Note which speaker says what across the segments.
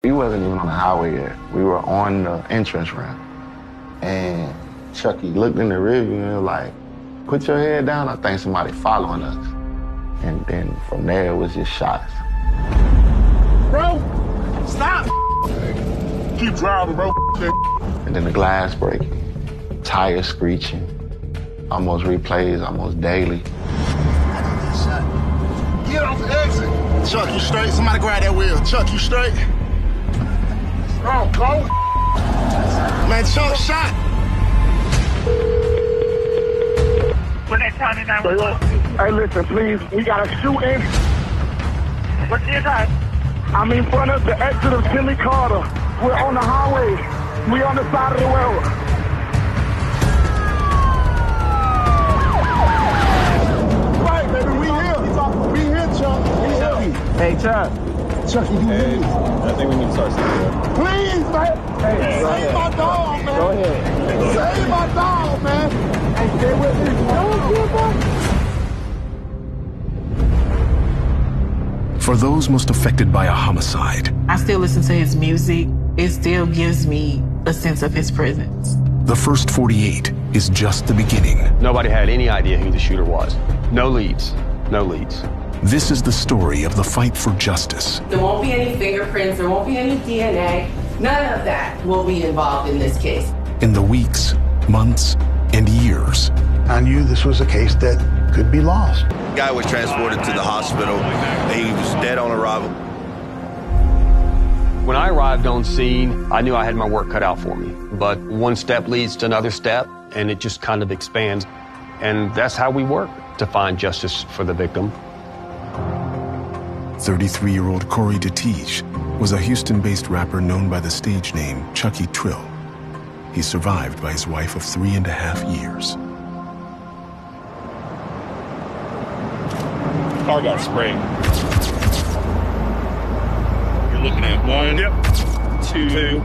Speaker 1: We wasn't even on the highway yet. We were on the entrance ramp. And Chucky looked in the rearview and was like, "Put your head down, I think somebody following us." And then from there, it was just shots.
Speaker 2: Bro, stop! Keep driving, bro.
Speaker 1: And then the glass breaking, tires screeching, almost replays almost daily.
Speaker 2: Get off the exit. Chuck, you straight? Somebody grab that wheel. Chuck, you straight? Oh, go. Man, Chuck shot.
Speaker 3: When they tell me 911.
Speaker 2: Hey, listen, please. We got a shooting.
Speaker 3: What's the address?
Speaker 2: I'm in front of the exit of Jimmy Carter. We're on the highway. We on the side of the road. Right, baby, we here. We here, Chuck. We here.
Speaker 4: Hey, Chuck.
Speaker 2: Chuck, you do this.
Speaker 4: I think we need to start something.
Speaker 2: Please, man.
Speaker 4: Hey,
Speaker 2: Save my dog, man.
Speaker 4: Go ahead.
Speaker 2: Save my dog, man. Hey, stay with me.
Speaker 5: For those most affected by a homicide,
Speaker 6: I still listen to his music. It still gives me a sense of his presence.
Speaker 5: the first 48 is just the beginning.
Speaker 7: Nobody had any idea who the shooter was. No leads. No leads.
Speaker 5: This is the story of the fight for justice.
Speaker 8: There won't be any fingerprints, there won't be any DNA. None of that will be involved in this case.
Speaker 5: In the weeks, months, and years.
Speaker 2: I knew this was a case that could be lost.
Speaker 9: The guy was transported to the hospital. He was dead on arrival.
Speaker 7: When I arrived on scene, I knew I had my work cut out for me. But one step leads to another step, and it just kind of expands. And that's how we work to find justice for the victim.
Speaker 5: 33-year-old Corey DeTiche was a Houston-based rapper known by the stage name Chucky Trill. He's survived by his wife of 3.5 years.
Speaker 10: Car got sprayed. You're looking at 1, 2,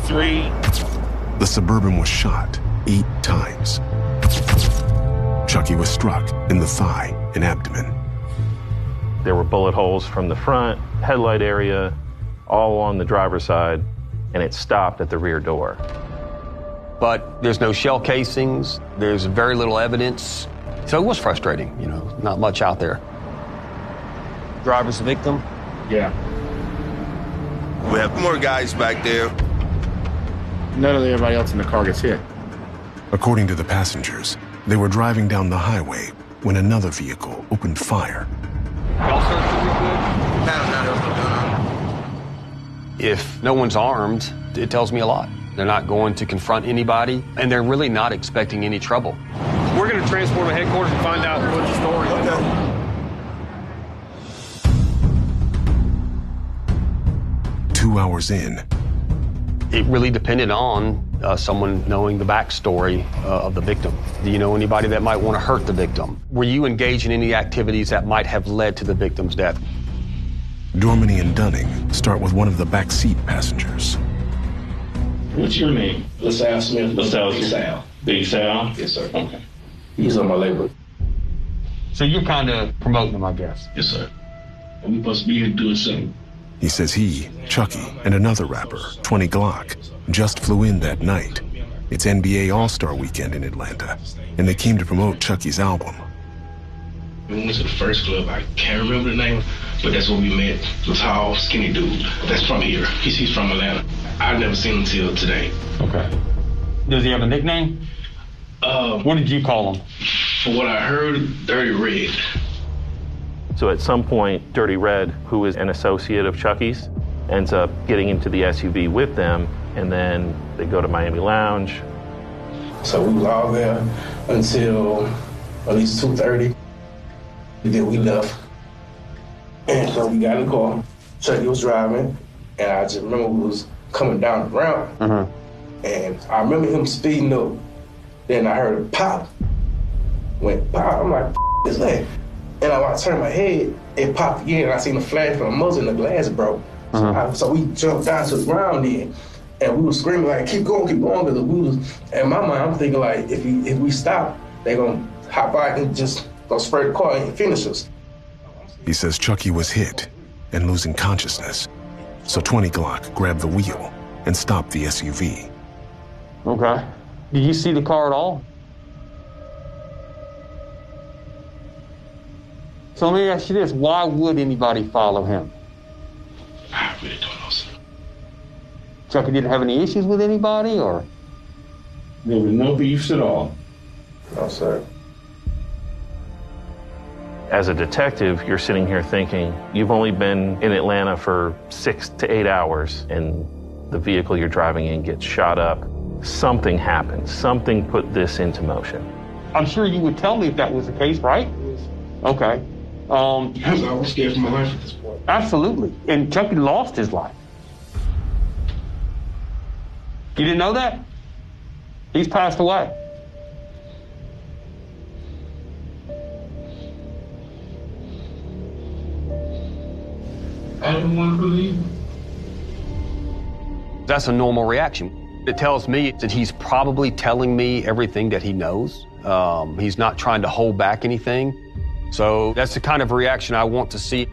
Speaker 10: 3.
Speaker 5: The Suburban was shot 8 times. Chucky was struck in the thigh and abdomen.
Speaker 11: There were bullet holes from the front, headlight area, all along the driver's side, and it stopped at the rear door.
Speaker 7: But there's no shell casings, there's very little evidence. So it was frustrating, you know, not much out there. Driver's the victim?
Speaker 10: Yeah.
Speaker 9: We have more guys back there.
Speaker 10: None of everybody else in the car gets hit.
Speaker 5: According to the passengers, they were driving down the highway when another vehicle opened fire.
Speaker 7: If no one's armed, it tells me a lot. They're not going to confront anybody, and they're really not expecting any trouble.
Speaker 10: We're going to transport to headquarters and find out what the story is.
Speaker 5: Okay. 2 hours in.
Speaker 7: It really depended on someone knowing the backstory of the victim. Do you know anybody that might want to hurt the victim? Were you engaged in any activities that might have led to the victim's death?
Speaker 5: Dorminey and Dunning start with one of the backseat passengers.
Speaker 10: What's your name? LaSalle Smith. LaSalle. Big Sal. Big Sal? Yes, sir. Okay. He's on my label.
Speaker 7: So you're kind of promoting him, I guess.
Speaker 10: Yes, sir. And we supposed to be here doing something.
Speaker 5: He says he, Chucky, and another rapper, 20 Glock, just flew in that night. It's NBA All-Star Weekend in Atlanta, and they came to promote Chucky's album.
Speaker 10: We went to the first club. I can't remember the name, but that's where we met. The tall, skinny dude. That's from here. He's from Atlanta. I've never seen him till today.
Speaker 7: Okay. Does he have a nickname? What did you call him?
Speaker 10: For what I heard, Dirty Red.
Speaker 11: So at some point, Dirty Red, who is an associate of Chucky's, ends up getting into the SUV with them, and then they go to Miami Lounge.
Speaker 10: So we was all there until at least 2:30. Then we left. And so we got in the car. Chucky was driving, and I just remember we was coming down the ramp. And I remember him speeding up. Then I heard a pop. Went pop. I'm like, "What is that?" And I turned my head, it popped again, and I seen a flash from the muzzle and the glass broke. So we jumped down to the ground then, and we were screaming like, keep going, because we was, in my mind, I'm thinking like, if we stop, they gonna hop out and just go spray the car and finish us.
Speaker 5: He says Chucky was hit and losing consciousness. so 20 Glock grabbed the wheel and stopped the SUV.
Speaker 7: Okay. Did you see the car at all? So let me ask you this, why would anybody follow him?
Speaker 10: I really don't know, sir.
Speaker 7: Chucky didn't have any issues with anybody, or?
Speaker 10: There was no beefs at all. No, sir.
Speaker 11: As a detective, you're sitting here thinking, you've only been in Atlanta for 6 to 8 hours, and the vehicle you're driving in gets shot up. Something happened. Something put this into motion.
Speaker 7: I'm sure you would tell me if that was the case, right? Okay.
Speaker 10: Because I was scared for my life at this point.
Speaker 7: Absolutely. And Chucky lost his life. You didn't know that? He's passed away.
Speaker 10: I didn't want to believe it.
Speaker 7: That's a normal reaction. It tells me that he's probably telling me everything that he knows. He's not trying to hold back anything. So that's the kind of reaction I want to see.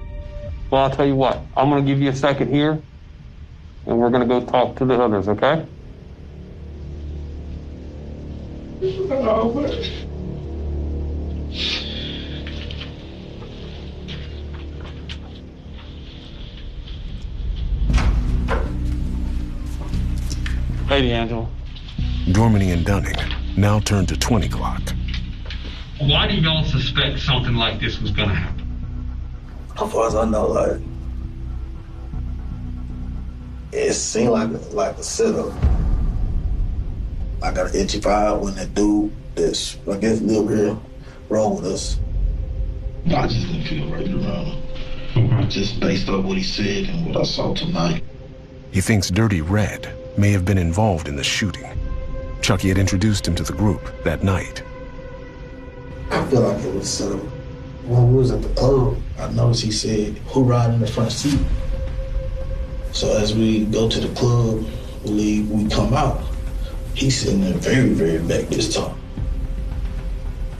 Speaker 7: Well, I'll tell you what, I'm going to give you a second here, and we're going to go talk to the others, okay?
Speaker 10: Oh, but...
Speaker 7: Hey, D'Angelo.
Speaker 5: Dorminey and Dunning now turned to 20 Glock.
Speaker 7: Why do y'all suspect something like this was going to happen?
Speaker 10: As far as I know, like, it seemed like a setup. I got an itchy vibe when that dude that's, I guess, live here, rolled with us. I just didn't feel right around him. Just based on what he said and what I saw tonight.
Speaker 5: He thinks Dirty Red may have been involved in the shooting. Chucky had introduced him to the group that night.
Speaker 10: I feel like it was set up. When we was at the club, I noticed he said, "Who ride in the front seat?" So as we go to the club, we leave, we come out, he's sitting there very, very back this time.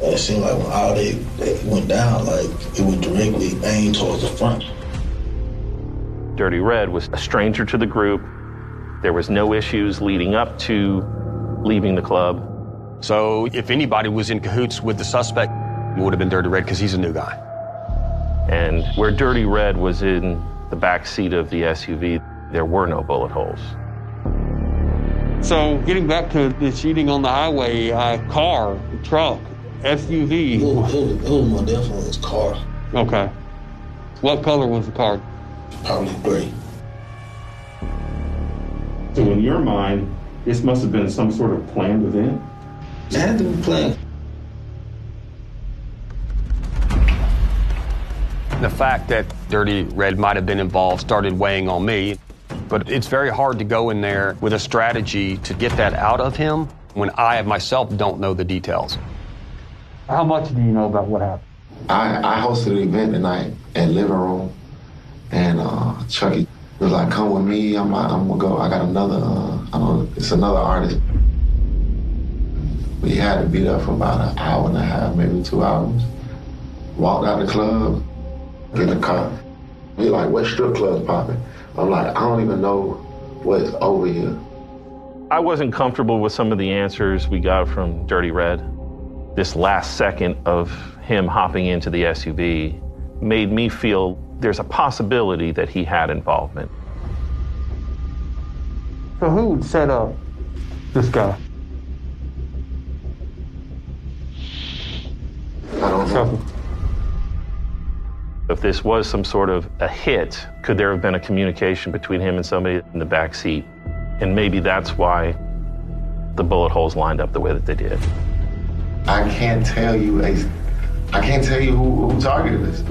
Speaker 10: And it seemed like when all they went down, like it went directly aimed towards the front.
Speaker 11: Dirty Red was a stranger to the group. There was no issues leading up to leaving the club.
Speaker 7: So if anybody was in cahoots with the suspect, it would have been Dirty Red because he's a new guy.
Speaker 11: And where Dirty Red was in the back seat of the SUV, there were no bullet holes.
Speaker 7: So getting back to the shooting on the highway, car, truck, SUV.
Speaker 10: It was more definitely his car.
Speaker 7: Okay. What color was the car?
Speaker 10: Probably gray.
Speaker 4: So in your mind, this must have been some sort of planned event?
Speaker 10: It had to be planned.
Speaker 7: The fact that Dirty Red might have been involved started weighing on me, but it's very hard to go in there with a strategy to get that out of him when I myself don't know the details. How much do you know about what happened?
Speaker 1: I hosted an event tonight at Living Room, and Chucky was like, "Come with me, I'm gonna go. I got another, it's another artist." We had to be there for about an hour and a half, maybe 2 hours. Walked out the club, get in the car. He like, "What strip club's popping?" I'm like, "I don't even know what's over here."
Speaker 11: I wasn't comfortable with some of the answers we got from Dirty Red. This last second of him hopping into the SUV made me feel there's a possibility that he had involvement.
Speaker 7: So who would set up this guy?
Speaker 1: I don't know.
Speaker 11: If this was some sort of a hit, could there have been a communication between him and somebody in the back seat? And maybe that's why the bullet holes lined up the way that they did.
Speaker 1: I can't tell you who targeted this.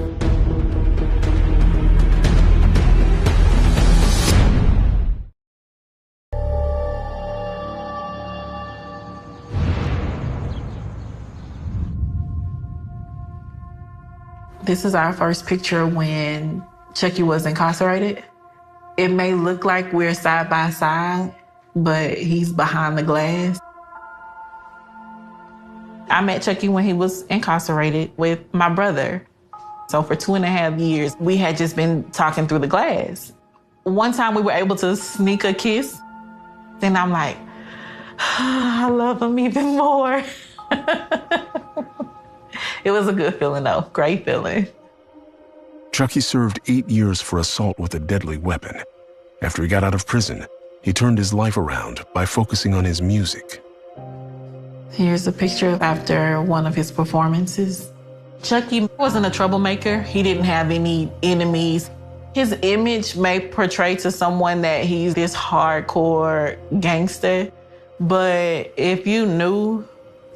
Speaker 6: This is our first picture when Chucky was incarcerated. It may look like we're side by side, but he's behind the glass. I met Chucky when he was incarcerated with my brother. So for 2.5 years, we had just been talking through the glass. One time we were able to sneak a kiss. Then I'm like, I love him even more. It was a good feeling though, great feeling.
Speaker 5: Chucky served 8 years for assault with a deadly weapon. After he got out of prison, he turned his life around by focusing on his music.
Speaker 6: Here's a picture after one of his performances. Chucky wasn't a troublemaker. He didn't have any enemies. His image may portray to someone that he's this hardcore gangster, but if you knew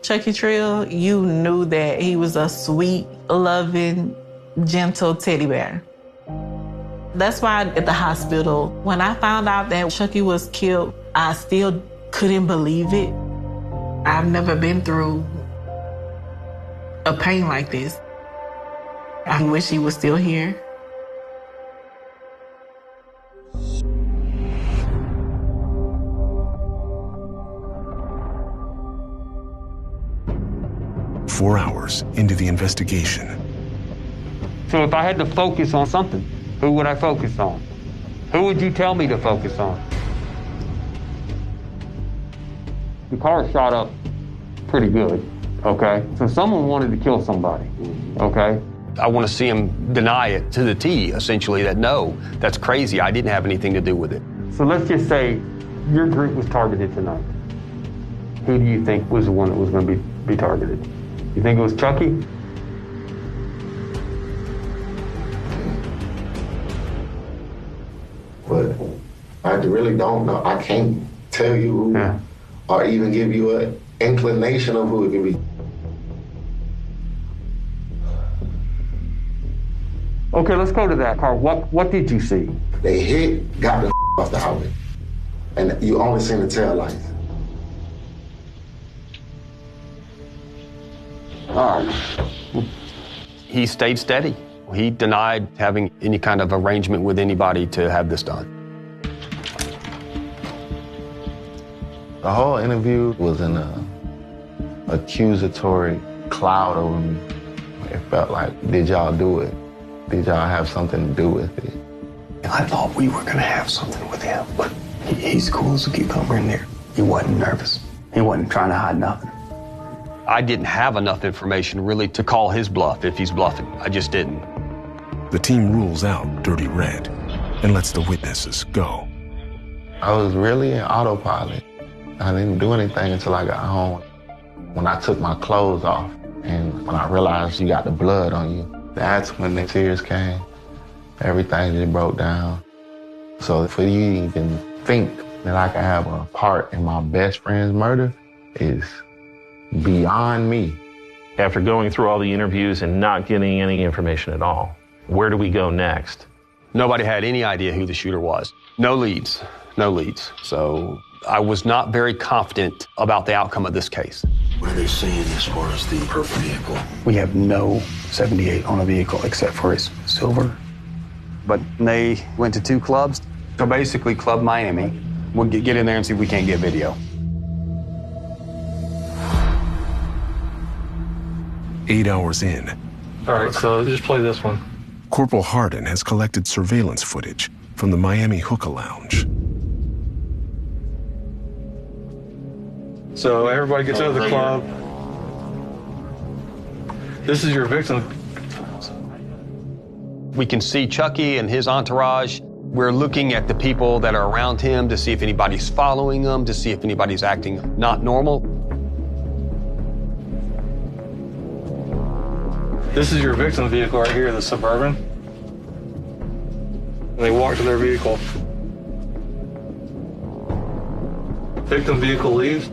Speaker 6: Chucky Trill, you knew that he was a sweet, loving, gentle teddy bear. That's why at the hospital, when I found out that Chucky was killed, I still couldn't believe it. I've never been through a pain like this. I wish he was still here.
Speaker 5: Four hours into the investigation.
Speaker 7: So if I had to focus on something, who would I focus on? Who would you tell me to focus on? The car shot up pretty good, okay? So someone wanted to kill somebody, okay? I want to see him deny it to the T, essentially, that no, that's crazy, I didn't have anything to do with it. So let's just say your group was targeted tonight. Who do you think was the one that was going to be targeted? You think it was Chucky?
Speaker 1: But I really don't know. I can't tell you who, or even give you an inclination of who it could be.
Speaker 7: Okay, let's go to that car. What did you see?
Speaker 1: They hit, got the off the highway, and you only seen the tail lights.
Speaker 7: All right. He stayed steady. He denied having any kind of arrangement with anybody to have this done.
Speaker 1: The whole interview was in a accusatory cloud over me. It felt like, did y'all do it? Did y'all have something to do with it?
Speaker 7: I thought we were gonna have something with him, but he's cool as a cucumber in there. He wasn't nervous. He wasn't trying to hide nothing. I didn't have enough information really to call his bluff if he's bluffing. I just didn't.
Speaker 5: The team rules out Dirty Red and lets the witnesses go.
Speaker 1: I was really in autopilot. I didn't do anything until I got home. When I took my clothes off and when I realized you got the blood on you, that's when the tears came. Everything just broke down. So for you to even think that I could have a part in my best friend's murder is beyond me.
Speaker 11: After going through all the interviews and not getting any information at all, where do we go next?
Speaker 7: Nobody had any idea who the shooter was. No leads. So I was not very confident about the outcome of this case.
Speaker 12: What are they saying as far as the purple vehicle?
Speaker 7: We have no 78 on a vehicle except for his silver. But they went to 2 clubs. So basically, Club Miami. We'll get in there and see if we can't get video.
Speaker 5: 8 hours in.
Speaker 13: All right, so just play this one.
Speaker 5: Corporal Hardin has collected surveillance footage from the Miami Hookah Lounge.
Speaker 13: So everybody gets out of the club. This is your victim.
Speaker 7: We can see Chucky and his entourage. We're looking at the people that are around him to see if anybody's following him, to see if anybody's acting not normal.
Speaker 13: This is your victim vehicle right here, the Suburban. And they walk to their vehicle. Victim vehicle leaves.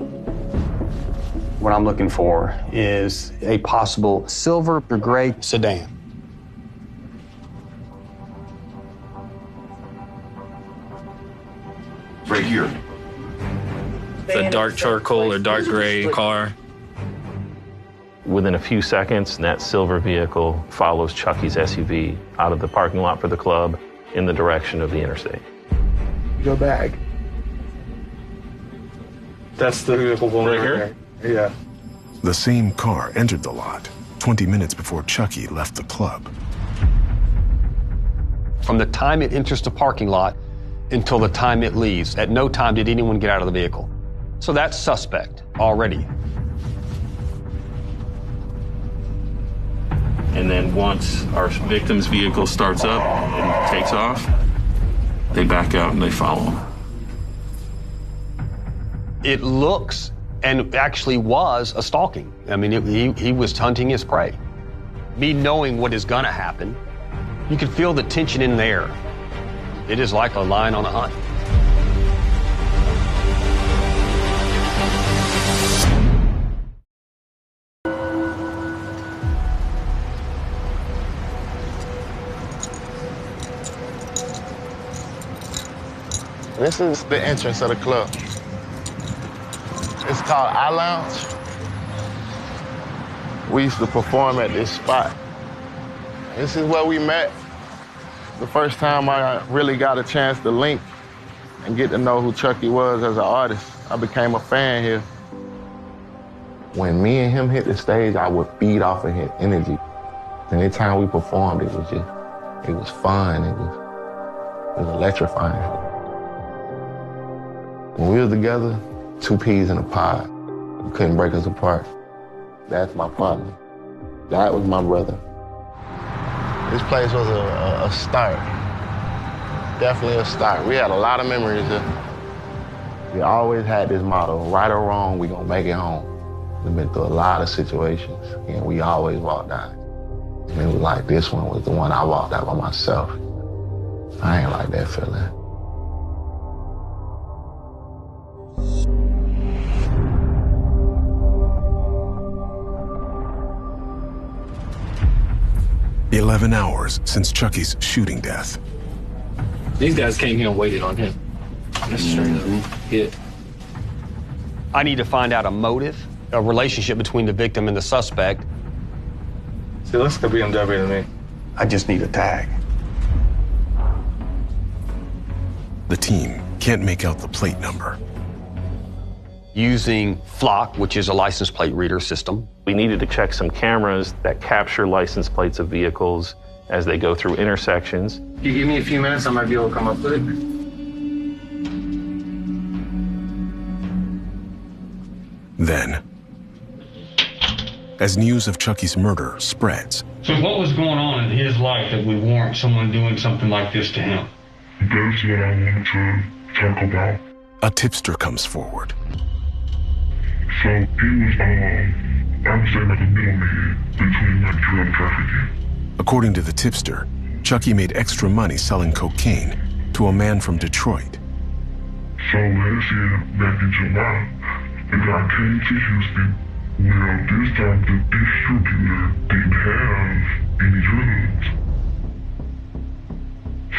Speaker 7: What I'm looking for is a possible silver or gray sedan.
Speaker 12: Right here.
Speaker 14: The dark charcoal or dark gray car.
Speaker 11: Within a few seconds, that silver vehicle follows Chucky's SUV out of the parking lot for the club in the direction of the interstate.
Speaker 10: Go back.
Speaker 13: That's the vehicle right here? Yeah.
Speaker 5: The same car entered the lot 20 minutes before Chucky left the club.
Speaker 7: From the time it enters the parking lot until the time it leaves. At no time did anyone get out of the vehicle. So that's suspect already.
Speaker 11: And then once our victim's vehicle starts up and takes off, they back out and they follow him.
Speaker 7: It looks, and actually was, a stalking. I mean, he was hunting his prey. Me knowing what is gonna happen, you can feel the tension in the air. It is like a lion on a hunt.
Speaker 1: This is the entrance of the club. It's called I Lounge. We used to perform at this spot. This is where we met. The first time I really got a chance to link and get to know who Chucky was as an artist. I became a fan here. When me and him hit the stage, I would feed off of his energy. Anytime we performed, it was fun, it was electrifying. When we were together, two peas in a pod. You couldn't break us apart. That's my partner. That was my brother. This place was a start. Definitely a start. We had a lot of memories here. We always had this motto, right or wrong, we gonna make it home. We've been through a lot of situations, and we always walked out. And it was like this one was the one I walked out by myself. I ain't like that feeling.
Speaker 5: The 11 hours since Chucky's shooting death.
Speaker 14: These guys came here and waited on him. That's straight up hit.
Speaker 7: I need to find out a motive, a relationship between the victim and the suspect.
Speaker 13: See, looks like a BMW to me.
Speaker 12: I just need a tag.
Speaker 5: The team can't make out the plate number.
Speaker 7: Using Flock, which is a license plate reader system.
Speaker 11: We needed to check some cameras that capture license plates of vehicles as they go through intersections.
Speaker 13: If you give me a few minutes, I might be able to come up with it.
Speaker 5: Then, as news of Chucky's murder spreads.
Speaker 15: So what was going on in his life that would warrant someone doing something like this to him?
Speaker 16: That's what I wanted to talk about.
Speaker 5: A tipster comes forward.
Speaker 16: So he was, I would say like a middleman between like drug trafficking.
Speaker 5: According to the tipster, Chucky made extra money selling cocaine to a man from Detroit.
Speaker 16: So last year, back in July, the guy came to Houston. Well, this time the distributor didn't have any drugs.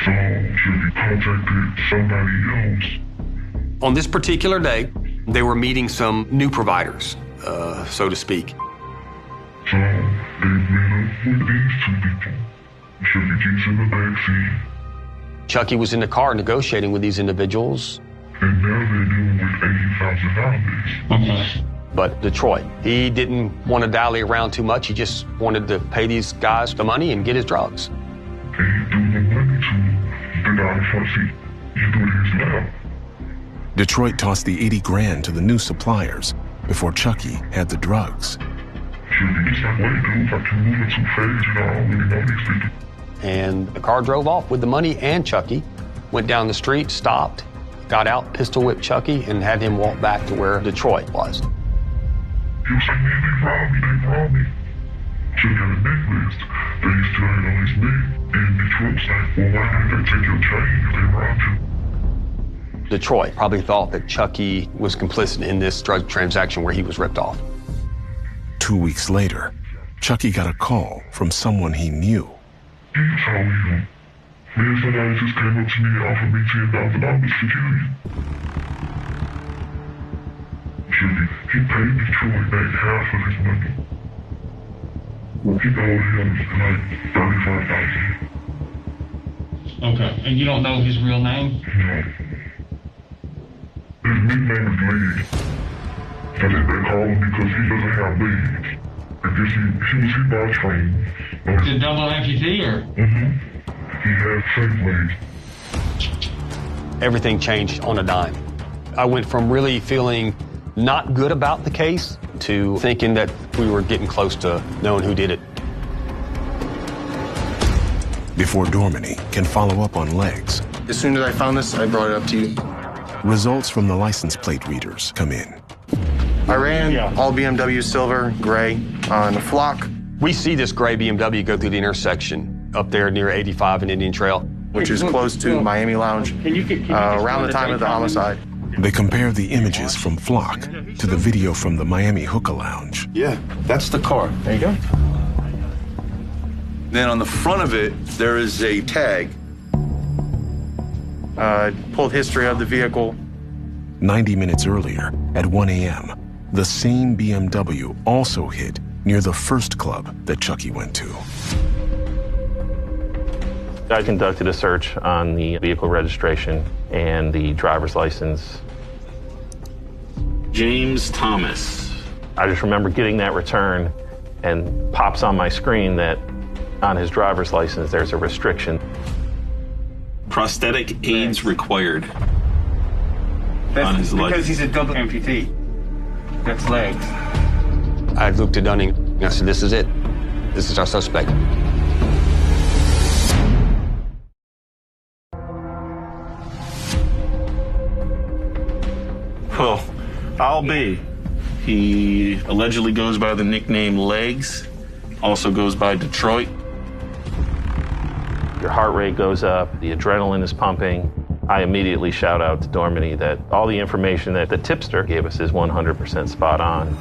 Speaker 16: So Chucky contacted somebody else.
Speaker 7: On this particular day, they were meeting some new providers, so to speak.
Speaker 16: So they met up with these two people. Chucky gets in the backseat.
Speaker 7: Chucky was in the car negotiating with these individuals.
Speaker 16: And now they're dealing with $80,000.
Speaker 15: Okay.
Speaker 7: But Detroit, he didn't want to dally around too much. He just wanted to pay these guys the money and get his drugs.
Speaker 16: And he threw the money to the guy front seat. He threw it in his lap.
Speaker 5: Detroit tossed the 80 grand to the new suppliers before Chucky had the drugs.
Speaker 7: And the car drove off with the money and Chucky, went down the street, stopped, got out, pistol whipped Chucky, and had him walk back to where Detroit was.
Speaker 16: He was like, man, they robbed me. Chucky had a necklace that he still had on his neck. And Detroit's like, well, why didn't they take your chain if they robbed you?
Speaker 7: Detroit probably thought that Chucky was complicit in this drug transaction where he was ripped off.
Speaker 5: 2 weeks later, Chucky got a call from someone he knew.
Speaker 16: He told me, man, somebody just came up to me and offered me $10,000 to kill you. Chucky, he paid Detroit back half of his money. He owed him like $35,000.
Speaker 15: Okay, and you don't know his real name?
Speaker 16: No. His nickname is Leg. I think they call him because he doesn't have legs. I guess he was hit by a train.
Speaker 15: Is it double amputee or?
Speaker 16: Mm-hmm. He had fake legs.
Speaker 7: everything changed on a dime. I went from really feeling not good about the case to thinking that we were getting close to knowing who did it.
Speaker 5: Before Dorminey can follow up on Legs,
Speaker 13: As soon as I found this, I brought it up to you.
Speaker 5: results from the license plate readers come in.
Speaker 13: I ran all BMW silver, gray on a flock.
Speaker 7: We see this gray BMW go through the intersection up there near 85 and Indian Trail,
Speaker 13: which is close to Miami Lounge, around the time of the homicide.
Speaker 5: They compare the images from Flock to the video from the Miami Hookah Lounge.
Speaker 9: Yeah, that's the car.
Speaker 13: There you go.
Speaker 9: Then on the front of it, there is a tag.
Speaker 13: Pulled history of the vehicle.
Speaker 5: 90 minutes earlier, at 1 a.m., the same BMW also hit near the first club that Chucky went to.
Speaker 11: I conducted a search on the vehicle registration and the driver's license.
Speaker 17: James Thomas.
Speaker 11: I just remember getting that return and pops on my screen that on his driver's license there's a restriction.
Speaker 17: Prosthetic aids required.
Speaker 13: That's
Speaker 17: on his
Speaker 13: because
Speaker 17: license.
Speaker 13: he's a double amputee. That's Legs.
Speaker 7: I looked at Dunning and I said, this is it. This is our suspect.
Speaker 17: Well, I'll be. He allegedly goes by the nickname Legs, also goes by Detroit.
Speaker 11: Your heart rate goes up, the adrenaline is pumping. I immediately shout out to Dorminey that all the information that the tipster gave us is 100% spot on.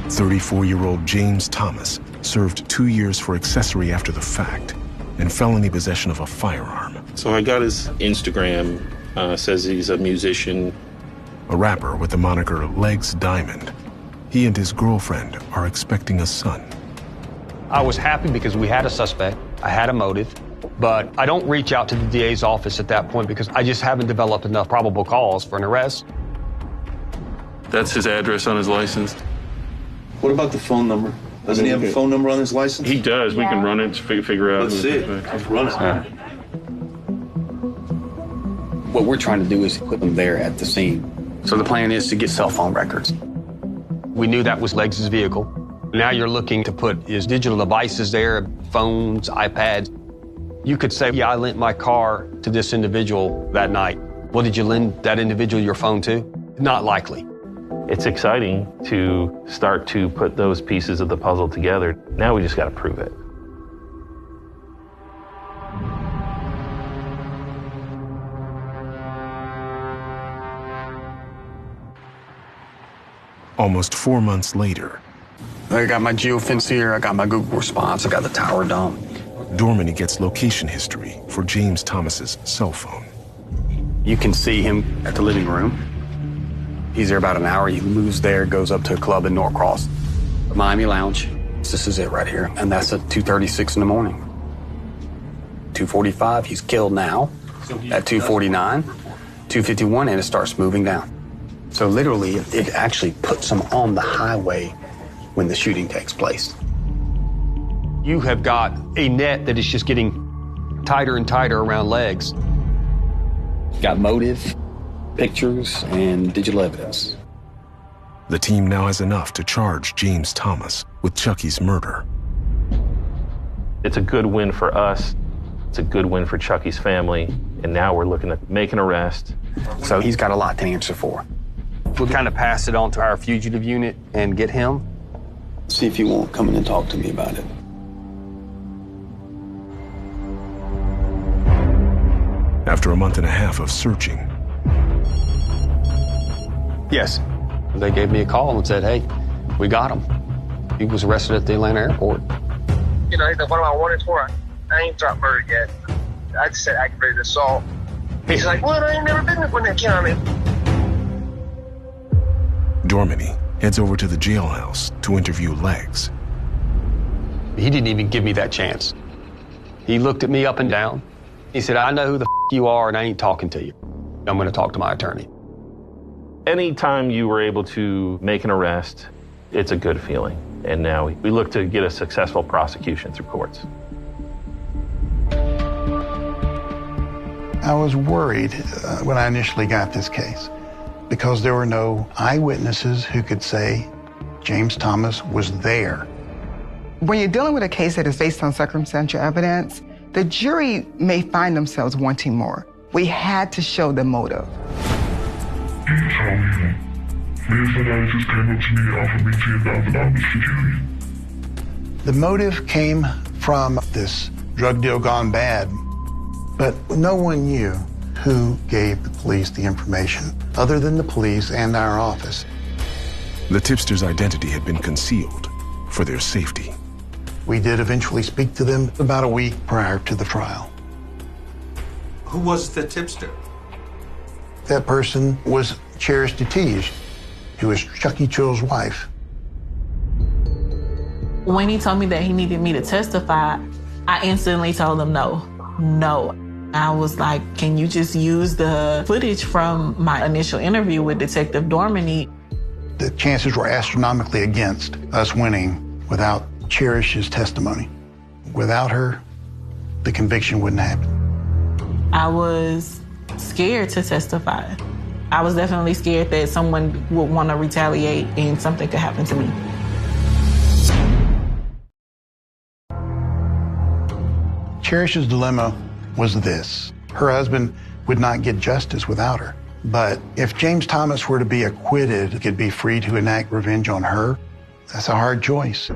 Speaker 5: 34-year-old James Thomas served 2 years for accessory after the fact and felony possession of a firearm.
Speaker 17: So I got his Instagram, says he's a musician.
Speaker 5: A rapper with the moniker Legs Diamond. He and his girlfriend are expecting a son.
Speaker 7: I was happy because we had a suspect, I had a motive, but I don't reach out to the DA's office at that point because I just haven't developed enough probable cause for an arrest.
Speaker 17: That's his address on his license.
Speaker 9: What about the phone number? Doesn't he have a phone number on his license?
Speaker 17: He does. We can run it to figure out.
Speaker 9: Let's see it. Let's run it.
Speaker 7: What we're trying to do is put them there at the scene. So the plan is to get cell phone records. We knew that was Legs' vehicle. Now you're looking to put his digital devices there, phones, iPads. You could say, yeah, I lent my car to this individual that night. Well, did you lend that individual your phone to? Not likely.
Speaker 11: It's exciting to start to put those pieces of the puzzle together. Now we just got to prove it.
Speaker 5: Almost 4 months later,
Speaker 7: I got my geofence here, I got my Google response, I got the tower dump.
Speaker 5: Dorminey gets location history for James Thomas's cell phone.
Speaker 7: You can see him at the living room. He's there about an hour. He moves there, goes up to a club in Norcross, Miami Lounge. This is it right here. And that's at 2:36 in the morning. 2:45, he's killed now. At 2:49, 2:51, and it starts moving down. So literally, it actually puts him on the highway when the shooting takes place. You have got a net that is just getting tighter and tighter around Legs. Got motive, pictures, and digital evidence.
Speaker 5: The team now has enough to charge James Thomas with Chucky's murder.
Speaker 11: It's a good win for us. It's a good win for Chucky's family. And now we're looking to make an arrest.
Speaker 7: So he's got a lot to answer for. We'll kind of pass it on to our fugitive unit and get him.
Speaker 9: See if he won't come in and talk to me about it.
Speaker 5: After a month and a half of searching,
Speaker 7: Yes. They gave me a call and said, hey, we got him. He was arrested at the Atlanta airport.
Speaker 3: You know, what am I wanted for? I ain't dropped murder yet. I just said aggravated assault. He's like, well, I ain't never been in Gwinnett County.
Speaker 5: Dorminey heads over to the jailhouse to interview Legs.
Speaker 7: He didn't even give me that chance. He looked at me up and down. He said, I know who the you are and I ain't talking to you. I'm going to talk to my attorney.
Speaker 11: Anytime you were able to make an arrest, it's a good feeling. And now we look to get a successful prosecution through courts.
Speaker 18: I was worried when I initially got this case because there were no eyewitnesses who could say James Thomas was there.
Speaker 19: When you're dealing with a case that is based on circumstantial evidence, the jury may find themselves wanting more. We had to show the motive.
Speaker 16: He told me, somebody just came up to me and offered me $10,000 for Julian.
Speaker 18: The motive came from this drug deal gone bad, but no one knew who gave the police the information, other than the police and our office.
Speaker 5: The tipster's identity had been concealed for their safety.
Speaker 18: We did eventually speak to them about a week prior to the trial.
Speaker 20: Who was the tipster?
Speaker 18: That person was Cherish Detige, who was Chucky Chill's wife.
Speaker 6: When he told me that he needed me to testify, I instantly told him no. I was like, can you just use the footage from my initial interview with Detective Dorminey?
Speaker 18: The chances were astronomically against us winning without Cherish's testimony. Without her, the conviction wouldn't happen.
Speaker 6: I was scared to testify. I was definitely scared that someone would want to retaliate and something could happen to me.
Speaker 18: Cherish's dilemma was this. Her husband would not get justice without her. But if James Thomas were to be acquitted, he could be free to enact revenge on her. That's a hard choice.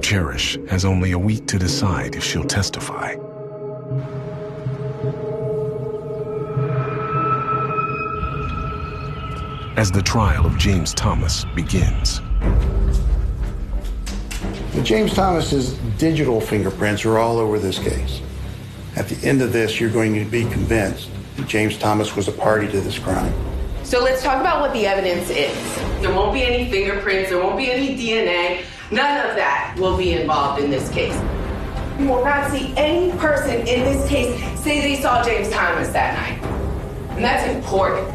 Speaker 5: Cherish has only a week to decide if she'll testify. As the trial of James Thomas begins.
Speaker 18: James Thomas's digital fingerprints are all over this case. At the end of this, you're going to be convinced that James Thomas was a party to this crime.
Speaker 8: So let's talk about what the evidence is. There won't be any fingerprints, there won't be any DNA. None of that will be involved in this case. You will not see any person in this case say they saw James Thomas that night. And that's important.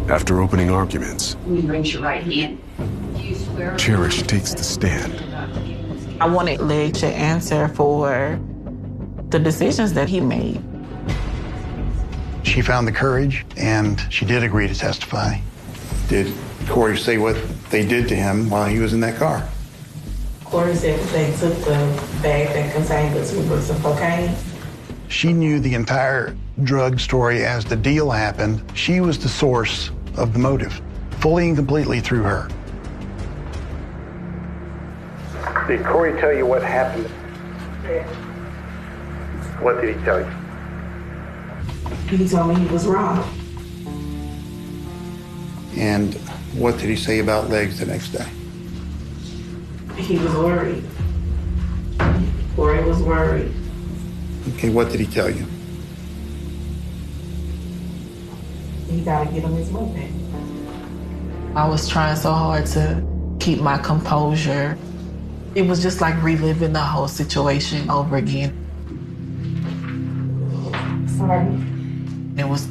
Speaker 5: After opening arguments,
Speaker 8: You raise your right hand.
Speaker 5: Cherish takes the stand.
Speaker 6: I wanted Leg to answer for the decisions that he made.
Speaker 18: She found the courage, and she did agree to testify. Did Corey say what they did to him while he was in that car?
Speaker 6: Corey said that they took the bag that contained the 2 bricks of cocaine.
Speaker 18: She knew the entire drug story as the deal happened. She was the source of the motive, fully and completely through her.
Speaker 21: Did Corey tell you what happened? What did he tell you?
Speaker 6: He told me he was wrong.
Speaker 18: And what did he say about Legs the next day?
Speaker 6: He was worried. Corey was worried.
Speaker 18: Okay, what did he tell you?
Speaker 6: He gotta get him his money back. I was trying so hard to keep my composure. It was just like reliving the whole situation over again. Sorry. It was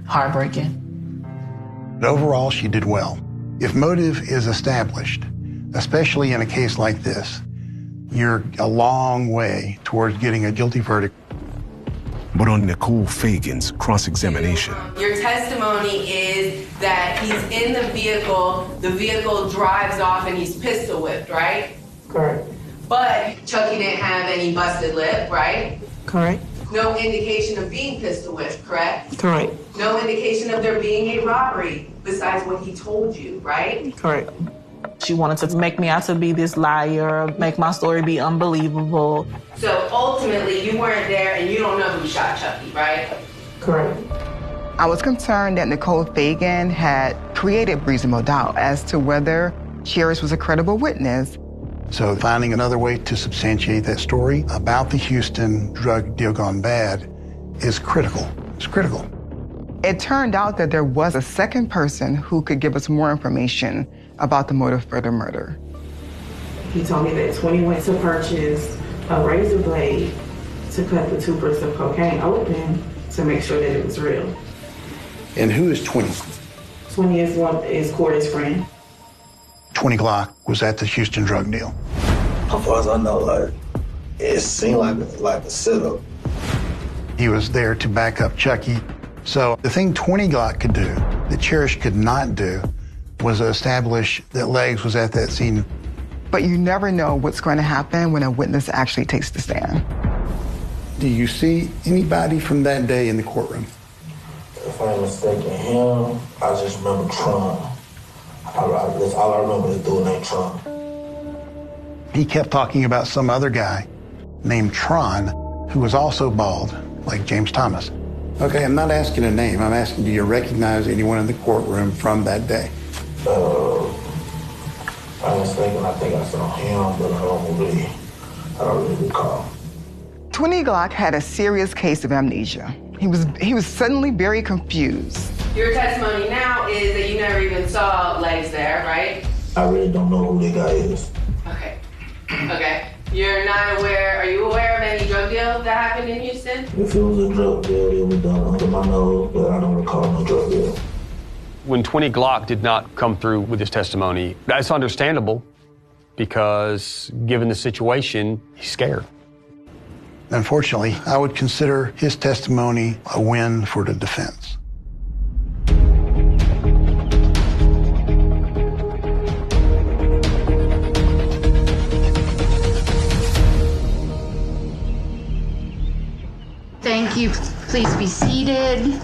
Speaker 6: heartbreaking.
Speaker 18: But overall, she did well. If motive is established, especially in a case like this, you're a long way towards getting a guilty verdict.
Speaker 5: But on Nicole Fagan's cross-examination,
Speaker 8: Your testimony is that he's in the vehicle drives off, and he's pistol whipped, right?
Speaker 6: Correct.
Speaker 8: But Chucky didn't have any busted lip, right?
Speaker 6: Correct.
Speaker 8: No indication of being pistol whipped, correct?
Speaker 6: Correct.
Speaker 8: No indication of there being a robbery besides what he told you, right?
Speaker 6: Correct. She wanted to make me out to be this liar, make my story be unbelievable.
Speaker 8: So ultimately, you weren't there and you don't know who shot Chucky, right?
Speaker 6: Correct.
Speaker 19: I was concerned that Nicole Fagan had created reasonable doubt as to whether Cherish was a credible witness.
Speaker 18: So finding another way to substantiate that story about the Houston drug deal gone bad is critical. It's critical.
Speaker 19: It turned out that there was a second person who could give us more information about the motive for the murder.
Speaker 6: He told me that 20 went to purchase a razor blade to cut the 2 bricks of cocaine open to make sure that it was real.
Speaker 18: And who is 20?
Speaker 6: 20 is Corey's friend.
Speaker 18: 20 Glock was at the Houston drug deal.
Speaker 22: As far as I know,
Speaker 10: It seemed like a setup.
Speaker 18: He was there to back up Chucky. So the thing 20 Glock could do that Cherish could not do was establish that Legs was at that scene.
Speaker 19: But you never know what's going to happen when a witness actually takes the stand.
Speaker 18: Do you see anybody from that day in the courtroom?
Speaker 10: If I'm mistaken him, I just remember Tron. That's all I remember is dude named Tron.
Speaker 18: He kept talking about some other guy named Tron who was also bald, like James Thomas. Okay, I'm not asking a name. I'm asking, do you recognize anyone in the courtroom from that day?
Speaker 10: I'm mistaken. I think I saw him, but I don't really recall.
Speaker 19: 20 Glock had a serious case of amnesia. He was suddenly very confused.
Speaker 8: Your testimony now is that you never even saw Legs there, right?
Speaker 10: I really don't know who the guy is.
Speaker 8: Okay. You're not aware, are you aware of any drug deal that happened in Houston?
Speaker 10: If it was a drug deal, it was done under my nose, but I don't recall no drug deal.
Speaker 7: When 20 Glock did not come through with his testimony, that's understandable because given the situation, he's scared.
Speaker 18: Unfortunately, I would consider his testimony a win for the defense.
Speaker 2: Thank you. Please be seated.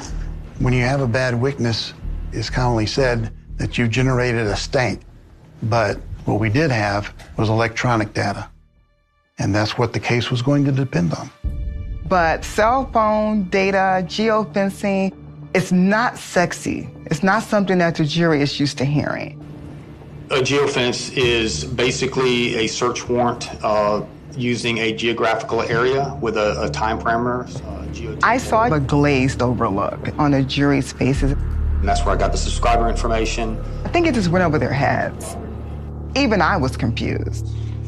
Speaker 18: When you have a bad witness, it's commonly said that you've generated a stank. But what we did have was electronic data. And that's what the case was going to depend on.
Speaker 19: But cell phone data, geofencing, it's not sexy. It's not something that the jury is used to hearing.
Speaker 22: A geofence is basically a search warrant using a geographical area with a time parameter.
Speaker 19: I saw a glazed over look on the jury's faces.
Speaker 22: And that's where I got the subscriber information.
Speaker 19: I think it just went over their heads. Even I was confused.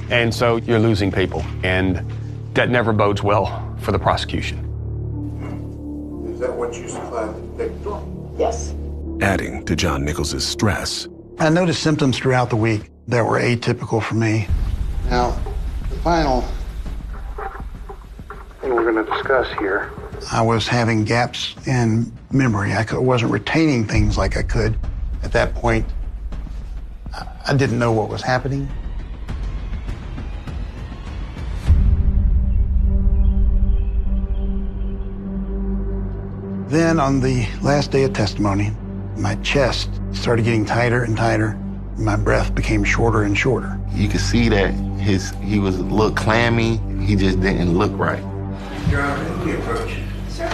Speaker 7: And so you're losing people, and that never bodes well for the prosecution.
Speaker 10: Is that what you supplied the detective?
Speaker 8: Yes.
Speaker 5: Adding to John Nichols' stress.
Speaker 18: I noticed symptoms throughout the week that were atypical for me. Now, the final thing we're going to discuss here, I was having gaps in memory. I wasn't retaining things like I could. At that point, I didn't know what was happening. Then on the last day of testimony, my chest started getting tighter and tighter. My breath became shorter and shorter.
Speaker 1: You could see that he was a little clammy. He just didn't look right.
Speaker 18: Your Honor, let me approach. Sir.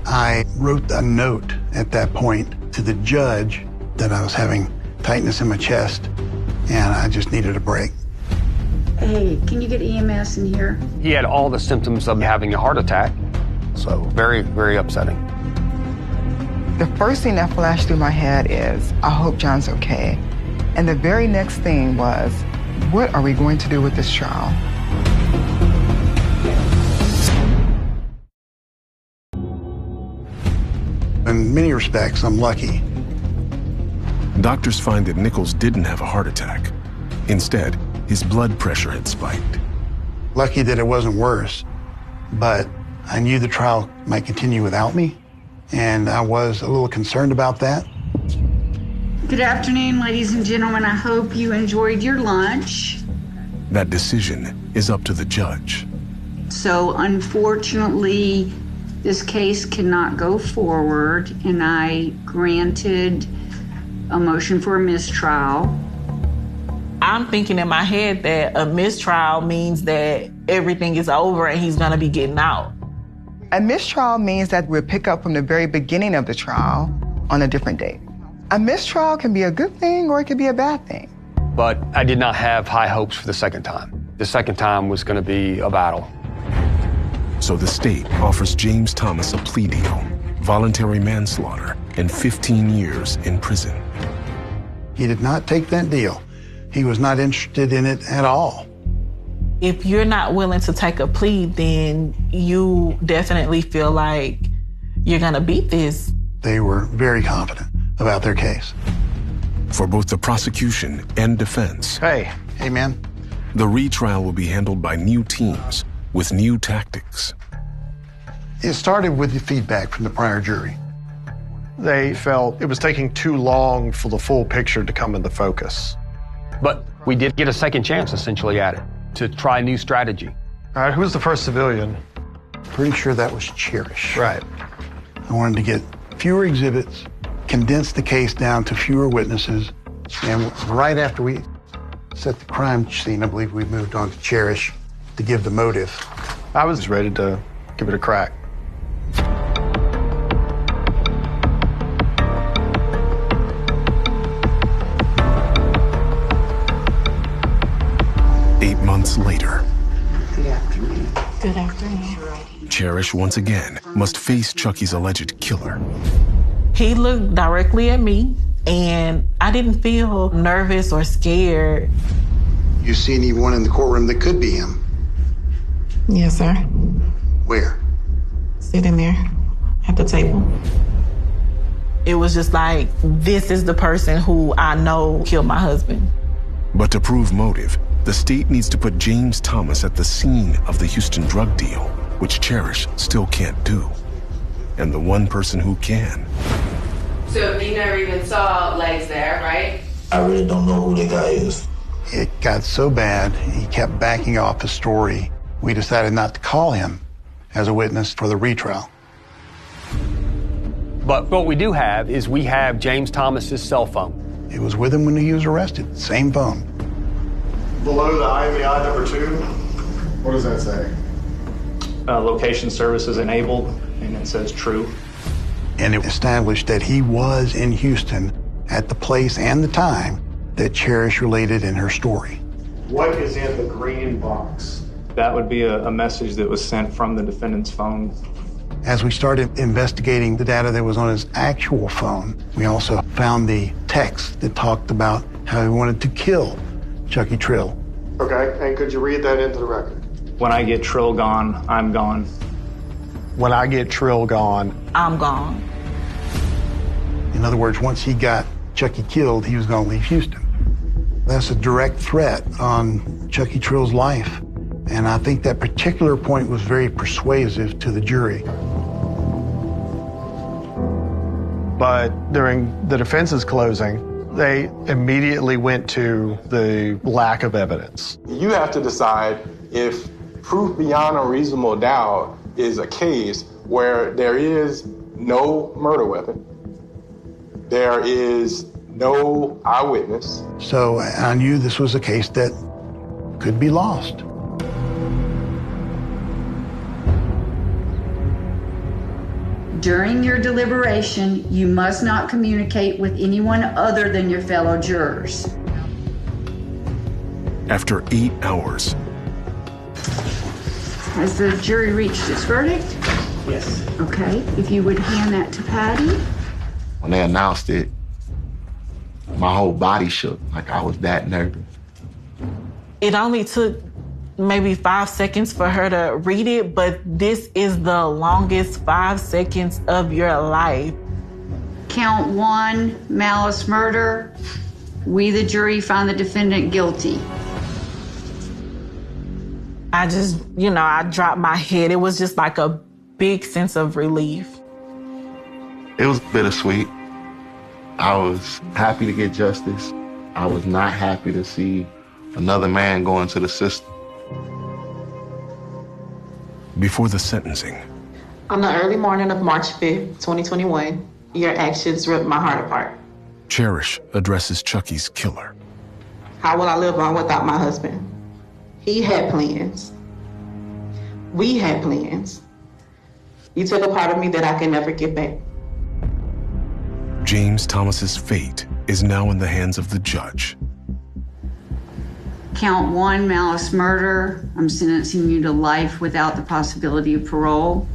Speaker 18: I wrote a note at that point to the judge that I was having tightness in my chest, and I just needed a break.
Speaker 2: Hey, can you get EMS in here?
Speaker 7: He had all the symptoms of having a heart attack. So very, very upsetting.
Speaker 19: The first thing that flashed through my head is, I hope John's okay. And the very next thing was, what are we going to do with this trial?
Speaker 18: In many respects, I'm lucky.
Speaker 5: Doctors find that Nichols didn't have a heart attack. Instead, his blood pressure had spiked.
Speaker 18: Lucky that it wasn't worse, but I knew the trial might continue without me, and I was a little concerned about that.
Speaker 2: Good afternoon, ladies and gentlemen. I hope you enjoyed your lunch.
Speaker 5: That decision is up to the judge.
Speaker 2: So unfortunately, this case cannot go forward, and I granted a motion for a mistrial.
Speaker 6: I'm thinking in my head that a mistrial means that everything is over and he's gonna be getting out.
Speaker 19: A mistrial means that we'll pick up from the very beginning of the trial on a different date. A mistrial can be a good thing or it can be a bad thing.
Speaker 7: But I did not have high hopes for the second time. The second time was going to be a battle.
Speaker 5: So the state offers James Thomas a plea deal, voluntary manslaughter, and 15 years in prison.
Speaker 18: He did not take that deal. He was not interested in it at all.
Speaker 6: If you're not willing to take a plea, then you definitely feel like you're gonna beat this.
Speaker 18: They were very confident about their case.
Speaker 5: For both the prosecution and defense.
Speaker 18: Hey man,
Speaker 5: The retrial will be handled by new teams with new tactics.
Speaker 18: It started with the feedback from the prior jury.
Speaker 13: They felt it was taking too long for the full picture to come into focus.
Speaker 7: But we did get a second chance, essentially, at it, to try a new strategy.
Speaker 13: All right, who was the first civilian?
Speaker 18: Pretty sure that was Cherish.
Speaker 13: Right.
Speaker 18: I wanted to get fewer exhibits, condense the case down to fewer witnesses, and right after we set the crime scene, I believe we moved on to Cherish to give the motive.
Speaker 13: I was ready to give it a crack.
Speaker 5: Months later.
Speaker 6: Good afternoon. Good afternoon.
Speaker 5: Cherish once again must face Chucky's alleged killer.
Speaker 6: He looked directly at me, and I didn't feel nervous or scared.
Speaker 18: You see anyone in the courtroom that could be him?
Speaker 6: Yes, sir.
Speaker 18: Where?
Speaker 6: Sitting there at the table. It was just like, this is the person who I know killed my husband.
Speaker 5: But to prove motive, the state needs to put James Thomas at the scene of the Houston drug deal, which Cherish still can't do. And the one person who can.
Speaker 8: So you never even saw Legs there, right?
Speaker 21: I really don't know who the guy is.
Speaker 18: It got so bad, he kept backing off his story. We decided not to call him as a witness for the retrial.
Speaker 7: But what we do have is we have James Thomas's cell phone.
Speaker 18: It was with him when he was arrested, same phone.
Speaker 13: Below the IMEI number 2, what does that say?
Speaker 4: Location services enabled, and it says true.
Speaker 18: And it established that he was in Houston at the place and the time that Cherish related in her story.
Speaker 13: What is in the green box?
Speaker 4: That would be a message that was sent from the defendant's phone.
Speaker 18: As we started investigating the data that was on his actual phone, we also found the text that talked about how he wanted to kill Chucky Trill.
Speaker 13: Okay, and could you read that into the record?
Speaker 4: When I get Trill gone, I'm gone.
Speaker 13: When I get Trill gone,
Speaker 6: I'm gone.
Speaker 18: In other words, once he got Chucky killed, he was going to leave Houston. That's a direct threat on Chucky Trill's life. And I think that particular point was very persuasive to the jury.
Speaker 13: But during the defense's closing, they immediately went to the lack of evidence.
Speaker 10: You have to decide if proof beyond a reasonable doubt is a case where there is no murder weapon, there is no eyewitness.
Speaker 18: So I knew this was a case that could be lost.
Speaker 2: During your deliberation, you must not communicate with anyone other than your fellow jurors.
Speaker 5: After 8 hours.
Speaker 2: Has the jury reached its verdict?
Speaker 21: Yes.
Speaker 2: Okay, if you would hand that to Patty.
Speaker 1: When they announced it, my whole body shook, like I was that nervous.
Speaker 6: It only took maybe 5 seconds for her to read it, but this is the longest 5 seconds of your life.
Speaker 2: Count 1, malice murder. We, the jury, find the defendant guilty.
Speaker 6: I just, I dropped my head. It was just like a big sense of relief.
Speaker 1: It was bittersweet. I was happy to get justice. I was not happy to see another man go into the system.
Speaker 5: Before the sentencing.
Speaker 6: On the early morning of March 5th, 2021, your actions ripped my heart apart.
Speaker 5: Cherish addresses Chucky's killer.
Speaker 6: How will I live on without my husband? He had plans. We had plans. You took a part of me that I can never get back.
Speaker 5: James Thomas's fate is now in the hands of the judge.
Speaker 2: Count 1, malice murder. I'm sentencing you to life without the possibility of parole.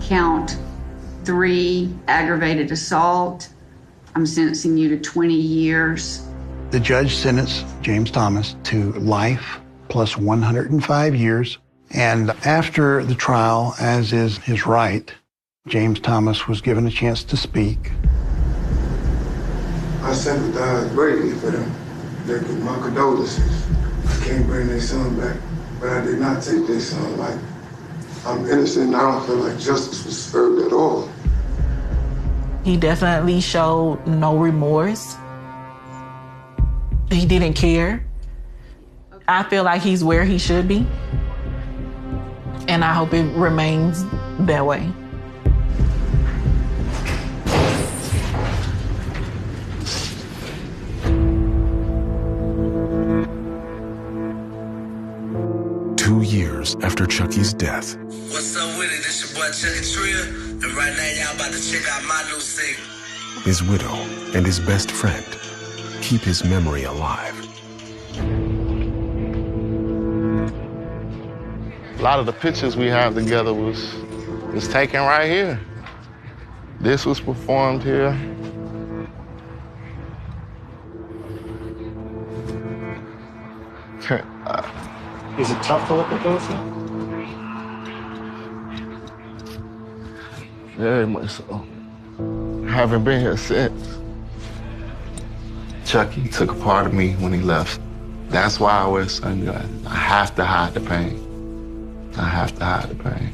Speaker 2: Count 3, aggravated assault. I'm sentencing you to 20 years.
Speaker 18: The judge sentenced James Thomas to life plus 105 years. And after the trial, as is his right, James Thomas was given a chance to speak.
Speaker 21: I sympathize greatly for them. My condolences.
Speaker 16: can't bring their son back. But I did not take their son. Like, I'm innocent and I don't feel like justice was served at all.
Speaker 6: He definitely showed no remorse. He didn't care. I feel like he's where he should be. And I hope it remains that way.
Speaker 5: Years after Chucky's death.
Speaker 12: What's up with it? This your boy Chucky Tria, and right now y'all about to check out my new single.
Speaker 5: His widow and his best friend keep his memory alive.
Speaker 1: A lot of the pictures we have together was taken right here. This was performed here.
Speaker 4: Is it tough to look at those?
Speaker 1: Very much so. I haven't been here since. Chucky took a part of me when he left. That's why I wear sunglasses. I have to hide the pain. I have to hide the pain.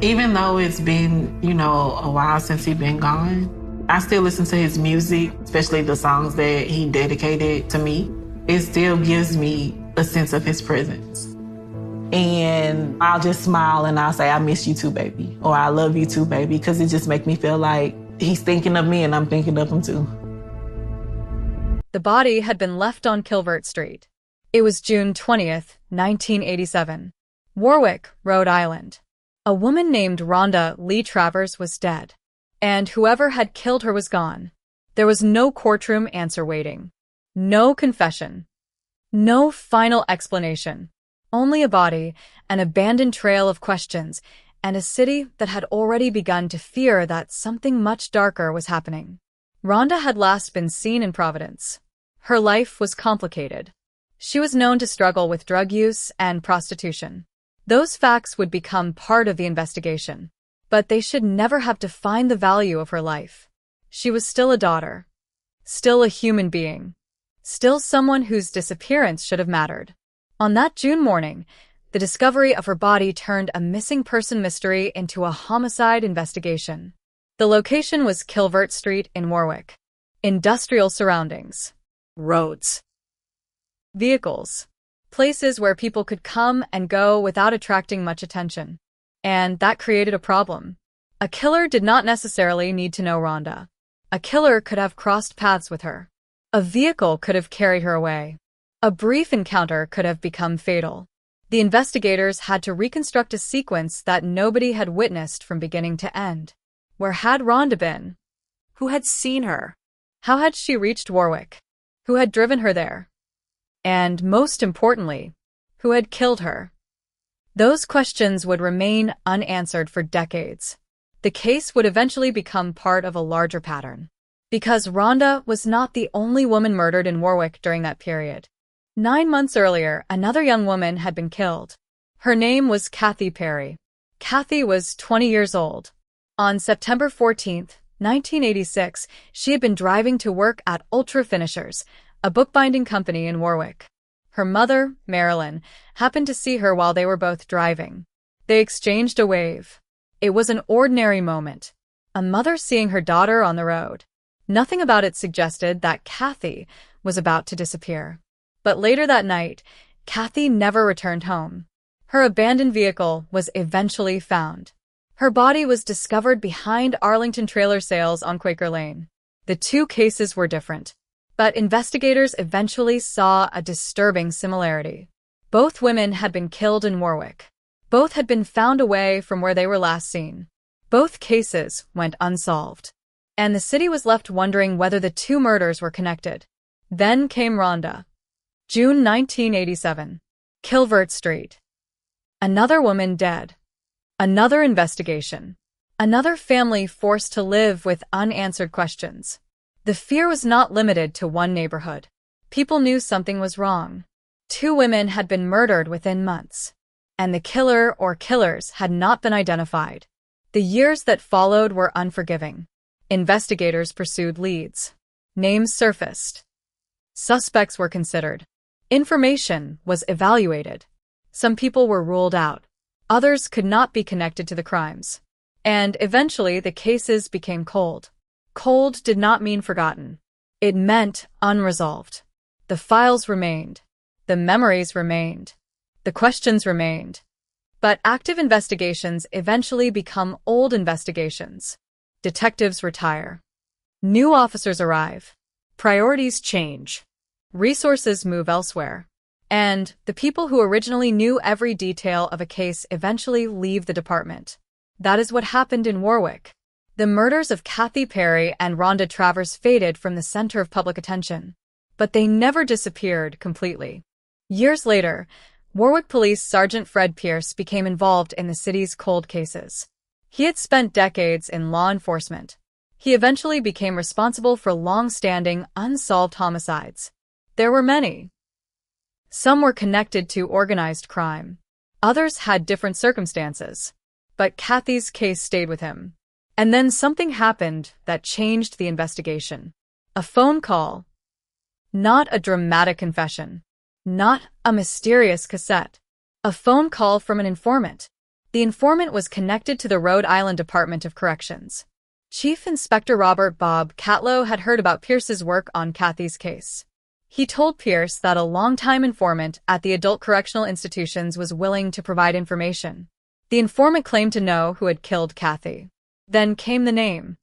Speaker 6: Even though it's been, a while since he's been gone, I still listen to his music, especially the songs that he dedicated to me. It still gives me a sense of his presence. And I'll just smile and I'll say, I miss you too, baby. Or I love you too, baby. Because it just makes me feel like he's thinking of me and I'm thinking of him too.
Speaker 14: The body had been left on Kilvert Street. It was June 20th, 1987. Warwick, Rhode Island. A woman named Rhonda Lee Travers was dead. And whoever had killed her was gone. There was no courtroom answer waiting. No confession. No final explanation. Only a body, an abandoned trail of questions, and a city that had already begun to fear that something much darker was happening. Rhonda had last been seen in Providence. Her life was complicated. She was known to struggle with drug use and prostitution. Those facts would become part of the investigation, but they should never have defined the value of her life. She was still a daughter, still a human being. Still someone whose disappearance should have mattered. On that June morning, the discovery of her body turned a missing person mystery into a homicide investigation. The location was Kilvert Street in Warwick. Industrial surroundings. Roads. Vehicles. Places where people could come and go without attracting much attention. And that created a problem. A killer did not necessarily need to know Rhonda. A killer could have crossed paths with her. A vehicle could have carried her away. A brief encounter could have become fatal. The investigators had to reconstruct a sequence that nobody had witnessed from beginning to end. Where had Rhonda been? Who had seen her? How had she reached Warwick? Who had driven her there? And most importantly, who had killed her? Those questions would remain unanswered for decades. The case would eventually become part of a larger pattern. Because Rhonda was not the only woman murdered in Warwick during that period. 9 months earlier, another young woman had been killed. Her name was Kathy Perry. Kathy was 20 years old. On September 14th, 1986, she had been driving to work at Ultra Finishers, a bookbinding company in Warwick. Her mother, Marilyn, happened to see her while they were both driving. They exchanged a wave. It was an ordinary moment. A mother seeing her daughter on the road. Nothing about it suggested that Kathy was about to disappear. But later that night, Kathy never returned home. Her abandoned vehicle was eventually found. Her body was discovered behind Arlington Trailer Sales on Quaker Lane. The two cases were different, but investigators eventually saw a disturbing similarity. Both women had been killed in Warwick. Both had been found away from where they were last seen. Both cases went unsolved. And the city was left wondering whether the two murders were connected. Then came Rhonda. June 1987. Kilvert Street. Another woman dead. Another investigation. Another family forced to live with unanswered questions. The fear was not limited to one neighborhood. People knew something was wrong. 2 women had been murdered within months. And the killer or killers had not been identified. The years that followed were unforgiving. Investigators pursued leads. Names surfaced. Suspects were considered. Information was evaluated. Some people were ruled out. Others could not be connected to the crimes. And eventually the cases became cold. Cold did not mean forgotten. It meant unresolved. The files remained. The memories remained. The questions remained. But active investigations eventually become old investigations. Detectives retire. New officers arrive. Priorities change. Resources move elsewhere. And the people who originally knew every detail of a case eventually leave the department. That is what happened in Warwick. The murders of Kathy Perry and Rhonda Travers faded from the center of public attention. But they never disappeared completely. Years later, Warwick Police Sergeant Fred Pierce became involved in the city's cold cases. He had spent decades in law enforcement. He eventually became responsible for long-standing, unsolved homicides. There were many. Some were connected to organized crime. Others had different circumstances. But Kathy's case stayed with him. And then something happened that changed the investigation. A phone call. Not a dramatic confession. Not a mysterious cassette. A phone call from an informant. The informant was connected to the Rhode Island Department of Corrections. Chief Inspector Robert Bob Catlow had heard about Pierce's work on Kathy's case. He told Pierce that a longtime informant at the adult correctional institutions was willing to provide information. The informant claimed to know who had killed Kathy. Then came the name.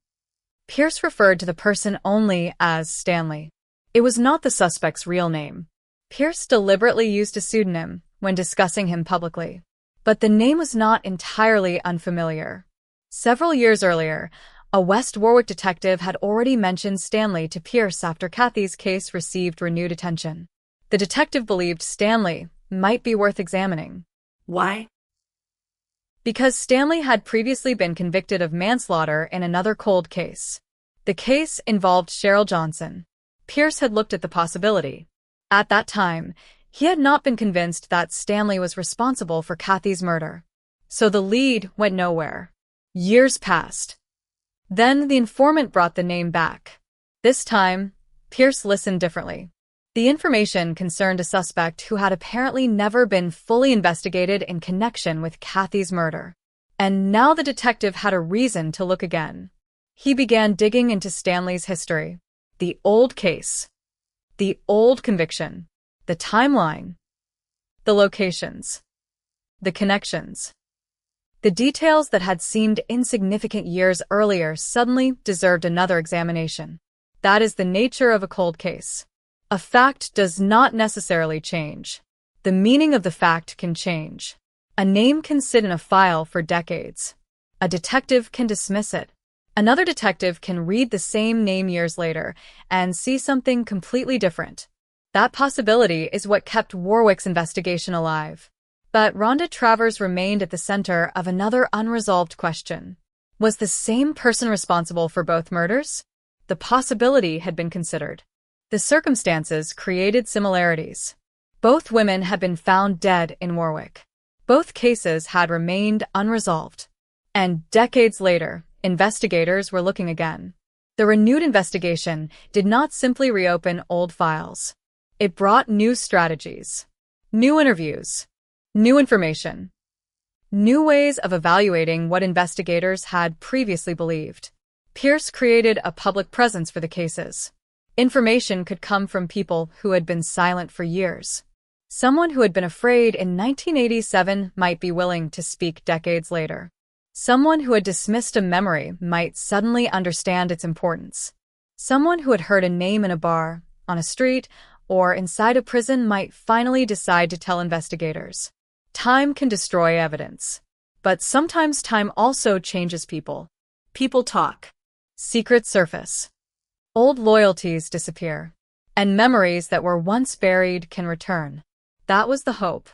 Speaker 14: Pierce referred to the person only as Stanley. It was not the suspect's real name. Pierce deliberately used a pseudonym when discussing him publicly. But the name was not entirely unfamiliar. Several years earlier, a West Warwick detective had already mentioned Stanley to Pierce after Kathy's case received renewed attention. The detective believed Stanley might be worth examining.
Speaker 15: Why?
Speaker 14: Because Stanley had previously been convicted of manslaughter in another cold case. The case involved Cheryl Johnson. Pierce had looked at the possibility. At that time, he had not been convinced that Stanley was responsible for Kathy's murder. So the lead went nowhere. Years passed. Then the informant brought the name back. This time, Pierce listened differently. The information concerned a suspect who had apparently never been fully investigated in connection with Kathy's murder. And now the detective had a reason to look again. He began digging into Stanley's history. The old case. The old conviction. The timeline. The locations. The connections. The details that had seemed insignificant years earlier suddenly deserved another examination. That is the nature of a cold case. A fact does not necessarily change. The meaning of the fact can change. A name can sit in a file for decades. A detective can dismiss it. Another detective can read the same name years later and see something completely different. That possibility is what kept Warwick's investigation alive. But Rhonda Travers remained at the center of another unresolved question. Was the same person responsible for both murders? The possibility had been considered. The circumstances created similarities. Both women had been found dead in Warwick. Both cases had remained unresolved. And decades later, investigators were looking again. The renewed investigation did not simply reopen old files. It brought new strategies, new interviews, new information, new ways of evaluating what investigators had previously believed. Pierce created a public presence for the cases. Information could come from people who had been silent for years. Someone who had been afraid in 1987 might be willing to speak decades later. Someone who had dismissed a memory might suddenly understand its importance. Someone who had heard a name in a bar, on a street, or inside a prison might finally decide to tell investigators. Time can destroy evidence. But sometimes time also changes people. People talk. Secrets surface. Old loyalties disappear. And memories that were once buried can return. That was the hope.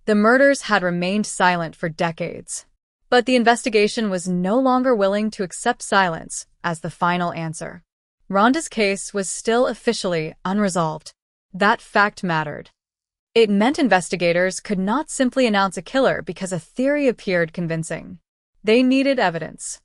Speaker 14: The murders had remained silent for decades. But the investigation was no longer willing to accept silence as the final answer. Rhonda's case was still officially unresolved. That fact mattered. It meant investigators could not simply announce a killer because a theory appeared convincing. They needed evidence.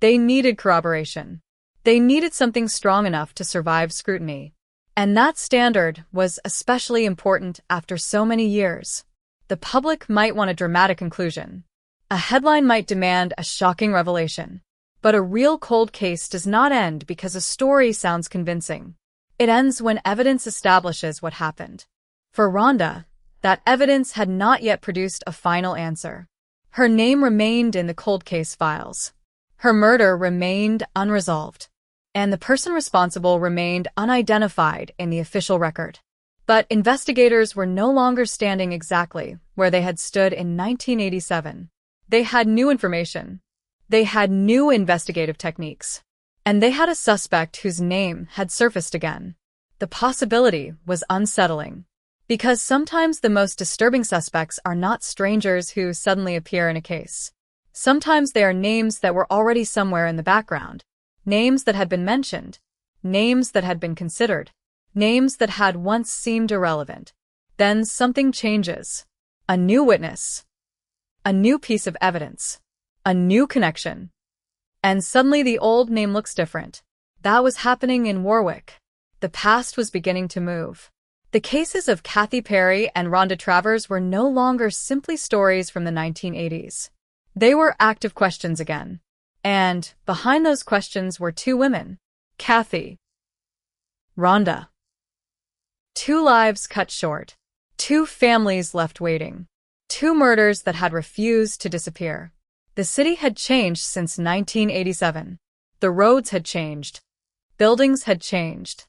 Speaker 14: They needed corroboration. They needed something strong enough to survive scrutiny. And that standard was especially important after so many years. The public might want a dramatic conclusion. A headline might demand a shocking revelation. But a real cold case does not end because a story sounds convincing. It ends when evidence establishes what happened. For Rhonda, that evidence had not yet produced a final answer. Her name remained in the cold case files. Her murder remained unresolved. And the person responsible remained unidentified in the official record. But investigators were no longer standing exactly where they had stood in 1987. They had new information. They had new investigative techniques. And they had a suspect whose name had surfaced again. The possibility was unsettling. Because sometimes the most disturbing suspects are not strangers who suddenly appear in a case. Sometimes they are names that were already somewhere in the background. Names that had been mentioned. Names that had been considered. Names that had once seemed irrelevant. Then something changes. A new witness. A new piece of evidence. A new connection. And suddenly the old name looks different. That was happening in Warwick. The past was beginning to move. The cases of Kathy Perry and Rhonda Travers were no longer simply stories from the 1980s. They were active questions again. And behind those questions were two women. Kathy. Rhonda. Two lives cut short. Two families left waiting. Two murders that had refused to disappear. The city had changed since 1987. The roads had changed. Buildings had changed.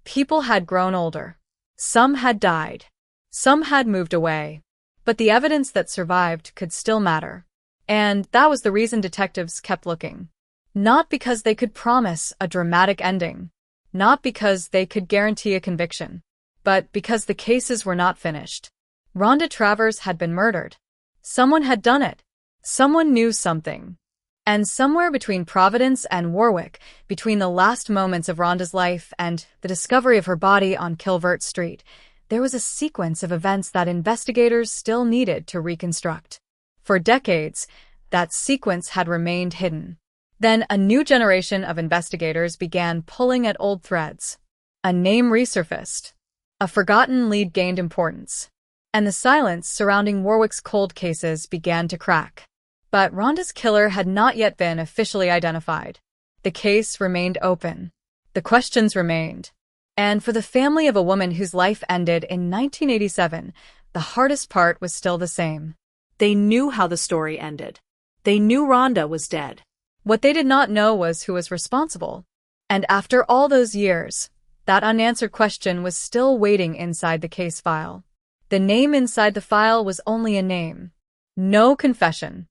Speaker 14: People had grown older. Some had died. Some had moved away. But the evidence that survived could still matter. And that was the reason detectives kept looking. Not because they could promise a dramatic ending. Not because they could guarantee a conviction. But because the cases were not finished. Rhonda Travers had been murdered. Someone had done it. Someone knew something. And somewhere between Providence and Warwick, between the last moments of Rhonda's life and the discovery of her body on Kilvert Street, there was a sequence of events that investigators still needed to reconstruct. For decades, that sequence had remained hidden. Then a new generation of investigators began pulling at old threads. A name resurfaced. A forgotten lead gained importance. And the silence surrounding Warwick's cold cases began to crack. But Rhonda's killer had not yet been officially identified. The case remained open. The questions remained. And for the family of a woman whose life ended in 1987, the hardest part was still the same.
Speaker 15: They knew how the story ended. They knew Rhonda was dead.
Speaker 14: What they did not know was who was responsible. And after all those years, that unanswered question was still waiting inside the case file. The name inside the file was only a name. No confession.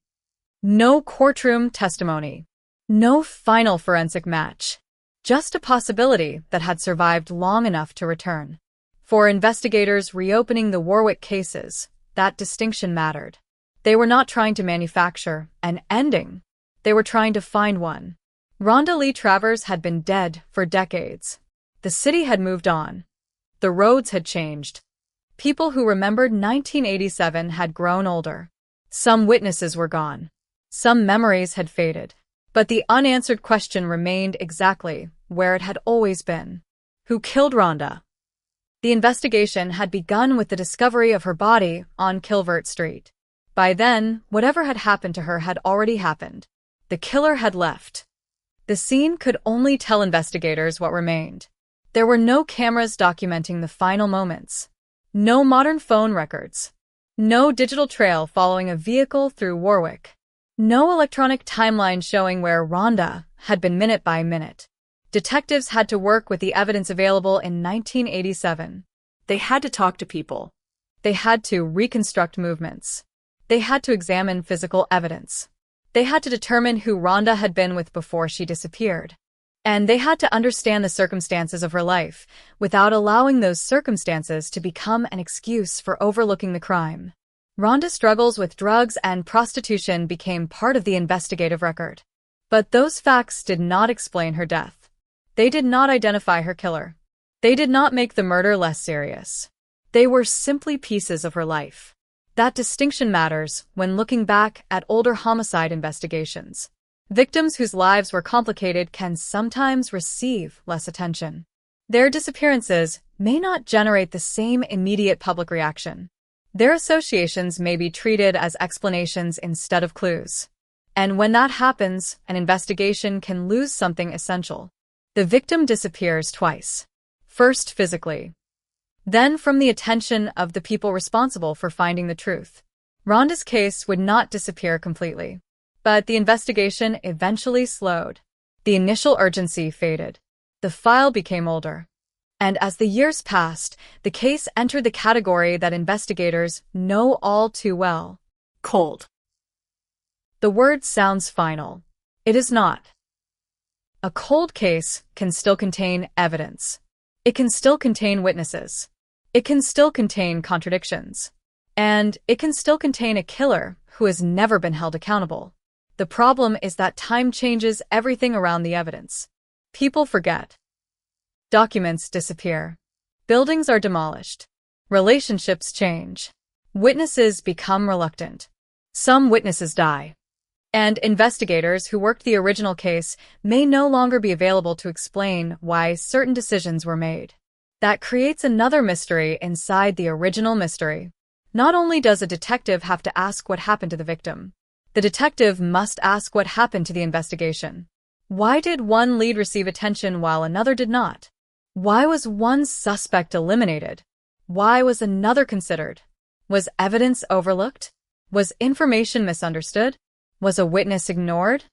Speaker 14: No courtroom testimony. No final forensic match. Just a possibility that had survived long enough to return. For investigators reopening the Warwick cases, that distinction mattered. They were not trying to manufacture an ending. They were trying to find one. Rhonda Lee Travers had been dead for decades. The city had moved on. The roads had changed. People who remembered 1987 had grown older. Some witnesses were gone. Some memories had faded. But the unanswered question remained exactly where it had always been. Who killed Rhonda? The investigation had begun with the discovery of her body on Kilvert Street. By then, whatever had happened to her had already happened. The killer had left. The scene could only tell investigators what remained. There were no cameras documenting the final moments. No modern phone records. No digital trail following a vehicle through Warwick. No electronic timeline showing where Rhonda had been minute by minute. Detectives had to work with the evidence available in 1987.
Speaker 15: They had to talk to people.
Speaker 14: They had to reconstruct movements. They had to examine physical evidence. They had to determine who Rhonda had been with before she disappeared. And they had to understand the circumstances of her life without allowing those circumstances to become an excuse for overlooking the crime. Rhonda's struggles with drugs and prostitution became part of the investigative record. But those facts did not explain her death. They did not identify her killer. They did not make the murder less serious. They were simply pieces of her life. That distinction matters when looking back at older homicide investigations. Victims whose lives were complicated can sometimes receive less attention. Their disappearances may not generate the same immediate public reaction. Their associations may be treated as explanations instead of clues. And when that happens, an investigation can lose something essential. The victim disappears twice. First physically, then from the attention of the people responsible for finding the truth. Rhonda's case would not disappear completely, but the investigation eventually slowed. The initial urgency faded. The file became older. And as the years passed, the case entered the category that investigators know all too well: cold. The word sounds final. It is not. A cold case can still contain evidence. It can still contain witnesses. It can still contain contradictions. And it can still contain a killer who has never been held accountable. The problem is that time changes everything around the evidence. People forget. Documents disappear. Buildings are demolished. Relationships change. Witnesses become reluctant. Some witnesses die. And investigators who worked the original case may no longer be available to explain why certain decisions were made. That creates another mystery inside the original mystery. Not only does a detective have to ask what happened to the victim, the detective must ask what happened to the investigation. Why did one lead receive attention while another did not? Why was one suspect eliminated? Why was another considered? Was evidence overlooked? Was information misunderstood? Was a witness ignored?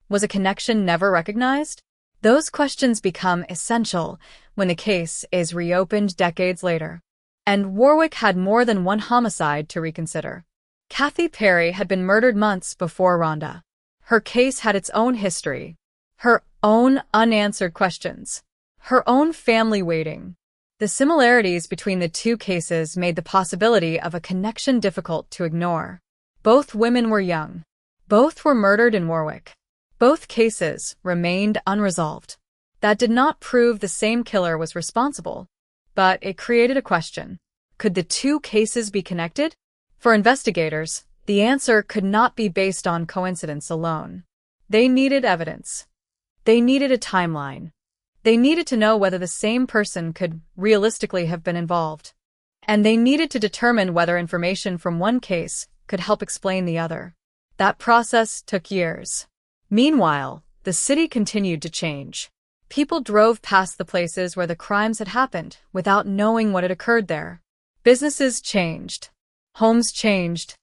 Speaker 14: Was a connection never recognized? Those questions become essential when the case is reopened decades later. And Warwick had more than one homicide to reconsider. Kathy Perry had been murdered months before Rhonda. Her case had its own history, her own unanswered questions, her own family waiting. The similarities between the two cases made the possibility of a connection difficult to ignore. Both women were young. Both were murdered in Warwick. Both cases remained unresolved. That did not prove the same killer was responsible, but it created a question. Could the two cases be connected? For investigators, the answer could not be based on coincidence alone. They needed evidence. They needed a timeline. They needed to know whether the same person could realistically have been involved. And they needed to determine whether information from one case could help explain the other. That process took years. Meanwhile, the city continued to change. People drove past the places where the crimes had happened without knowing what had occurred there. Businesses changed. Homes changed.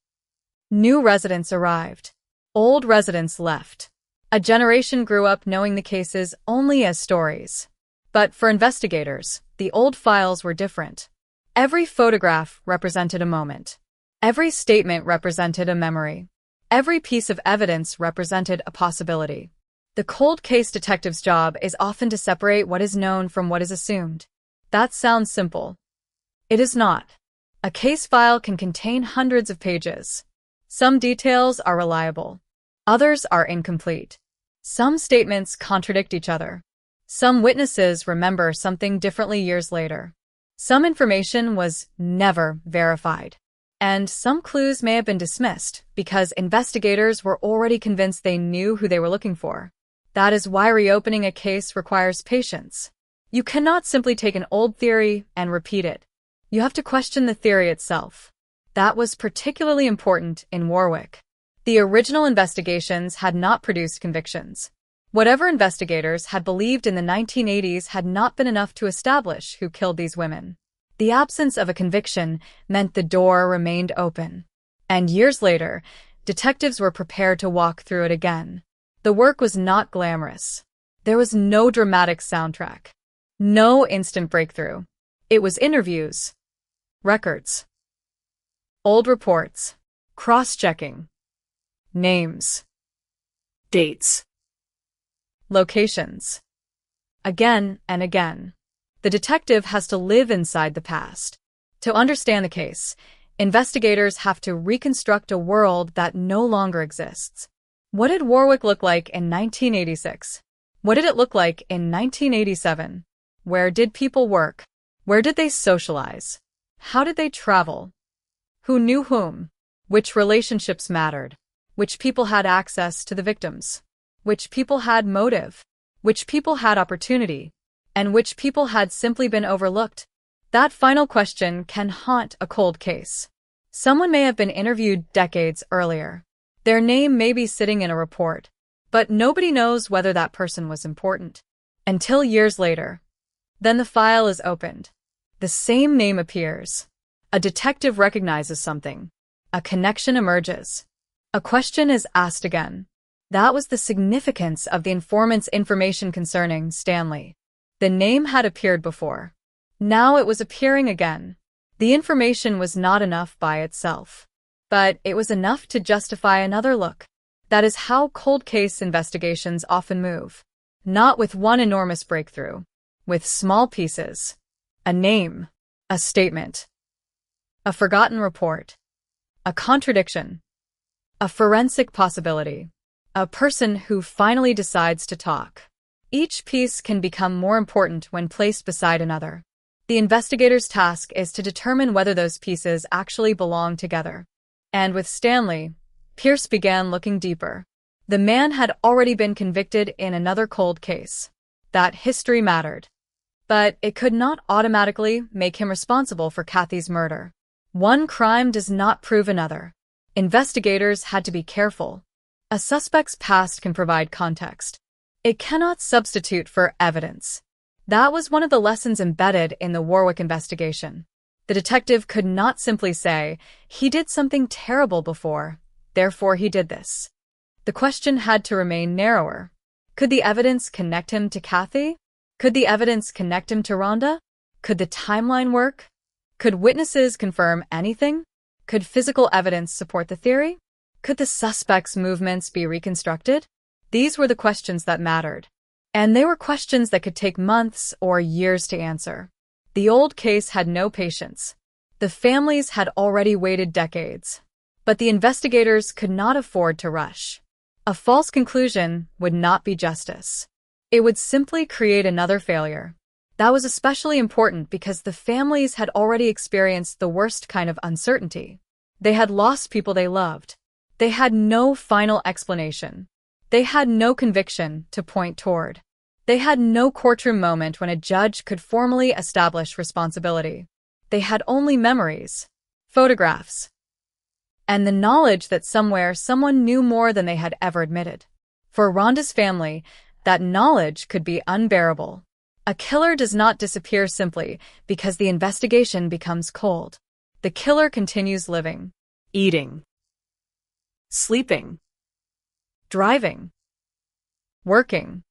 Speaker 14: New residents arrived. Old residents left. A generation grew up knowing the cases only as stories. But for investigators, the old files were different. Every photograph represented a moment. Every statement represented a memory. Every piece of evidence represented a possibility. The cold case detective's job is often to separate what is known from what is assumed. That sounds simple. It is not. A case file can contain hundreds of pages. Some details are reliable. Others are incomplete. Some statements contradict each other. Some witnesses remember something differently years later. Some information was never verified. And some clues may have been dismissed because investigators were already convinced they knew who they were looking for. That is why reopening a case requires patience. You cannot simply take an old theory and repeat it. You have to question the theory itself. That was particularly important in Warwick. The original investigations had not produced convictions. Whatever investigators had believed in the 1980s had not been enough to establish who killed these women. The absence of a conviction meant the door remained open. And years later, detectives were prepared to walk through it again. The work was not glamorous. There was no dramatic soundtrack. No instant breakthrough. It was interviews, records, old reports, cross-checking, names, dates, locations. Again and again. The detective has to live inside the past. To understand the case, investigators have to reconstruct a world that no longer exists. What did Warwick look like in 1986? What did it look like in 1987? Where did people work? Where did they socialize? How did they travel? Who knew whom? Which relationships mattered? Which people had access to the victims? Which people had motive? Which people had opportunity? and which people had simply been overlooked? That final question can haunt a cold case. Someone may have been interviewed decades earlier. Their name may be sitting in a report, but nobody knows whether that person was important. Until years later. Then the file is opened. The same name appears. A detective recognizes something. A connection emerges. A question is asked again. That was the significance of the informant's information concerning Stanley. The name had appeared before. Now it was appearing again. The information was not enough by itself, but it was enough to justify another look. That is how cold case investigations often move. Not with one enormous breakthrough, with small pieces. A name, a statement, a forgotten report, a contradiction, a forensic possibility, a person who finally decides to talk. Each piece can become more important when placed beside another. The investigator's task is to determine whether those pieces actually belong together. And with Stanley, Pierce began looking deeper. The man had already been convicted in another cold case. That history mattered. But it could not automatically make him responsible for Kathy's murder. One crime does not prove another. Investigators had to be careful. A suspect's past can provide context. It cannot substitute for evidence. That was one of the lessons embedded in the Warwick investigation. The detective could not simply say, he did something terrible before, therefore he did this. The question had to remain narrower. Could the evidence connect him to Kathy? Could the evidence connect him to Rhonda? Could the timeline work? Could witnesses confirm anything? Could physical evidence support the theory? Could the suspect's movements be reconstructed? These were the questions that mattered. And they were questions that could take months or years to answer. The old case had no patience. The families had already waited decades. But the investigators could not afford to rush. A false conclusion would not be justice. It would simply create another failure. That was especially important because the families had already experienced the worst kind of uncertainty. They had lost people they loved. They had no final explanation. They had no conviction to point toward. They had no courtroom moment when a judge could formally establish responsibility. They had only memories, photographs, and the knowledge that somewhere someone knew more than they had ever admitted. For Rhonda's family, that knowledge could be unbearable. A killer does not disappear simply because the investigation becomes cold. The killer continues living, eating, sleeping, driving, working,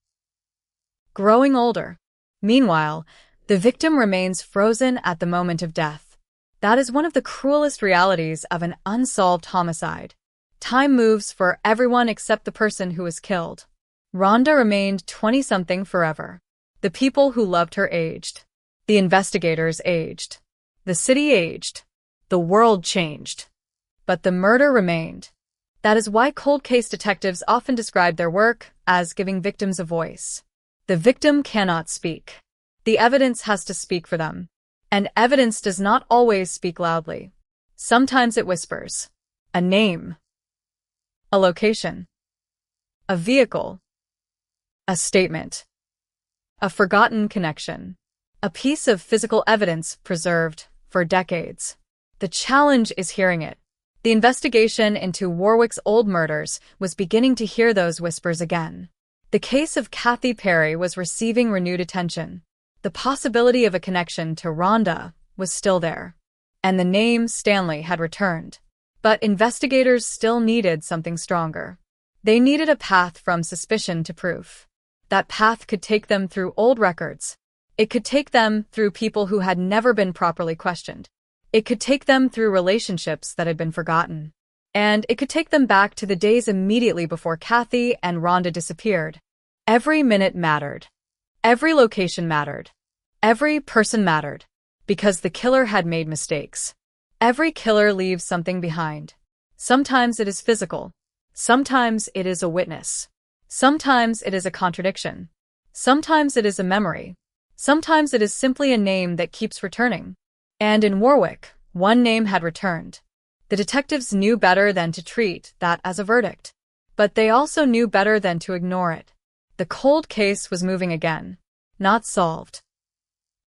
Speaker 14: growing older. Meanwhile, the victim remains frozen at the moment of death. That is one of the cruelest realities of an unsolved homicide. Time moves for everyone except the person who was killed. Rhonda remained 20-something forever. The people who loved her aged. The investigators aged. The city aged. The world changed. But the murder remained. That is why cold case detectives often describe their work as giving victims a voice. The victim cannot speak. The evidence has to speak for them. And evidence does not always speak loudly. Sometimes it whispers. A name. A location. A vehicle. A statement. A forgotten connection. A piece of physical evidence preserved for decades. The challenge is hearing it. The investigation into Warwick's old murders was beginning to hear those whispers again. The case of Kathy Perry was receiving renewed attention. The possibility of a connection to Rhonda was still there. And the name Stanley had returned. But investigators still needed something stronger. They needed a path from suspicion to proof. That path could take them through old records. It could take them through people who had never been properly questioned. It could take them through relationships that had been forgotten. And it could take them back to the days immediately before Kathy and Rhonda disappeared. Every minute mattered. Every location mattered. Every person mattered. Because the killer had made mistakes. Every killer leaves something behind. Sometimes it is physical. Sometimes it is a witness. Sometimes it is a contradiction. Sometimes it is a memory. Sometimes it is simply a name that keeps returning. And in Warwick, one name had returned. The detectives knew better than to treat that as a verdict. But they also knew better than to ignore it. The cold case was moving again. Not solved.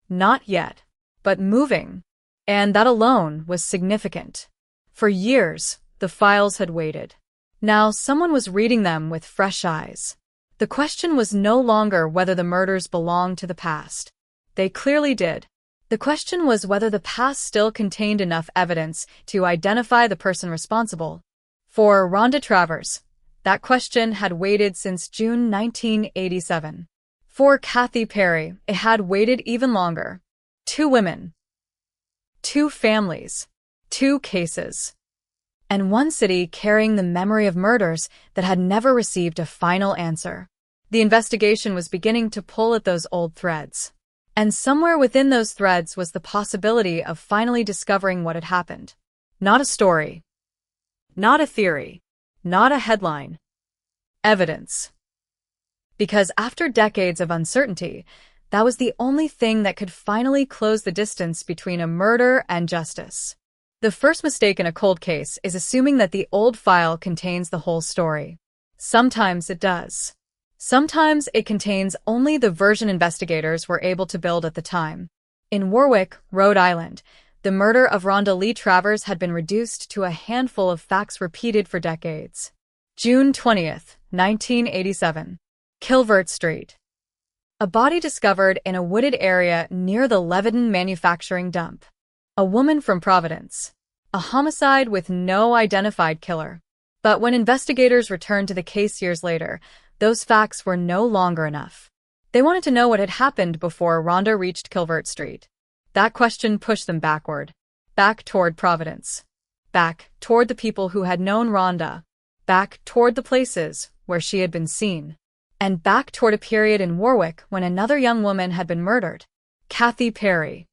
Speaker 14: Not yet, but moving. And that alone was significant. For years, the files had waited. Now someone was reading them with fresh eyes. The question was no longer whether the murders belonged to the past. They clearly did. The question was whether the past still contained enough evidence to identify the person responsible. For Rhonda Travers, that question had waited since June 1987. For Kathy Perry, it had waited even longer. 2 women. 2 families. 2 cases. And 1 city carrying the memory of murders that had never received a final answer. The investigation was beginning to pull at those old threads. And somewhere within those threads was the possibility of finally discovering what had happened. Not a story. Not a theory. Not a headline. Evidence. Because after decades of uncertainty, that was the only thing that could finally close the distance between a murder and justice. The first mistake in a cold case is assuming that the old file contains the whole story. Sometimes it does. Sometimes it contains only the version investigators were able to build at the time. In Warwick, Rhode Island, the murder of Rhonda Lee Travers had been reduced to a handful of facts repeated for decades. June 20th, 1987. Kilvert Street. A body discovered in a wooded area near the Leviton manufacturing dump. A woman from Providence. A homicide with no identified killer. But when investigators returned to the case years later, those facts were no longer enough. They wanted to know what had happened before Rhonda reached Kilvert Street. That question pushed them backward. Back toward Providence. Back toward the people who had known Rhonda. Back toward the places where she had been seen. And back toward a period in Warwick when another young woman had been murdered. Kathy Perry.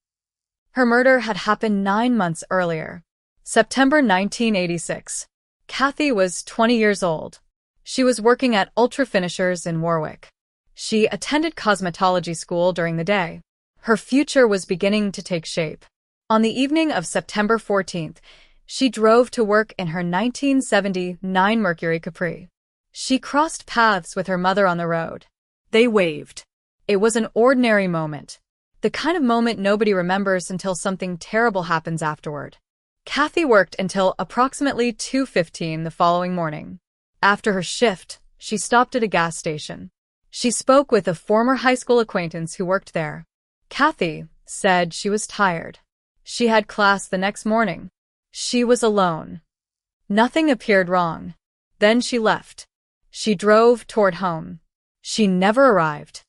Speaker 14: Her murder had happened 9 months earlier. September 1986. Kathy was 20 years old. She was working at Ultra Finishers in Warwick. She attended cosmetology school during the day. Her future was beginning to take shape. On the evening of September 14th, she drove to work in her 1979 Mercury Capri. She crossed paths with her mother on the road. They waved. It was an ordinary moment. The kind of moment nobody remembers until something terrible happens afterward. Kathy worked until approximately 2:15 the following morning. After her shift, she stopped at a gas station. She spoke with a former high school acquaintance who worked there. Kathy said she was tired. She had class the next morning. She was alone. Nothing appeared wrong. Then she left. She drove toward home. She never arrived.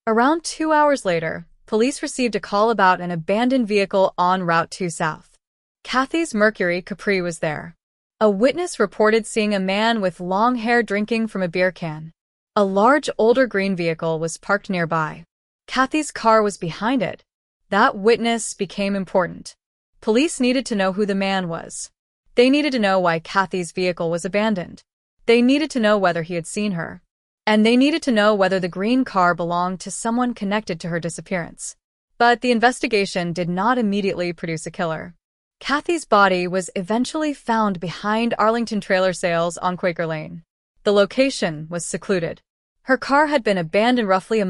Speaker 14: Around 2 hours later, police received a call about an abandoned vehicle on Route 2 South. Kathy's Mercury Capri was there. A witness reported seeing a man with long hair drinking from a beer can. A large older green vehicle was parked nearby. Kathy's car was behind it. That witness became important. Police needed to know who the man was. They needed to know why Kathy's vehicle was abandoned. They needed to know whether he had seen her. And they needed to know whether the green car belonged to someone connected to her disappearance. But the investigation did not immediately produce a killer. Kathy's body was eventually found behind Arlington Trailer Sales on Quaker Lane. The location was secluded. Her car had been abandoned roughly 1.5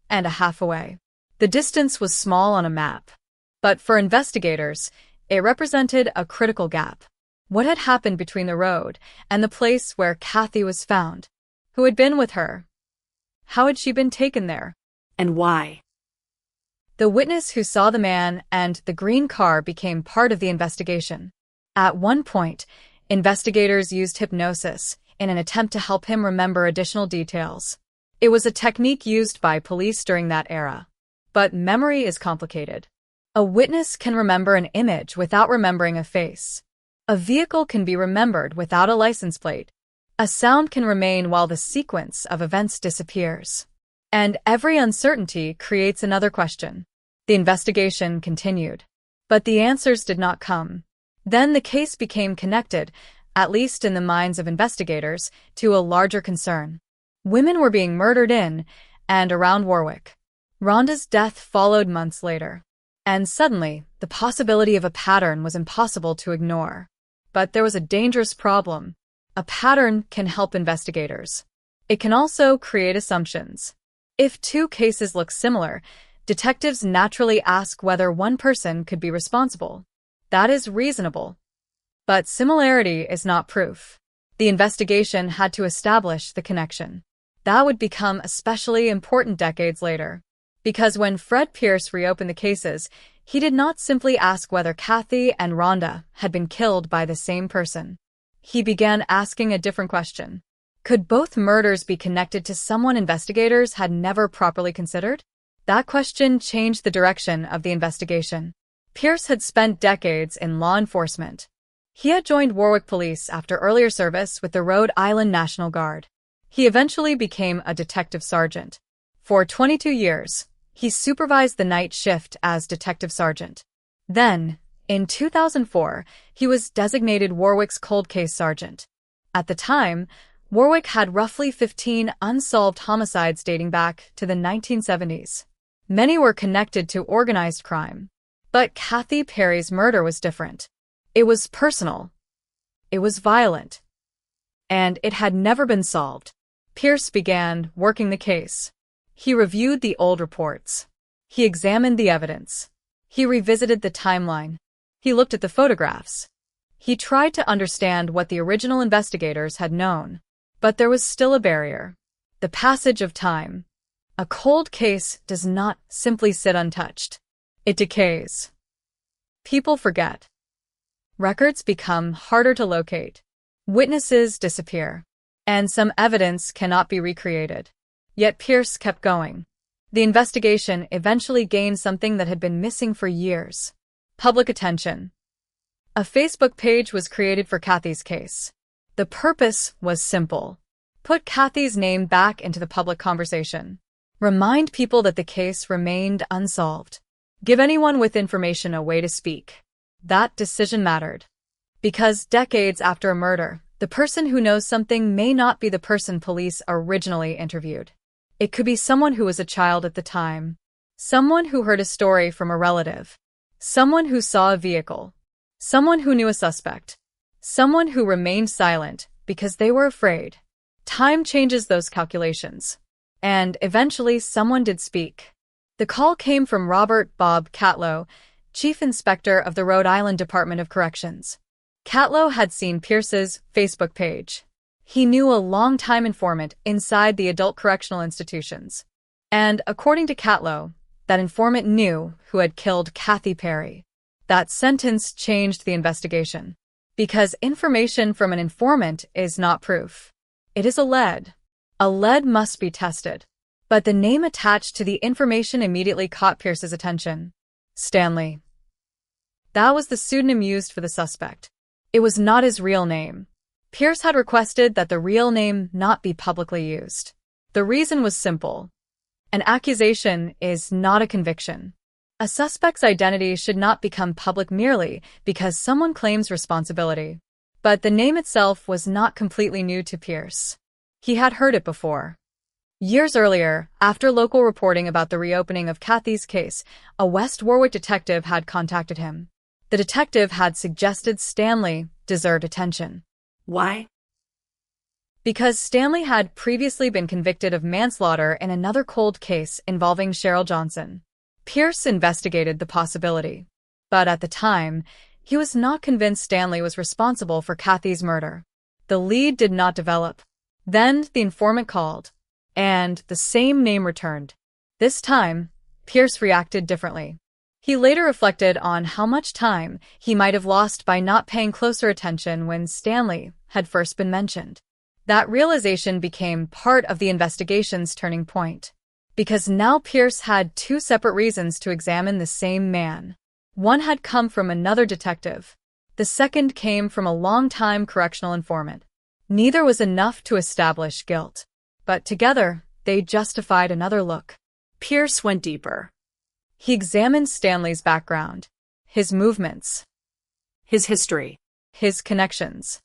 Speaker 14: miles away. The distance was small on a map. But for investigators, it represented a critical gap. What had happened between the road and the place where Kathy was found? Who had been with her? How had she been taken there?
Speaker 15: And why?
Speaker 14: The witness who saw the man and the green car became part of the investigation. At one point, investigators used hypnosis in an attempt to help him remember additional details. It was a technique used by police during that era. But memory is complicated. A witness can remember an image without remembering a face. A vehicle can be remembered without a license plate. A sound can remain while the sequence of events disappears. And every uncertainty creates another question. The investigation continued. But the answers did not come. Then the case became connected, at least in the minds of investigators, to a larger concern. Women were being murdered in and around Warwick. Rhonda's death followed months later. And suddenly, the possibility of a pattern was impossible to ignore. But there was a dangerous problem. A pattern can help investigators. It can also create assumptions. If two cases look similar, detectives naturally ask whether one person could be responsible. That is reasonable. But similarity is not proof. The investigation had to establish the connection. That would become especially important decades later. Because when Fred Pierce reopened the cases, he did not simply ask whether Kathy and Rhonda had been killed by the same person. He began asking a different question. Could both murders be connected to someone investigators had never properly considered? That question changed the direction of the investigation. Pierce had spent decades in law enforcement. He had joined Warwick Police after earlier service with the Rhode Island National Guard. He eventually became a detective sergeant. For 22 years, he supervised the night shift as detective sergeant. Then, in 2004, he was designated Warwick's cold case sergeant. At the time, Warwick had roughly 15 unsolved homicides dating back to the 1970s. Many were connected to organized crime. But Kathy Perry's murder was different. It was personal. It was violent. And it had never been solved. Pierce began working the case. He reviewed the old reports. He examined the evidence. He revisited the timeline. He looked at the photographs. He tried to understand what the original investigators had known. But there was still a barrier. The passage of time. A cold case does not simply sit untouched. It decays. People forget. Records become harder to locate. Witnesses disappear. And some evidence cannot be recreated. Yet Pierce kept going. The investigation eventually gained something that had been missing for years. Public attention. A Facebook page was created for Kathy's case. The purpose was simple. Put Kathy's name back into the public conversation. Remind people that the case remained unsolved. Give anyone with information a way to speak. That decision mattered. Because decades after a murder, the person who knows something may not be the person police originally interviewed. It could be someone who was a child at the time. Someone who heard a story from a relative. Someone who saw a vehicle. Someone who knew a suspect. Someone who remained silent because they were afraid. Time changes those calculations. And eventually someone did speak. The call came from Robert Bob Catlow, Chief Inspector of the Rhode Island Department of Corrections. Catlow had seen Pierce's Facebook page. He knew a long-time informant inside the adult correctional institutions. And according to Catlow, that informant knew who had killed Kathy Perry. That sentence changed the investigation. Because information from an informant is not proof. It is a lead. A lead must be tested. But the name attached to the information immediately caught Pierce's attention. Stanley. That was the pseudonym used for the suspect. It was not his real name. Pierce had requested that the real name not be publicly used. The reason was simple. An accusation is not a conviction. A suspect's identity should not become public merely because someone claims responsibility. But the name itself was not completely new to Pierce. He had heard it before. Years earlier, after local reporting about the reopening of Kathy's case, a West Warwick detective had contacted him. The detective had suggested Stanley deserved attention.
Speaker 15: Why?
Speaker 14: Because Stanley had previously been convicted of manslaughter in another cold case involving Cheryl Johnson. Pierce investigated the possibility. But at the time, he was not convinced Stanley was responsible for Kathy's murder. The lead did not develop. Then the informant called, and the same name returned. This time, Pierce reacted differently. He later reflected on how much time he might have lost by not paying closer attention when Stanley had first been mentioned. That realization became part of the investigation's turning point. Because now Pierce had two separate reasons to examine the same man. One had come from another detective. The second came from a long-time correctional informant. Neither was enough to establish guilt. But together, they justified another look.
Speaker 15: Pierce went deeper.
Speaker 14: He examined Stanley's background, his movements,
Speaker 15: his history,
Speaker 14: his connections.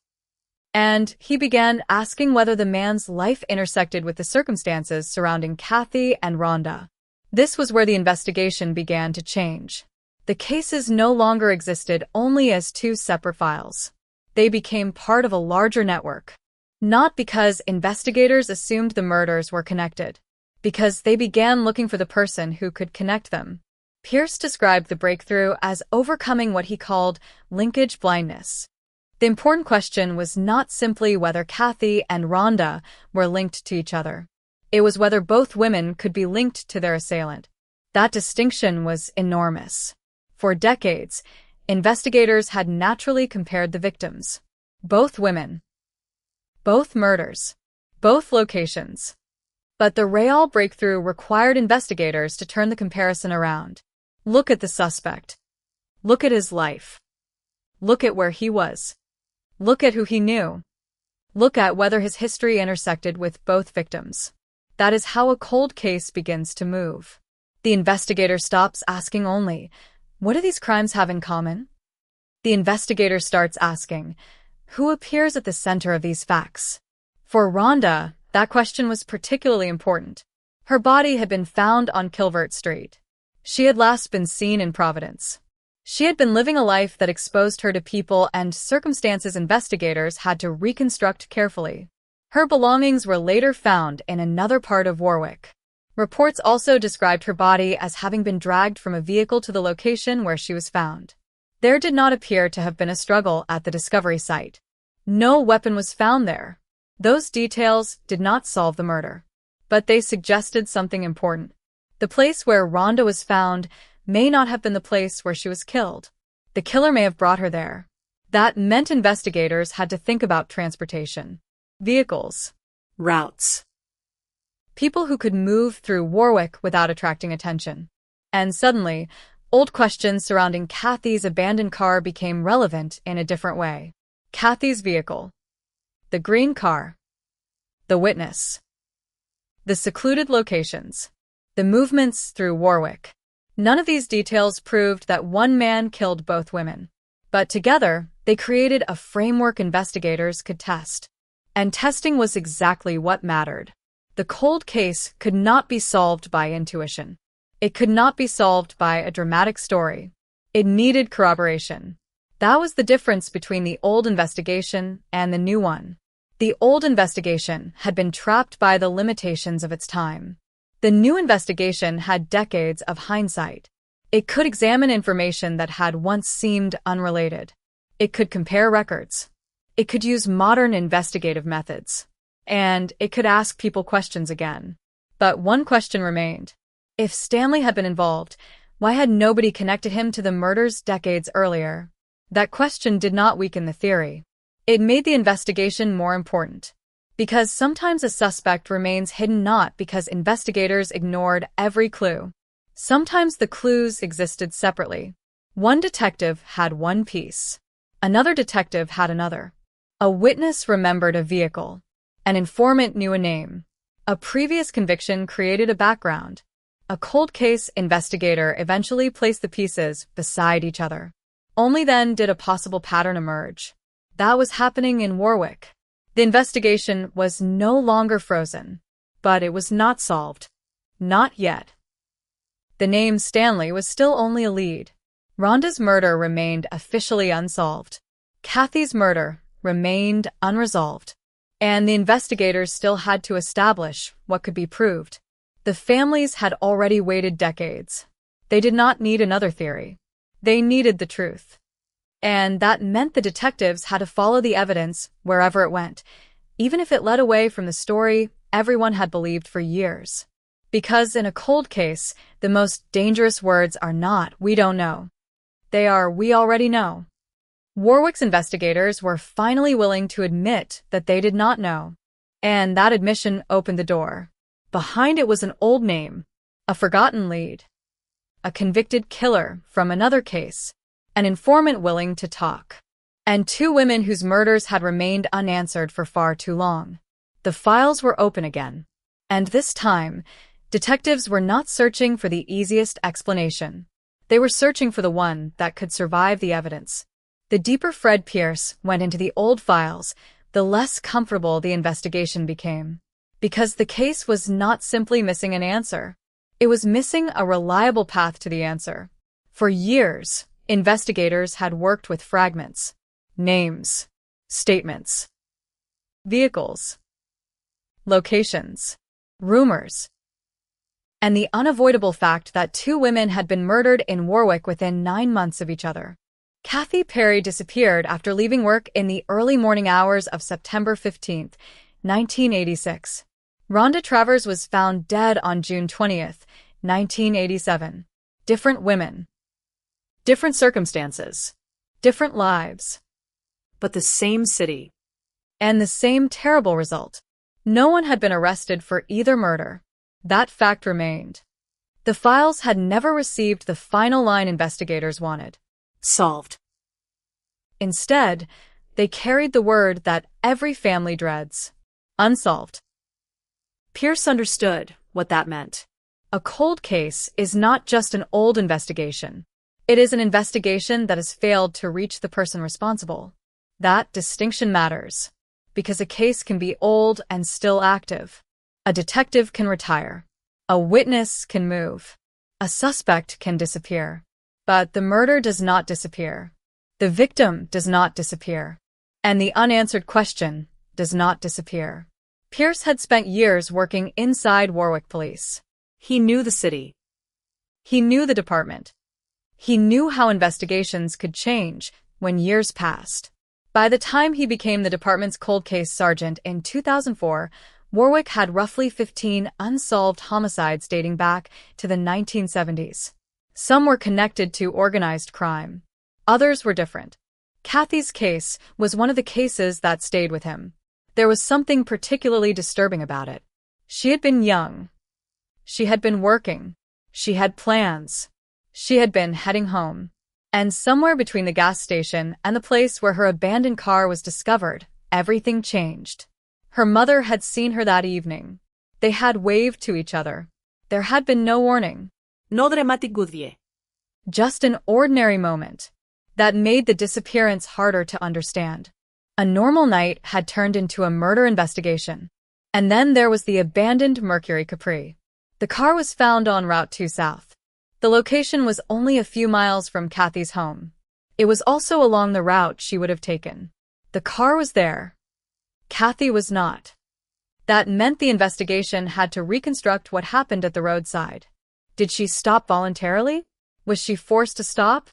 Speaker 14: And he began asking whether the man's life intersected with the circumstances surrounding Kathy and Rhonda. This was where the investigation began to change. The cases no longer existed only as two separate files. They became part of a larger network. Not because investigators assumed the murders were connected, because they began looking for the person who could connect them. Pierce described the breakthrough as overcoming what he called linkage blindness. The important question was not simply whether Kathy and Rhonda were linked to each other. It was whether both women could be linked to their assailant. That distinction was enormous. For decades, investigators had naturally compared the victims. Both women. Both murders. Both locations. But the Rayall breakthrough required investigators to turn the comparison around. Look at the suspect. Look at his life. Look at where he was. Look at who he knew. Look at whether his history intersected with both victims. That is how a cold case begins to move. The investigator stops asking only, what do these crimes have in common? The investigator starts asking, who appears at the center of these facts? For Rhonda, that question was particularly important. Her body had been found on Kilvert Street. She had last been seen in Providence. She had been living a life that exposed her to people and circumstances investigators had to reconstruct carefully. Her belongings were later found in another part of Warwick. Reports also described her body as having been dragged from a vehicle to the location where she was found. There did not appear to have been a struggle at the discovery site. No weapon was found there. Those details did not solve the murder. But they suggested something important. The place where Rhonda was found may not have been the place where she was killed. The killer may have brought her there. That meant investigators had to think about transportation. Vehicles. Routes. People who could move through Warwick without attracting attention. And suddenly, old questions surrounding Kathy's abandoned car became relevant in a different way. Kathy's vehicle. The green car. The witness. The secluded locations. The movements through Warwick. None of these details proved that one man killed both women. But together, they created a framework investigators could test. And testing was exactly what mattered. The cold case could not be solved by intuition. It could not be solved by a dramatic story. It needed corroboration. That was the difference between the old investigation and the new one. The old investigation had been trapped by the limitations of its time. The new investigation had decades of hindsight. It could examine information that had once seemed unrelated. It could compare records. It could use modern investigative methods. And it could ask people questions again. But one question remained. If Stanley had been involved, why had nobody connected him to the murders decades earlier? That question did not weaken the theory. It made the investigation more important. Because sometimes a suspect remains hidden not because investigators ignored every clue. Sometimes the clues existed separately. One detective had one piece. Another detective had another. A witness remembered a vehicle. An informant knew a name. A previous conviction created a background. A cold case investigator eventually placed the pieces beside each other. Only then did a possible pattern emerge. That was happening in Warwick. The investigation was no longer frozen, but it was not solved. Not yet. The name Stanley was still only a lead. Rhonda's murder remained officially unsolved. Kathy's murder remained unresolved. And the investigators still had to establish what could be proved. The families had already waited decades. They did not need another theory. They needed the truth. And that meant the detectives had to follow the evidence wherever it went, even if it led away from the story everyone had believed for years. Because in a cold case, the most dangerous words are not, "we don't know." They are, "we already know." Warwick's investigators were finally willing to admit that they did not know. And that admission opened the door. Behind it was an old name, a forgotten lead, a convicted killer from another case, an informant willing to talk, and two women whose murders had remained unanswered for far too long. The files were open again. And this time, detectives were not searching for the easiest explanation. They were searching for the one that could survive the evidence. The deeper Fred Pierce went into the old files, the less comfortable the investigation became. Because the case was not simply missing an answer. It was missing a reliable path to the answer. For years, investigators had worked with fragments, names, statements, vehicles, locations, rumors. and the unavoidable fact that two women had been murdered in Warwick within 9 months of each other. Kathy Perry disappeared after leaving work in the early morning hours of September 15, 1986. Rhonda Travers was found dead on June 20, 1987. Different women. Different circumstances. Different lives.
Speaker 15: But the same city.
Speaker 14: And the same terrible result. No one had been arrested for either murder. That fact remained. The files had never received the final line investigators wanted.
Speaker 15: Solved.
Speaker 14: Instead, they carried the word that every family dreads. Unsolved.
Speaker 15: Pierce understood what that meant.
Speaker 14: A cold case is not just an old investigation. It is an investigation that has failed to reach the person responsible. That distinction matters, because a case can be old and still active. A detective can retire. A witness can move. A suspect can disappear. But the murder does not disappear. The victim does not disappear. And the unanswered question does not disappear. Pierce had spent years working inside Warwick Police.
Speaker 15: He knew the city.
Speaker 14: He knew the department. He knew how investigations could change when years passed. By the time he became the department's cold case sergeant in 2004, Warwick had roughly 15 unsolved homicides dating back to the 1970s. Some were connected to organized crime. Others were different. Kathy's case was one of the cases that stayed with him. There was something particularly disturbing about it. She had been young. She had been working. She had plans. She had been heading home. And somewhere between the gas station and the place where her abandoned car was discovered, everything changed. Her mother had seen her that evening. They had waved to each other. There had been no warning.
Speaker 15: No dramatic goodbye.
Speaker 14: Just an ordinary moment that made the disappearance harder to understand. A normal night had turned into a murder investigation. And then there was the abandoned Mercury Capri. The car was found on Route 2 South. The location was only a few miles from Kathy's home. It was also along the route she would have taken. The car was there. Kathy was not. That meant the investigation had to reconstruct what happened at the roadside. Did she stop voluntarily? Was she forced to stop?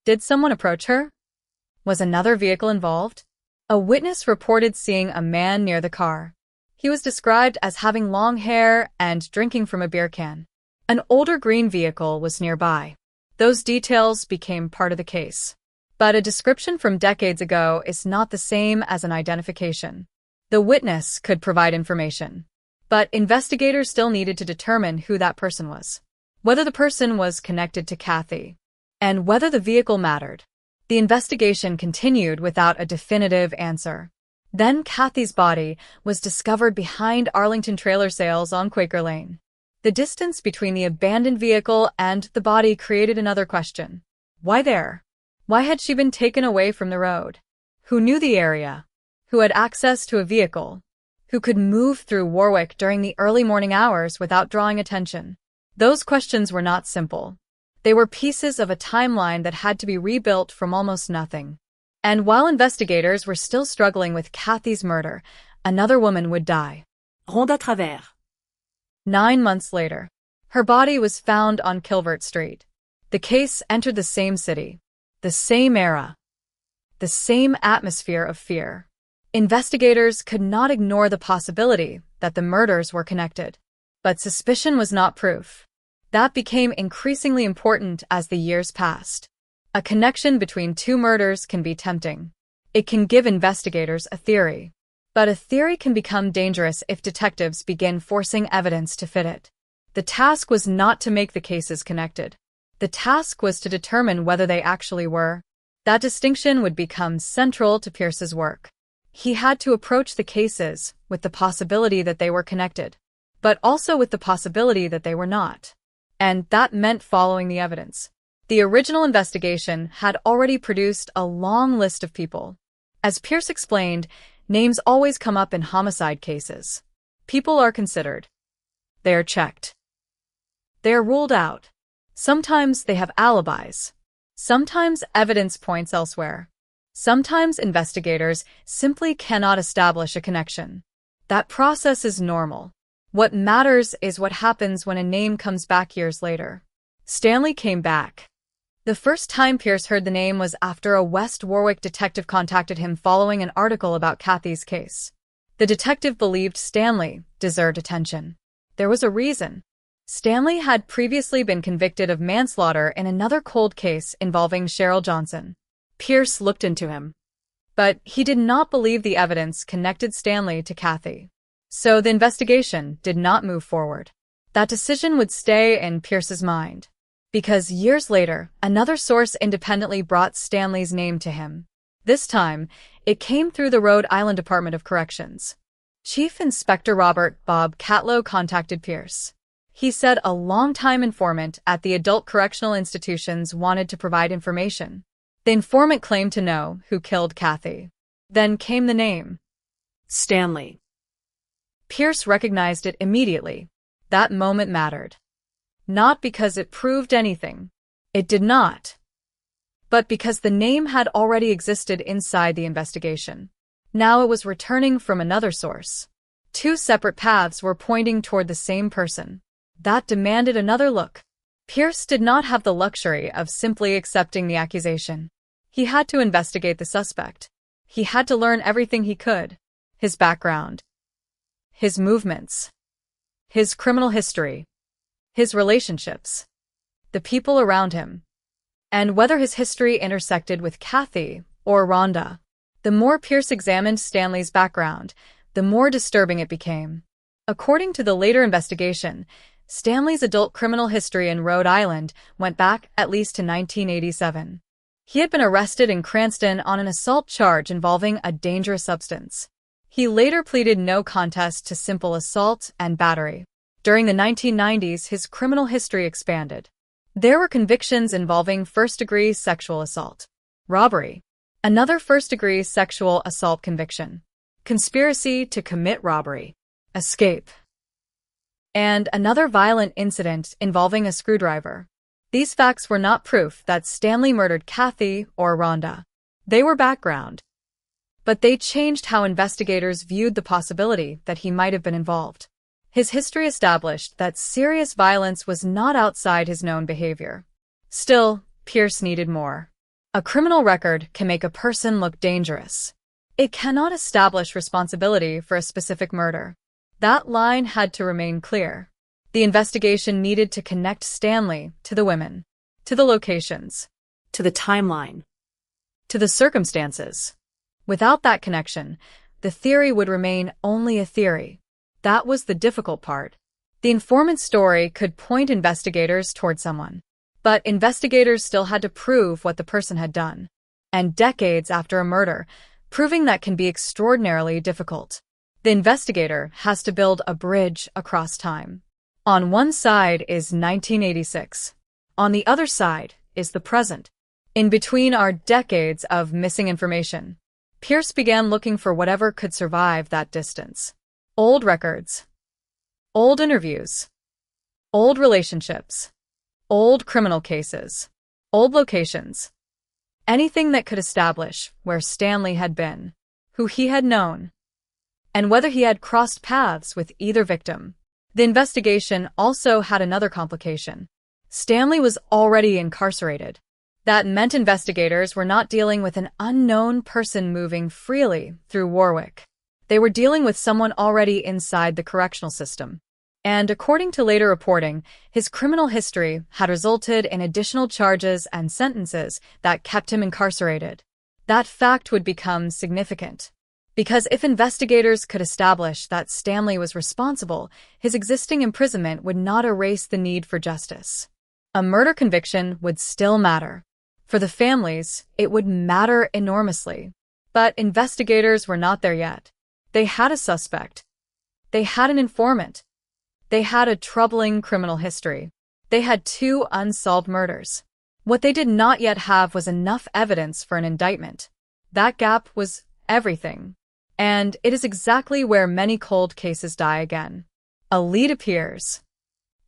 Speaker 14: Did someone approach her? Was another vehicle involved? A witness reported seeing a man near the car. He was described as having long hair and drinking from a beer can. An older green vehicle was nearby. Those details became part of the case. But a description from decades ago is not the same as an identification. The witness could provide information, but investigators still needed to determine who that person was, whether the person was connected to Kathy, and whether the vehicle mattered. The investigation continued without a definitive answer. Then Kathy's body was discovered behind Arlington Trailer Sales on Quaker Lane. The distance between the abandoned vehicle and the body created another question. Why there? Why had she been taken away from the road? Who knew the area? Who had access to a vehicle? Who could move through Warwick during the early morning hours without drawing attention? Those questions were not simple. They were pieces of a timeline that had to be rebuilt from almost nothing. And while investigators were still struggling with Kathy's murder, another woman would die.
Speaker 15: Rhonda Travers.
Speaker 14: 9 months later, her body was found on Kilvert Street. The case entered the same city, the same era, the same atmosphere of fear. Investigators could not ignore the possibility that the murders were connected. But suspicion was not proof. That became increasingly important as the years passed. A connection between two murders can be tempting. It can give investigators a theory. But a theory can become dangerous if detectives begin forcing evidence to fit it. The task was not to make the cases connected. The task was to determine whether they actually were. That distinction would become central to Pierce's work. He had to approach the cases with the possibility that they were connected, but also with the possibility that they were not. And that meant following the evidence. The original investigation had already produced a long list of people. As Pierce explained, names always come up in homicide cases. People are considered. They are checked. They are ruled out. Sometimes they have alibis. Sometimes evidence points elsewhere. Sometimes investigators simply cannot establish a connection. That process is normal. What matters is what happens when a name comes back years later. Stanley came back. The first time Pierce heard the name was after a West Warwick detective contacted him following an article about Kathy's case. The detective believed Stanley deserved attention. There was a reason. Stanley had previously been convicted of manslaughter in another cold case involving Cheryl Johnson. Pierce looked into him. But he did not believe the evidence connected Stanley to Kathy. So the investigation did not move forward. That decision would stay in Pierce's mind. Because years later, another source independently brought Stanley's name to him. This time, it came through the Rhode Island Department of Corrections. Chief Inspector Robert Bob Catlow contacted Pierce. He said a longtime informant at the adult correctional institutions wanted to provide information. The informant claimed to know who killed Kathy. Then came the name.
Speaker 15: Stanley.
Speaker 14: Pierce recognized it immediately. That moment mattered. Not because it proved anything. It did not. But because the name had already existed inside the investigation. Now it was returning from another source. Two separate paths were pointing toward the same person. That demanded another look. Pierce did not have the luxury of simply accepting the accusation. He had to investigate the suspect. He had to learn everything he could. His background. His movements. His criminal history. His relationships. The people around him. And whether his history intersected with Kathy or Rhonda. The more Pierce examined Stanley's background, the more disturbing it became. According to the later investigation, Stanley's adult criminal history in Rhode Island went back at least to 1987. He had been arrested in Cranston on an assault charge involving a dangerous substance. He later pleaded no contest to simple assault and battery. During the 1990s, his criminal history expanded. There were convictions involving first-degree sexual assault, robbery, another first-degree sexual assault conviction, conspiracy to commit robbery, escape, and another violent incident involving a screwdriver. These facts were not proof that Stanley murdered Kathy or Rhonda. They were background. But they changed how investigators viewed the possibility that he might have been involved. His history established that serious violence was not outside his known behavior. Still, Pierce needed more. A criminal record can make a person look dangerous. It cannot establish responsibility for a specific murder. That line had to remain clear. The investigation needed to connect Stanley to the women, to the locations,
Speaker 15: to the timeline,
Speaker 14: to the circumstances. Without that connection, the theory would remain only a theory. That was the difficult part. The informant's story could point investigators toward someone, but investigators still had to prove what the person had done. And decades after a murder, proving that can be extraordinarily difficult. The investigator has to build a bridge across time. On one side is 1986. On the other side is the present. In between are decades of missing information. Pierce began looking for whatever could survive that distance. Old records. Old interviews. Old relationships. Old criminal cases. Old locations. Anything that could establish where Stanley had been, who he had known, and whether he had crossed paths with either victim. The investigation also had another complication. Stanley was already incarcerated. That meant investigators were not dealing with an unknown person moving freely through Warwick. They were dealing with someone already inside the correctional system. And according to later reporting, his criminal history had resulted in additional charges and sentences that kept him incarcerated. That fact would become significant. Because if investigators could establish that Stanley was responsible, his existing imprisonment would not erase the need for justice. A murder conviction would still matter. For the families, it would matter enormously. But investigators were not there yet. They had a suspect. They had an informant. They had a troubling criminal history. They had 2 unsolved murders. What they did not yet have was enough evidence for an indictment. That gap was everything. And it is exactly where many cold cases die again. A lead appears.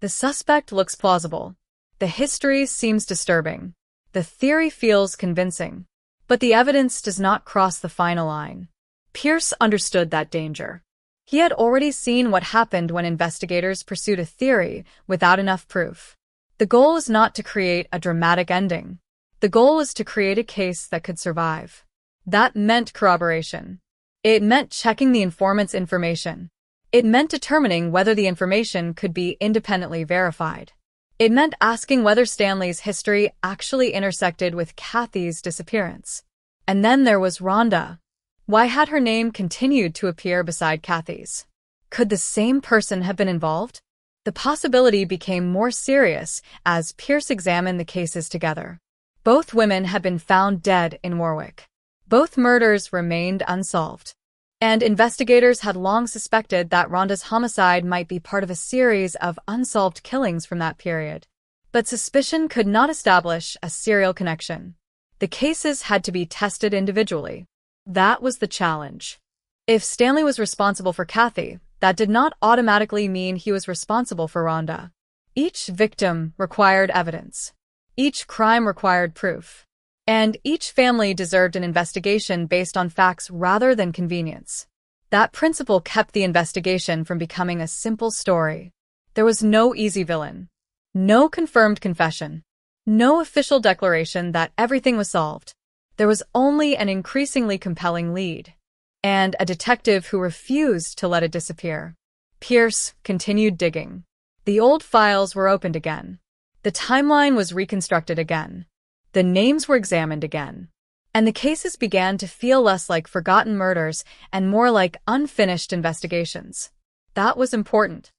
Speaker 14: The suspect looks plausible. The history seems disturbing. The theory feels convincing. But the evidence does not cross the final line. Pierce understood that danger. He had already seen what happened when investigators pursued a theory without enough proof. The goal was not to create a dramatic ending. The goal was to create a case that could survive. That meant corroboration. It meant checking the informant's information. It meant determining whether the information could be independently verified. It meant asking whether Stanley's history actually intersected with Kathy's disappearance. And then there was Rhonda. Why had her name continued to appear beside Kathy's? Could the same person have been involved? The possibility became more serious as Pierce examined the cases together. Both women had been found dead in Warwick. Both murders remained unsolved. And investigators had long suspected that Rhonda's homicide might be part of a series of unsolved killings from that period. But suspicion could not establish a serial connection. The cases had to be tested individually. That was the challenge. If Stanley was responsible for Kathy, that did not automatically mean he was responsible for Rhonda. Each victim required evidence. Each crime required proof. And each family deserved an investigation based on facts rather than convenience. That principle kept the investigation from becoming a simple story. There was no easy villain. No confirmed confession. No official declaration that everything was solved. There was only an increasingly compelling lead. And a detective who refused to let it disappear. Pierce continued digging. The old files were opened again. The timeline was reconstructed again. The names were examined again. And the cases began to feel less like forgotten murders and more like unfinished investigations. That was important.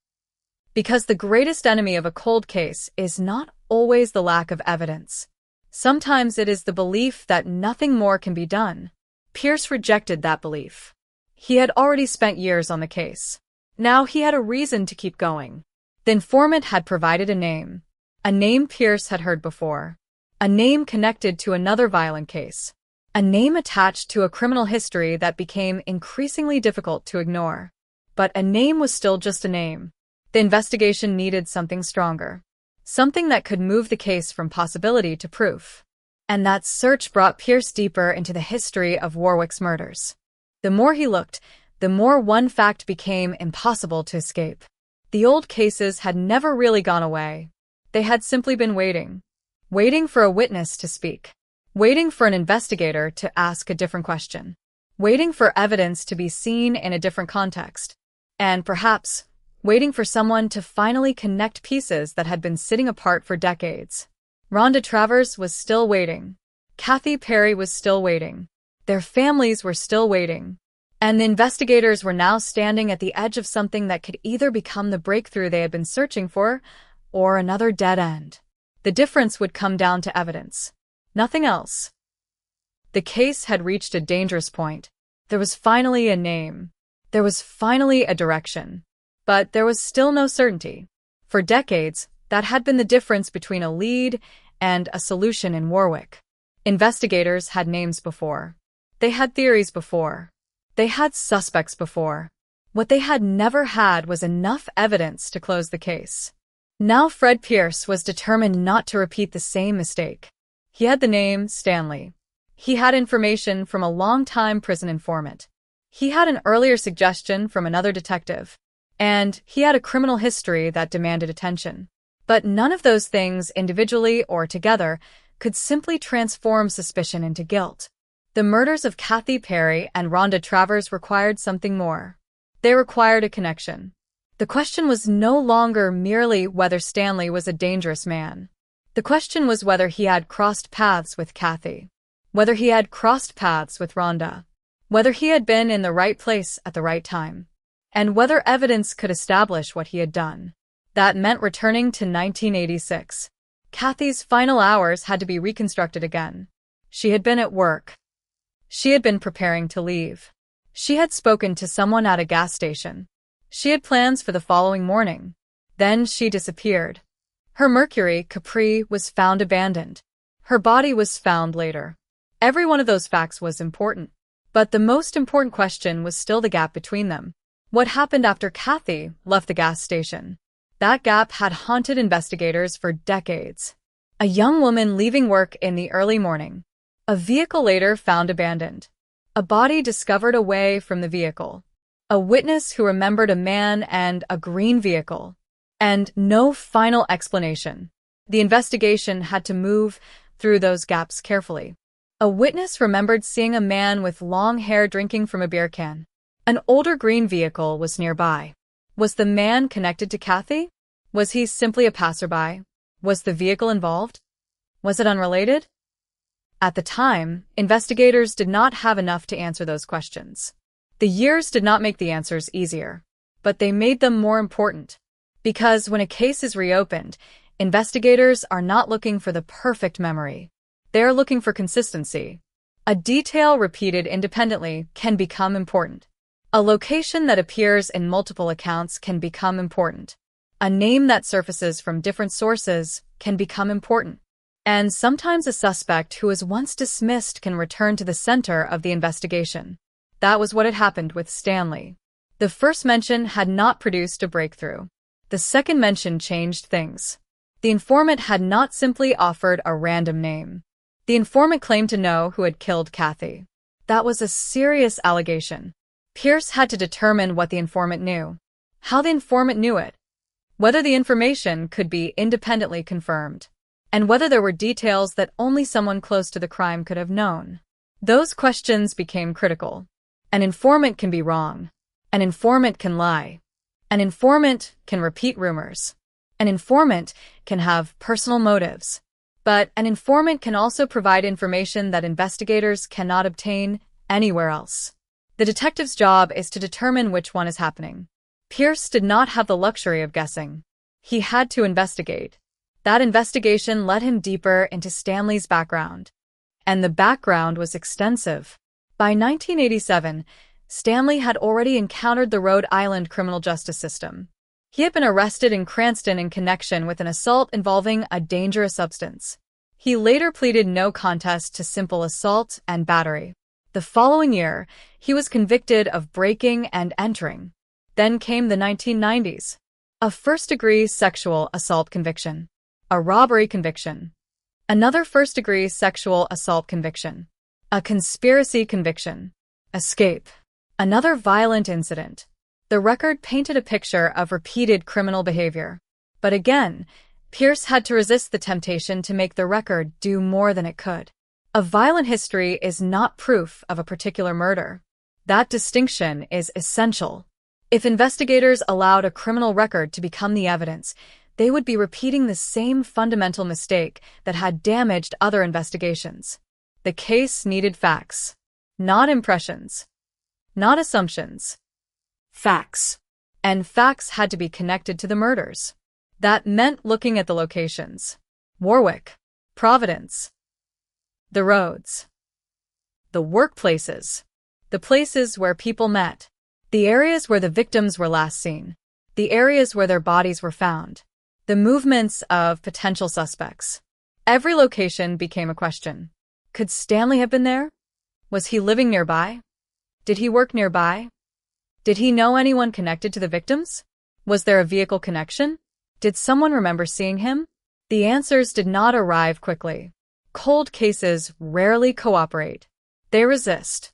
Speaker 14: Because the greatest enemy of a cold case is not always the lack of evidence. Sometimes it is the belief that nothing more can be done. Pierce rejected that belief. He had already spent years on the case. Now he had a reason to keep going. The informant had provided a name Pierce had heard before. A name connected to another violent case. A name attached to a criminal history that became increasingly difficult to ignore. But a name was still just a name. The investigation needed something stronger. Something that could move the case from possibility to proof. And that search brought Pierce deeper into the history of Warwick's murders. The more he looked, the more one fact became impossible to escape. The old cases had never really gone away. They had simply been waiting. Waiting for a witness to speak. Waiting for an investigator to ask a different question. Waiting for evidence to be seen in a different context. And perhaps, waiting for someone to finally connect pieces that had been sitting apart for decades. Rhonda Travers was still waiting. Kathy Perry was still waiting. Their families were still waiting. And the investigators were now standing at the edge of something that could either become the breakthrough they had been searching for, or another dead end. The difference would come down to evidence. Nothing else. The case had reached a dangerous point. There was finally a name. There was finally a direction. But there was still no certainty. For decades, that had been the difference between a lead and a solution in Warwick. Investigators had names before. They had theories before. They had suspects before. What they had never had was enough evidence to close the case. Now Fred Pierce was determined not to repeat the same mistake. He had the name Stanley. He had information from a long-time prison informant. He had an earlier suggestion from another detective. And he had a criminal history that demanded attention. But none of those things, individually or together, could simply transform suspicion into guilt. The murders of Kathy Perry and Rhonda Travers required something more. They required a connection. The question was no longer merely whether Stanley was a dangerous man. The question was whether he had crossed paths with Kathy. Whether he had crossed paths with Rhonda. Whether he had been in the right place at the right time. And whether evidence could establish what he had done. That meant returning to 1986. Kathy's final hours had to be reconstructed again. She had been at work. She had been preparing to leave. She had spoken to someone at a gas station. She had plans for the following morning. Then she disappeared. Her Mercury Capri was found abandoned. Her body was found later. Every one of those facts was important. But the most important question was still the gap between them. What happened after Kathy left the gas station? That gap had haunted investigators for decades. A young woman leaving work in the early morning. A vehicle later found abandoned. A body discovered away from the vehicle. A witness who remembered a man and a green vehicle. And no final explanation. The investigation had to move through those gaps carefully. A witness remembered seeing a man with long hair drinking from a beer can. An older green vehicle was nearby. Was the man connected to Kathy? Was he simply a passerby? Was the vehicle involved? Was it unrelated? At the time, investigators did not have enough to answer those questions. The years did not make the answers easier, but they made them more important. Because when a case is reopened, investigators are not looking for the perfect memory. They are looking for consistency. A detail repeated independently can become important. A location that appears in multiple accounts can become important. A name that surfaces from different sources can become important. And sometimes a suspect who was once dismissed can return to the center of the investigation. That was what had happened with Stanley. The first mention had not produced a breakthrough. The second mention changed things. The informant had not simply offered a random name. The informant claimed to know who had killed Kathy. That was a serious allegation. Pierce had to determine what the informant knew, how the informant knew it, whether the information could be independently confirmed, and whether there were details that only someone close to the crime could have known. Those questions became critical. An informant can be wrong. An informant can lie. An informant can repeat rumors. An informant can have personal motives. But an informant can also provide information that investigators cannot obtain anywhere else. The detective's job is to determine which one is happening. Pierce did not have the luxury of guessing. He had to investigate. That investigation led him deeper into Stanley's background. And the background was extensive. By 1987, Stanley had already encountered the Rhode Island criminal justice system. He had been arrested in Cranston in connection with an assault involving a dangerous substance. He later pleaded no contest to simple assault and battery. The following year, he was convicted of breaking and entering. Then came the 1990s. A first-degree sexual assault conviction. A robbery conviction. Another first-degree sexual assault conviction. A conspiracy conviction. Escape. Another violent incident. The record painted a picture of repeated criminal behavior. But again, Pierce had to resist the temptation to make the record do more than it could. A violent history is not proof of a particular murder. That distinction is essential. If investigators allowed a criminal record to become the evidence, they would be repeating the same fundamental mistake that had damaged other investigations. The case needed facts, not impressions, not assumptions. Facts. And facts had to be connected to the murders. That meant looking at the locations. Warwick, Providence. The roads. The workplaces. The places where people met. The areas where the victims were last seen. The areas where their bodies were found. The movements of potential suspects. Every location became a question. Could Stanley have been there? Was he living nearby? Did he work nearby? Did he know anyone connected to the victims? Was there a vehicle connection? Did someone remember seeing him? The answers did not arrive quickly. Cold cases rarely cooperate. They resist.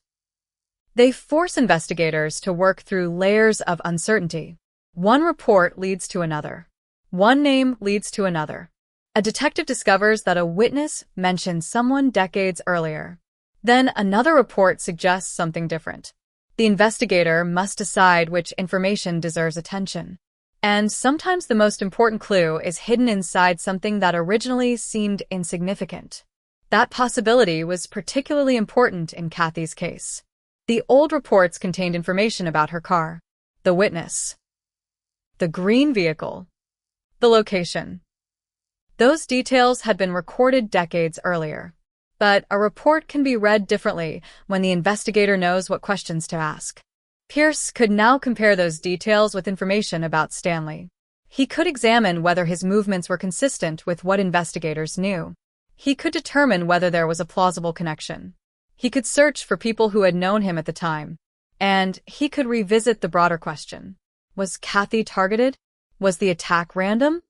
Speaker 14: They force investigators to work through layers of uncertainty. One report leads to another. One name leads to another. A detective discovers that a witness mentioned someone decades earlier. Then another report suggests something different. The investigator must decide which information deserves attention. And sometimes the most important clue is hidden inside something that originally seemed insignificant. That possibility was particularly important in Kathy's case. The old reports contained information about her car, the witness, the green vehicle, the location. Those details had been recorded decades earlier. But a report can be read differently when the investigator knows what questions to ask. Pierce could now compare those details with information about Stanley. He could examine whether his movements were consistent with what investigators knew. He could determine whether there was a plausible connection. He could search for people who had known him at the time. And he could revisit the broader question. Was Kathy targeted? Was the attack random?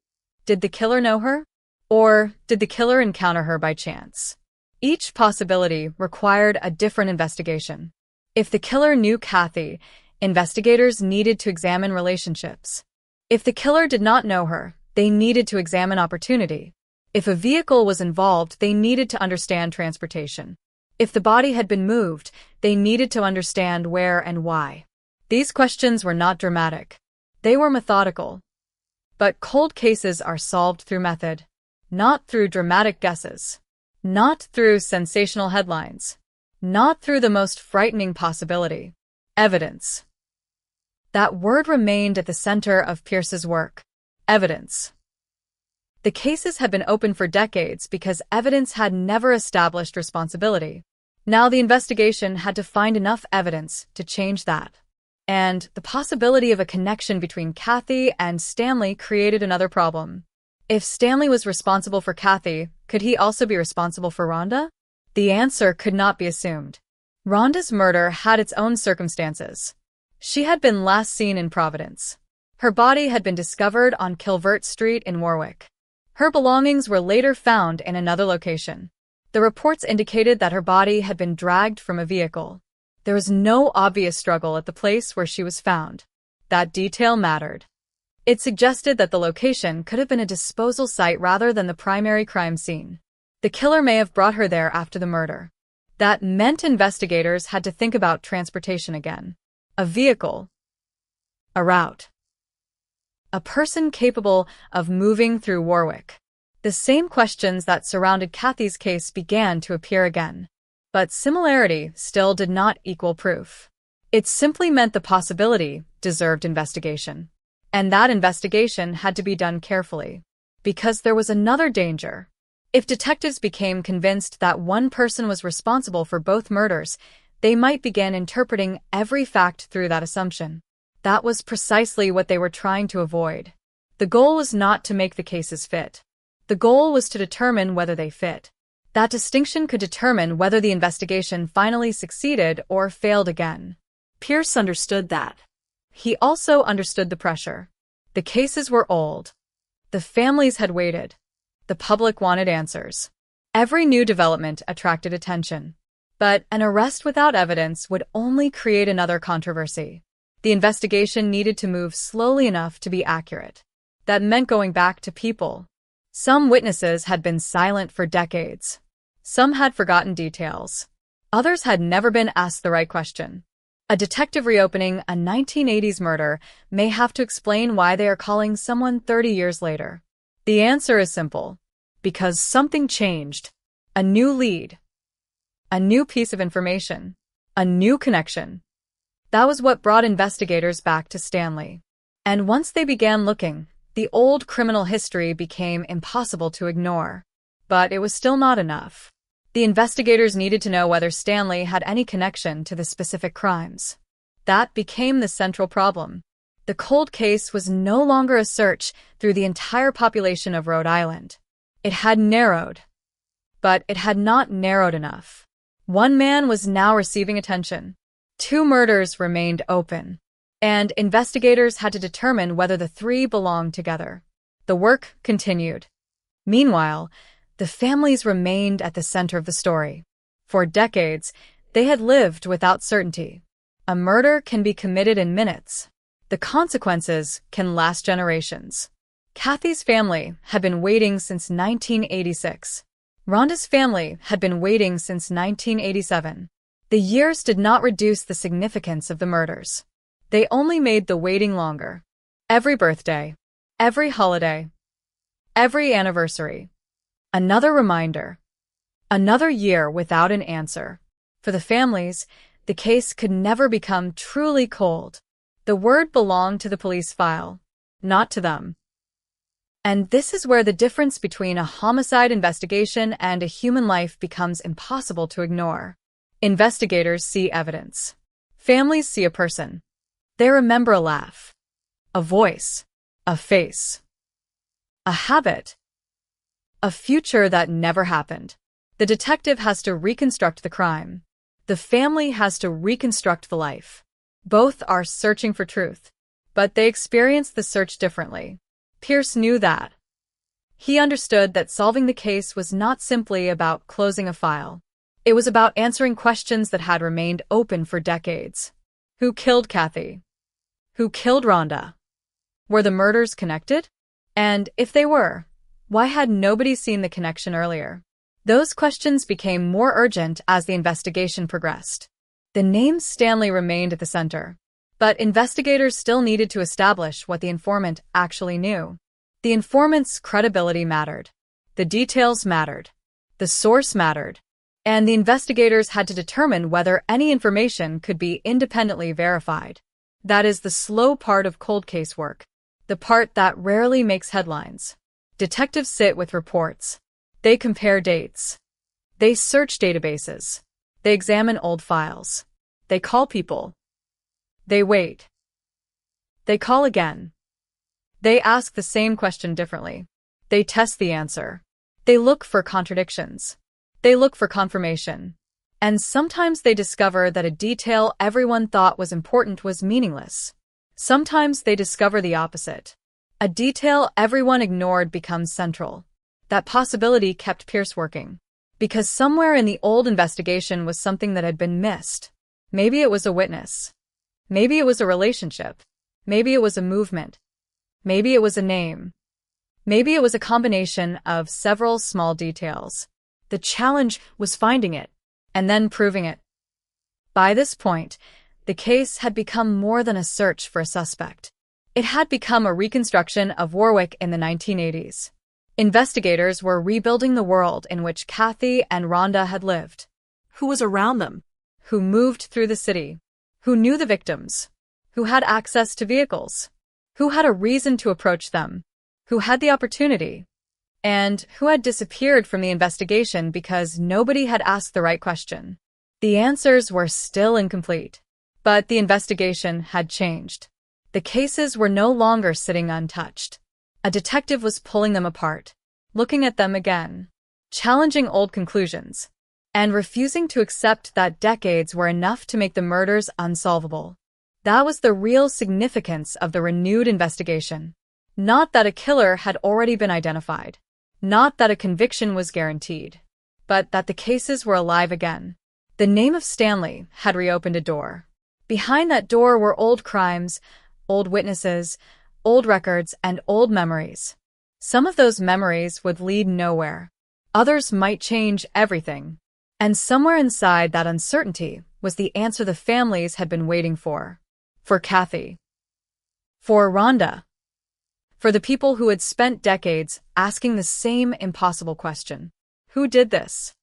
Speaker 14: Did the killer know her? Or did the killer encounter her by chance? Each possibility required a different investigation. If the killer knew Kathy, Investigators needed to examine relationships. If the killer did not know her, they needed to examine opportunity. If a vehicle was involved, they needed to understand transportation. If the body had been moved, they needed to understand where and why. These questions were not dramatic. They were methodical. But cold cases are solved through method, not through dramatic guesses, not through sensational headlines, not through the most frightening possibility. Evidence. That word remained at the center of Pierce's work. Evidence. The cases had been open for decades because evidence had never established responsibility. Now the investigation had to find enough evidence to change that. And the possibility of a connection between Kathy and Stanley created another problem. If Stanley was responsible for Kathy, could he also be responsible for Rhonda? The answer could not be assumed. Rhonda's murder had its own circumstances. She had been last seen in Providence. Her body had been discovered on Kilvert Street in Warwick. Her belongings were later found in another location. The reports indicated that her body had been dragged from a vehicle. There was no obvious struggle at the place where she was found. That detail mattered. It suggested that the location could have been a disposal site rather than the primary crime scene. The killer may have brought her there after the murder. That meant investigators had to think about transportation again. A vehicle. A route. A person capable of moving through Warwick. The same questions that surrounded Kathy's case began to appear again. But similarity still did not equal proof. It simply meant the possibility deserved investigation. And that investigation had to be done carefully. Because there was another danger. If detectives became convinced that one person was responsible for both murders, they might begin interpreting every fact through that assumption. That was precisely what they were trying to avoid. The goal was not to make the cases fit. The goal was to determine whether they fit. That distinction could determine whether the investigation finally succeeded or failed again.
Speaker 15: Pierce understood that.
Speaker 14: He also understood the pressure. The cases were old. The families had waited. The public wanted answers. Every new development attracted attention. But an arrest without evidence would only create another controversy. The investigation needed to move slowly enough to be accurate. That meant going back to people. Some witnesses had been silent for decades. Some had forgotten details. Others had never been asked the right question. A detective reopening a 1980s murder may have to explain why they are calling someone 30 years later. The answer is simple. Because something changed. A new lead. A new piece of information. A new connection. That was what brought investigators back to Stanley. And once they began looking, the old criminal history became impossible to ignore. But it was still not enough. The investigators needed to know whether Stanley had any connection to the specific crimes. That became the central problem. The cold case was no longer a search through the entire population of Rhode Island. It had narrowed. But it had not narrowed enough. One man was now receiving attention. 2 murders remained open. And investigators had to determine whether the 3 belonged together. The work continued. Meanwhile, the families remained at the center of the story. For decades, they had lived without certainty. A murder can be committed in minutes. The consequences can last generations. Kathy's family had been waiting since 1986. Rhonda's family had been waiting since 1987. The years did not reduce the significance of the murders. They only made the waiting longer. Every birthday, every holiday, every anniversary. Another reminder. Another year without an answer. For the families, the case could never become truly cold. The word belonged to the police file, not to them. And this is where the difference between a homicide investigation and a human life becomes impossible to ignore. Investigators see evidence. Families see a person. They remember a laugh, a voice, a face, a habit, a future that never happened. The detective has to reconstruct the crime. The family has to reconstruct the life. Both are searching for truth, but they experience the search differently. Pierce knew that. He understood that solving the case was not simply about closing a file. It was about answering questions that had remained open for decades. Who killed Kathy? Who killed Rhonda? Were the murders connected? And if they were, why had nobody seen the connection earlier? Those questions became more urgent as the investigation progressed. The name Stanley remained at the center, but investigators still needed to establish what the informant actually knew. The informant's credibility mattered. The details mattered. The source mattered. And the investigators had to determine whether any information could be independently verified. That is the slow part of cold case work, the part that rarely makes headlines. Detectives sit with reports. They compare dates. They search databases. They examine old files. They call people. They wait. They call again. They ask the same question differently. They test the answer. They look for contradictions. They look for confirmation. And sometimes they discover that a detail everyone thought was important was meaningless. Sometimes they discover the opposite. A detail everyone ignored becomes central. That possibility kept Pierce working. Because somewhere in the old investigation was something that had been missed. Maybe it was a witness. Maybe it was a relationship. Maybe it was a movement. Maybe it was a name. Maybe it was a combination of several small details. The challenge was finding it, and then proving it. By this point, the case had become more than a search for a suspect. It had become a reconstruction of Warwick in the 1980s. Investigators were rebuilding the world in which Kathy and Rhonda had lived.
Speaker 15: Who was around them?
Speaker 14: Who moved through the city? Who knew the victims? Who had access to vehicles? Who had a reason to approach them? Who had the opportunity? And who had disappeared from the investigation because nobody had asked the right question? The answers were still incomplete. But the investigation had changed. The cases were no longer sitting untouched. A detective was pulling them apart, looking at them again, challenging old conclusions, and refusing to accept that decades were enough to make the murders unsolvable. That was the real significance of the renewed investigation. Not that a killer had already been identified. Not that a conviction was guaranteed, but that the cases were alive again. The name of Stanley had reopened a door. Behind that door were old crimes, old witnesses, old records, and old memories. Some of those memories would lead nowhere. Others might change everything. And somewhere inside that uncertainty was the answer the families had been waiting for. For Kathy. For Rhonda. For the people who had spent decades asking the same impossible question. Who did this?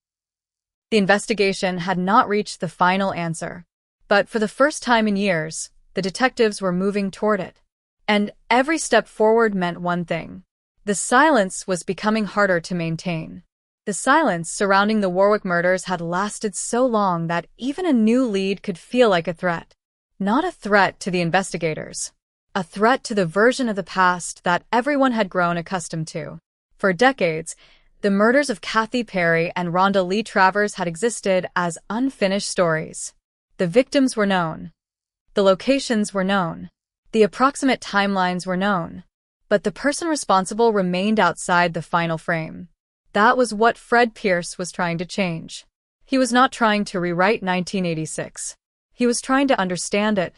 Speaker 14: The investigation had not reached the final answer, but for the first time in years, the detectives were moving toward it. And every step forward meant one thing. The silence was becoming harder to maintain. The silence surrounding the Warwick murders had lasted so long that even a new lead could feel like a threat. Not a threat to the investigators. A threat to the version of the past that everyone had grown accustomed to. For decades, the murders of Kathy Perry and Rhonda Lee Travers had existed as unfinished stories. The victims were known. The locations were known. The approximate timelines were known. But the person responsible remained outside the final frame. That was what Fred Pierce was trying to change. He was not trying to rewrite 1986. He was trying to understand it.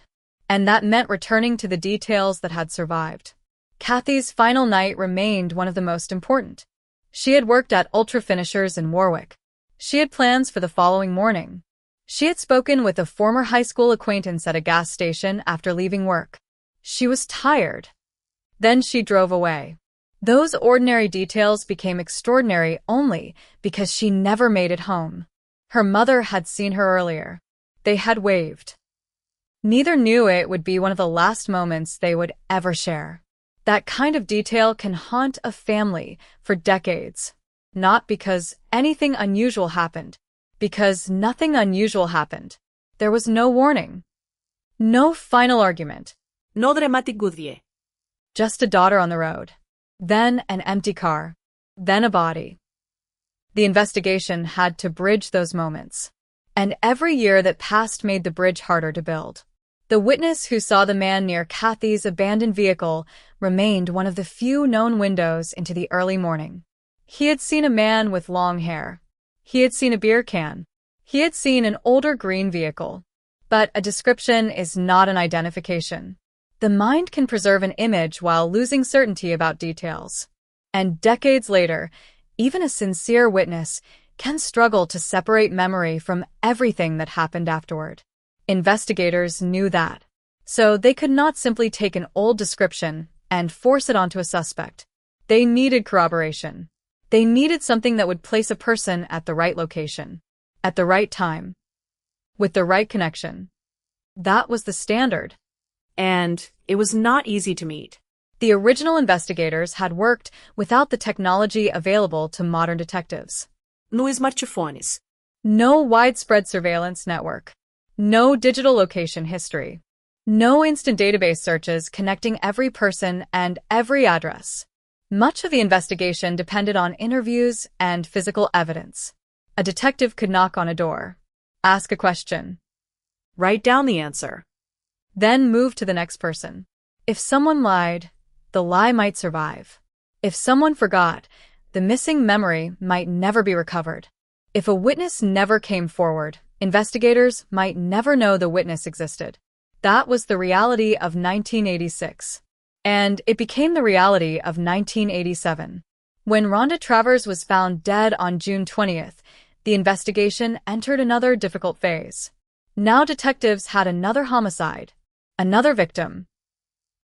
Speaker 14: And that meant returning to the details that had survived. Kathy's final night remained one of the most important. She had worked at Ultra Finishers in Warwick. She had plans for the following morning. She had spoken with a former high school acquaintance at a gas station after leaving work. She was tired. Then she drove away. Those ordinary details became extraordinary only because she never made it home. Her mother had seen her earlier. They had waved. Neither knew it would be one of the last moments they would ever share. That kind of detail can haunt a family for decades. Not because anything unusual happened. Because nothing unusual happened. There was no warning. No final argument.
Speaker 15: No dramatic Goodyear.
Speaker 14: Just a daughter on the road. Then an empty car. Then a body. The investigation had to bridge those moments. And every year that passed made the bridge harder to build. The witness who saw the man near Kathy's abandoned vehicle remained one of the few known windows into the early morning. He had seen a man with long hair. He had seen a beer can. He had seen an older green vehicle. But a description is not an identification. The mind can preserve an image while losing certainty about details. And decades later, even a sincere witness can struggle to separate memory from everything that happened afterward. Investigators knew that. So they could not simply take an old description and force it onto a suspect. They needed corroboration. They needed something that would place a person at the right location, at the right time, with the right connection. That was the standard.
Speaker 15: And it was not easy to meet.
Speaker 14: The original investigators had worked without the technology available to modern detectives.
Speaker 15: No smartphones.
Speaker 14: No widespread surveillance network. No digital location history. No instant database searches connecting every person and every address. Much of the investigation depended on interviews and physical evidence. A detective could knock on a door, ask a question,
Speaker 15: write down the answer,
Speaker 14: then move to the next person. If someone lied, the lie might survive. If someone forgot, the missing memory might never be recovered. If a witness never came forward, investigators might never know the witness existed. That was the reality of 1986. And it became the reality of 1987. When Rhonda Travers was found dead on June 20th, the investigation entered another difficult phase. Now detectives had another homicide, another victim,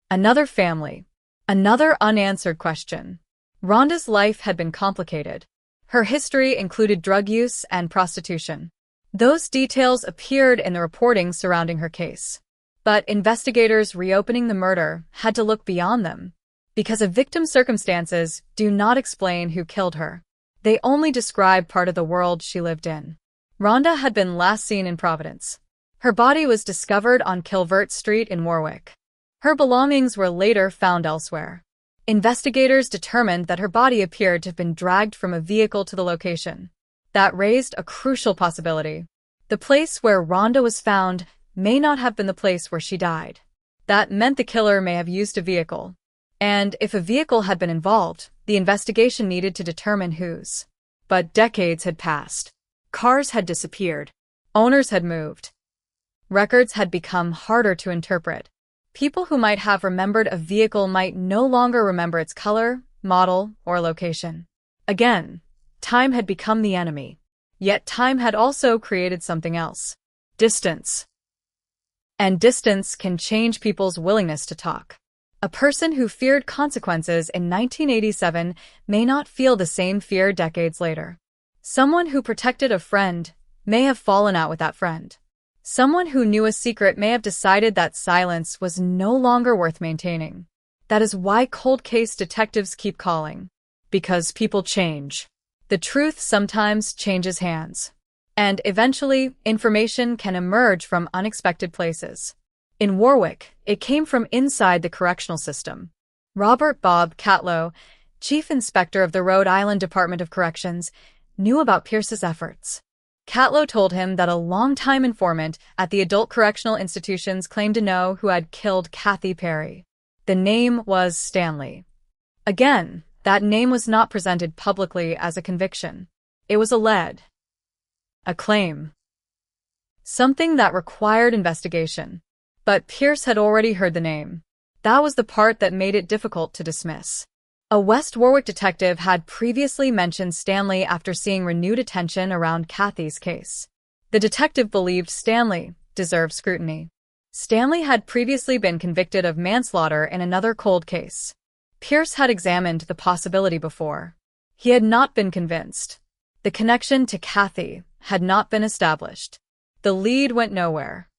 Speaker 14: another family, another unanswered question. Rhonda's life had been complicated. Her history included drug use and prostitution. Those details appeared in the reporting surrounding her case. But investigators reopening the murder had to look beyond them, because a victim's circumstances do not explain who killed her. They only describe part of the world she lived in. Rhonda had been last seen in Providence. Her body was discovered on Kilvert Street in Warwick. Her belongings were later found elsewhere. Investigators determined that her body appeared to have been dragged from a vehicle to the location. That raised a crucial possibility. The place where Rhonda was found may not have been the place where she died. That meant the killer may have used a vehicle. And if a vehicle had been involved, the investigation needed to determine whose. But decades had passed.
Speaker 15: Cars had disappeared.
Speaker 14: Owners had moved. Records had become harder to interpret. People who might have remembered a vehicle might no longer remember its color, model, or location. Again, time had become the enemy. Yet time had also created something else. Distance. And distance can change people's willingness to talk. A person who feared consequences in 1987 may not feel the same fear decades later. Someone who protected a friend may have fallen out with that friend. Someone who knew a secret may have decided that silence was no longer worth maintaining. That is why cold case detectives keep calling. Because people change. The truth sometimes changes hands. And eventually, information can emerge from unexpected places. In Warwick, it came from inside the correctional system. Robert Bob Catlow, chief inspector of the Rhode Island Department of Corrections, knew about Pierce's efforts. Catlow told him that a longtime informant at the adult correctional institutions claimed to know who had killed Kathy Perry. The name was Stanley. Again, that name was not presented publicly as a conviction. It was a claim. Something that required investigation. But Pierce had already heard the name. That was the part that made it difficult to dismiss. A West Warwick detective had previously mentioned Stanley after seeing renewed attention around Kathy's case. The detective believed Stanley deserved scrutiny. Stanley had previously been convicted of manslaughter in another cold case. Pierce had examined the possibility before. He had not been convinced. The connection to Kathy had not been established. The lead went nowhere.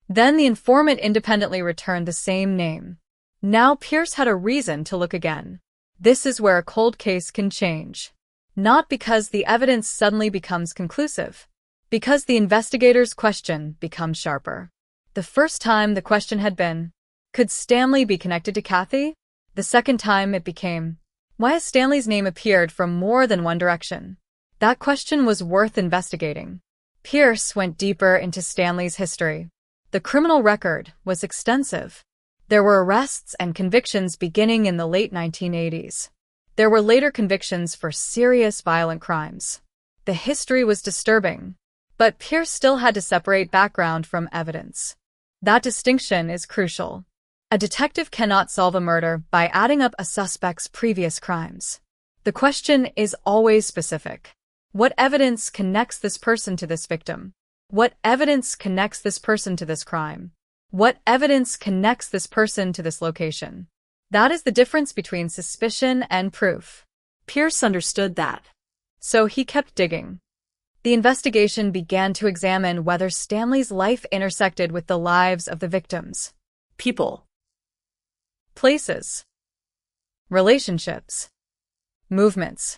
Speaker 14: Then the informant independently returned the same name. Now Pierce had a reason to look again. This is where a cold case can change. Not because the evidence suddenly becomes conclusive. Because the investigator's question becomes sharper. The first time the question had been, could Stanley be connected to Kathy? The second time it became, why has Stanley's name appeared from more than one direction? That question was worth investigating. Pierce went deeper into Stanley's history. The criminal record was extensive. There were arrests and convictions beginning in the late 1980s. There were later convictions for serious violent crimes. The history was disturbing. But Pierce still had to separate background from evidence. That distinction is crucial. A detective cannot solve a murder by adding up a suspect's previous crimes. The question is always specific. What evidence connects this person to this victim? What evidence connects this person to this crime? What evidence connects this person to this location? That is the difference between suspicion and proof.
Speaker 15: Pierce understood that.
Speaker 14: So he kept digging. The investigation began to examine whether Stanley's life intersected with the lives of the victims.
Speaker 15: People.
Speaker 14: Places. Relationships. Movements.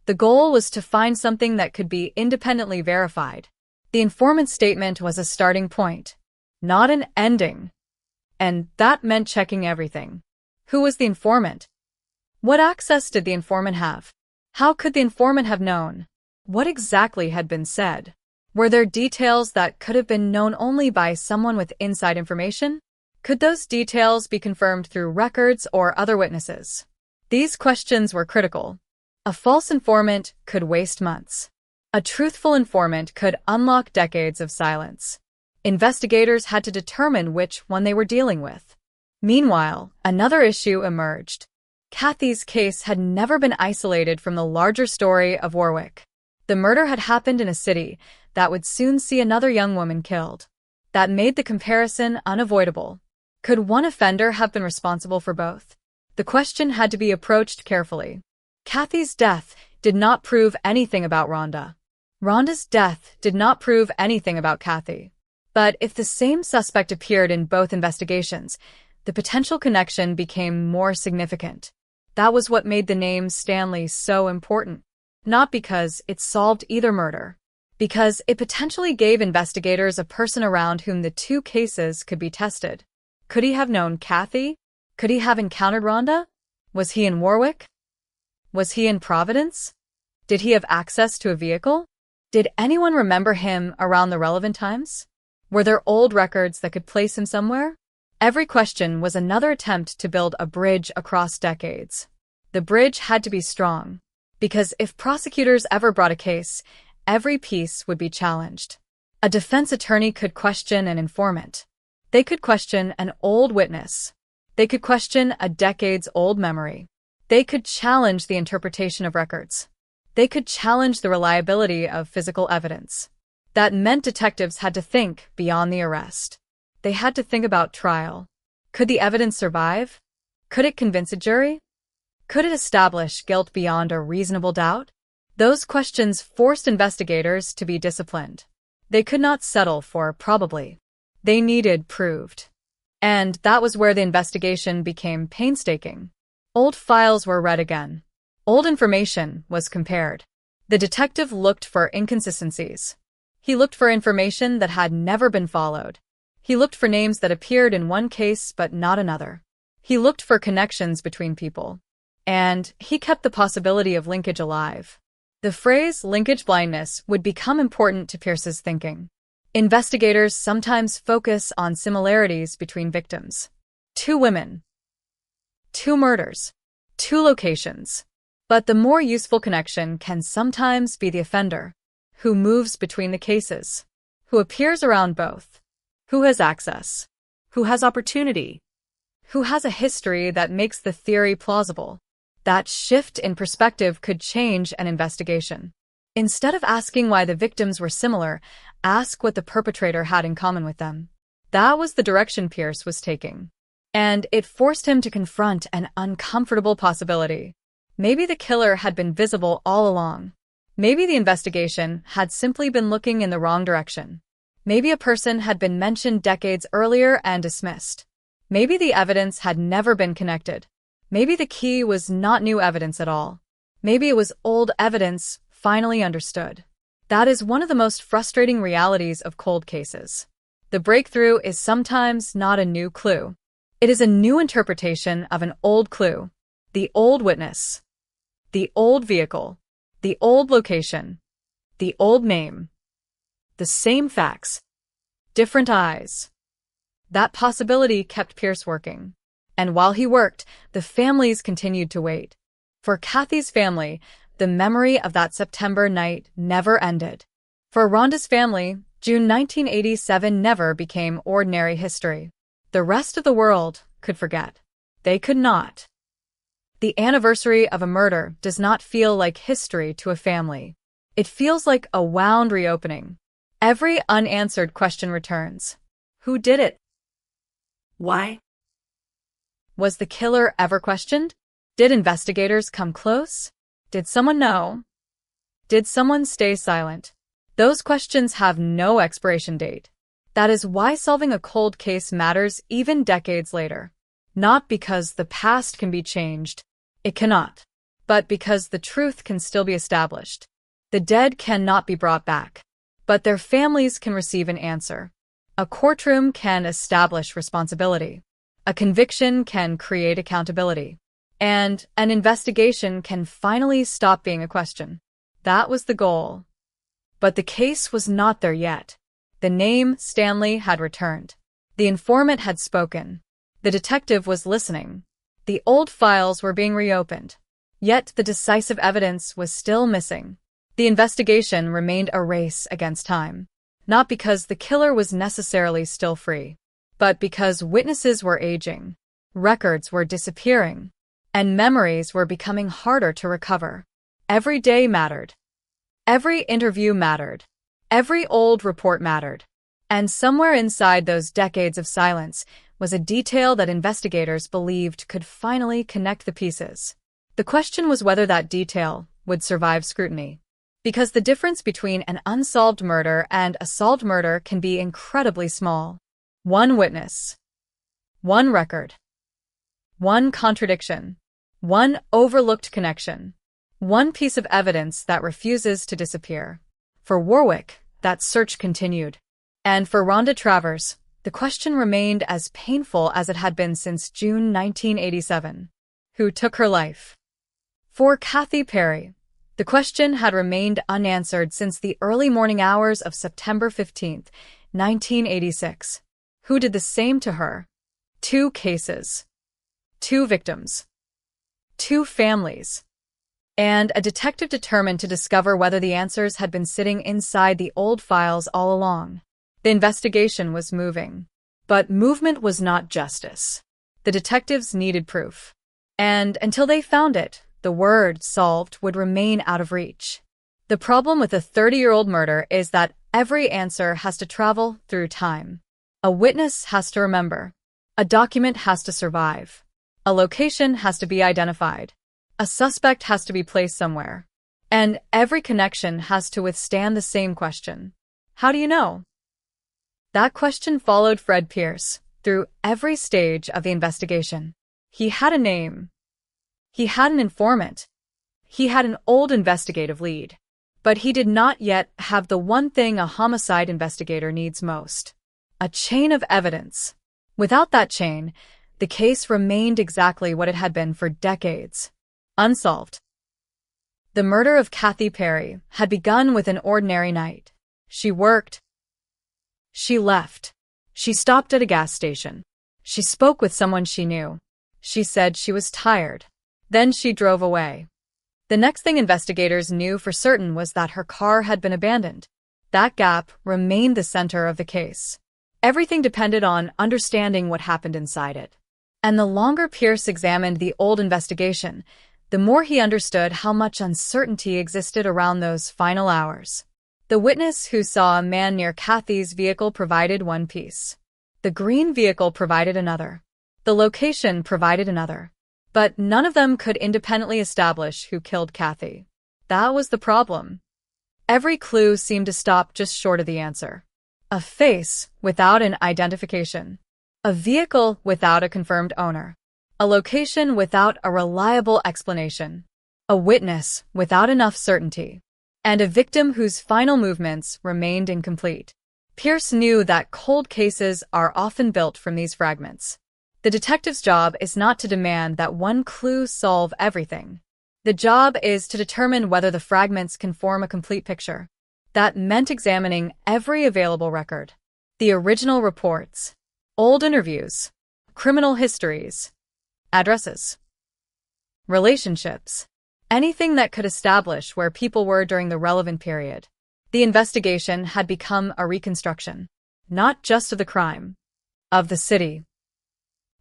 Speaker 14: The goal was to find something that could be independently verified. The informant's statement was a starting point, not an ending. And that meant checking everything. Who was the informant? What access did the informant have? How could the informant have known? What exactly had been said? Were there details that could have been known only by someone with inside information? Could those details be confirmed through records or other witnesses? These questions were critical. A false informant could waste months. A truthful informant could unlock decades of silence. Investigators had to determine which one they were dealing with. Meanwhile, another issue emerged. Kathy's case had never been isolated from the larger story of Warwick. The murder had happened in a city that would soon see another young woman killed. That made the comparison unavoidable. Could one offender have been responsible for both? The question had to be approached carefully. Kathy's death did not prove anything about Rhonda. Rhonda's death did not prove anything about Kathy. But if the same suspect appeared in both investigations, the potential connection became more significant. That was what made the name Stanley so important. Not because it solved either murder, because it potentially gave investigators a person around whom the two cases could be tested. Could he have known Kathy? Could he have encountered Rhonda? Was he in Warwick? Was he in Providence? Did he have access to a vehicle? Did anyone remember him around the relevant times? Were there old records that could place him somewhere? Every question was another attempt to build a bridge across decades. The bridge had to be strong, because if prosecutors ever brought a case, every piece would be challenged. A defense attorney could question an informant. They could question an old witness. They could question a decades-old memory. They could challenge the interpretation of records. They could challenge the reliability of physical evidence. That meant detectives had to think beyond the arrest. They had to think about trial. Could the evidence survive? Could it convince a jury? Could it establish guilt beyond a reasonable doubt? Those questions forced investigators to be disciplined. They could not settle for probably. They needed proved. And that was where the investigation became painstaking. Old files were read again. Old information was compared. The detective looked for inconsistencies. He looked for information that had never been followed. He looked for names that appeared in one case but not another. He looked for connections between people. And he kept the possibility of linkage alive. The phrase linkage blindness would become important to Pierce's thinking. Investigators sometimes focus on similarities between victims. 2 women. 2 murders. 2 locations. But the more useful connection can sometimes be the offender, who moves between the cases, who appears around both, who has access,
Speaker 15: who has opportunity,
Speaker 14: who has a history that makes the theory plausible. That shift in perspective could change an investigation. Instead of asking why the victims were similar, ask what the perpetrator had in common with them. That was the direction Pierce was taking. And it forced him to confront an uncomfortable possibility. Maybe the killer had been visible all along. Maybe the investigation had simply been looking in the wrong direction. Maybe a person had been mentioned decades earlier and dismissed. Maybe the evidence had never been connected. Maybe the key was not new evidence at all. Maybe it was old evidence finally understood. That is one of the most frustrating realities of cold cases. The breakthrough is sometimes not a new clue. It is a new interpretation of an old clue. The old witness. The old vehicle. The old location. The old name. The same facts. Different eyes. That possibility kept Pierce working. And while he worked, the families continued to wait. For Kathy's family, the memory of that September night never ended. For Rhonda's family, June 1987 never became ordinary history. The rest of the world could forget. They could not. The anniversary of a murder does not feel like history to a family. It feels like a wound reopening. Every unanswered question returns. Who did it?
Speaker 15: Why?
Speaker 14: Was the killer ever questioned? Did investigators come close? Did someone know? Did someone stay silent? Those questions have no expiration date. That is why solving a cold case matters even decades later. Not because the past can be changed. It cannot. But because the truth can still be established. The dead cannot be brought back. But their families can receive an answer. A courtroom can establish responsibility. A conviction can create accountability. And an investigation can finally stop being a question. That was the goal. But the case was not there yet. The name Stanley had returned. The informant had spoken. The detective was listening. The old files were being reopened. Yet the decisive evidence was still missing. The investigation remained a race against time. Not because the killer was necessarily still free, but because witnesses were aging, records were disappearing, and memories were becoming harder to recover. Every day mattered. Every interview mattered. Every old report mattered. And somewhere inside those decades of silence was a detail that investigators believed could finally connect the pieces. The question was whether that detail would survive scrutiny. Because the difference between an unsolved murder and a solved murder can be incredibly small. One witness. One record. One contradiction. One overlooked connection. One piece of evidence that refuses to disappear. For Warwick, that search continued. And for Rhonda Travers, the question remained as painful as it had been since June 1987. Who took her life? For Kathy Perry, the question had remained unanswered since the early morning hours of September 15, 1986. Who did the same to her? 2 cases. 2 victims. 2 families. And a detective determined to discover whether the answers had been sitting inside the old files all along. The investigation was moving. But movement was not justice. The detectives needed proof. And until they found it, the word solved would remain out of reach. The problem with a 30-year-old murder is that every answer has to travel through time. A witness has to remember. A document has to survive. A location has to be identified. A suspect has to be placed somewhere. And every connection has to withstand the same question. How do you know? That question followed Fred Pierce through every stage of the investigation. He had a name. He had an informant. He had an old investigative lead. But he did not yet have the one thing a homicide investigator needs most: a chain of evidence. Without that chain, the case remained exactly what it had been for decades: unsolved. The murder of Kathy Perry had begun with an ordinary night. She worked. She left. She stopped at a gas station. She spoke with someone she knew. She said she was tired. Then she drove away. The next thing investigators knew for certain was that her car had been abandoned. That gap remained the center of the case. Everything depended on understanding what happened inside it. And the longer Pierce examined the old investigation, the more he understood how much uncertainty existed around those final hours. The witness who saw a man near Kathy's vehicle provided one piece. The green vehicle provided another. The location provided another. But none of them could independently establish who killed Kathy. That was the problem. Every clue seemed to stop just short of the answer. A face without an identification. A vehicle without a confirmed owner. A location without a reliable explanation. A witness without enough certainty. And a victim whose final movements remained incomplete. Pierce knew that cold cases are often built from these fragments. The detective's job is not to demand that one clue solve everything. The job is to determine whether the fragments can form a complete picture. That meant examining every available record. The original reports, old interviews, criminal histories, addresses, relationships, anything that could establish where people were during the relevant period. The investigation had become a reconstruction, not just of the crime, of the city.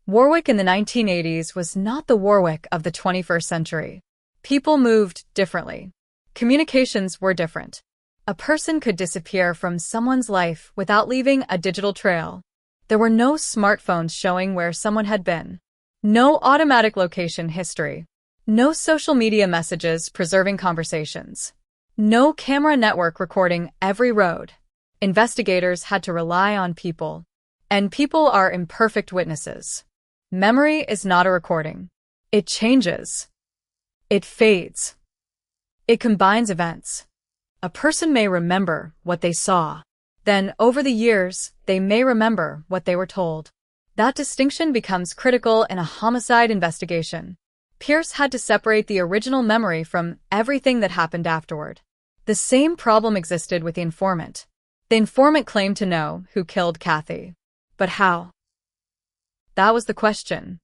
Speaker 14: Warwick in the 1980s was not the Warwick of the 21st century. People moved differently. Communications were different. A person could disappear from someone's life without leaving a digital trail. There were no smartphones showing where someone had been. No automatic location history. No social media messages preserving conversations. No camera network recording every road. Investigators had to rely on people. And people are imperfect witnesses. Memory is not a recording. It changes. It fades. It combines events. A person may remember what they saw. Then, over the years, they may remember what they were told. That distinction becomes critical in a homicide investigation. Pierce had to separate the original memory from everything that happened afterward. The same problem existed with the informant. The informant claimed to know who killed Kathy. But how? That was the question.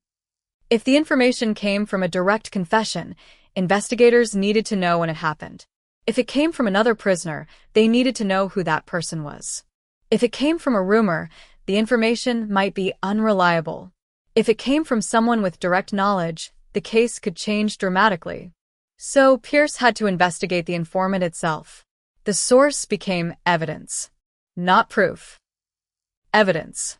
Speaker 14: If the information came from a direct confession, investigators needed to know when it happened. If it came from another prisoner, they needed to know who that person was. If it came from a rumor, the information might be unreliable. If it came from someone with direct knowledge, the case could change dramatically. So Pierce had to investigate the informant itself. The source became evidence, not proof. Evidence.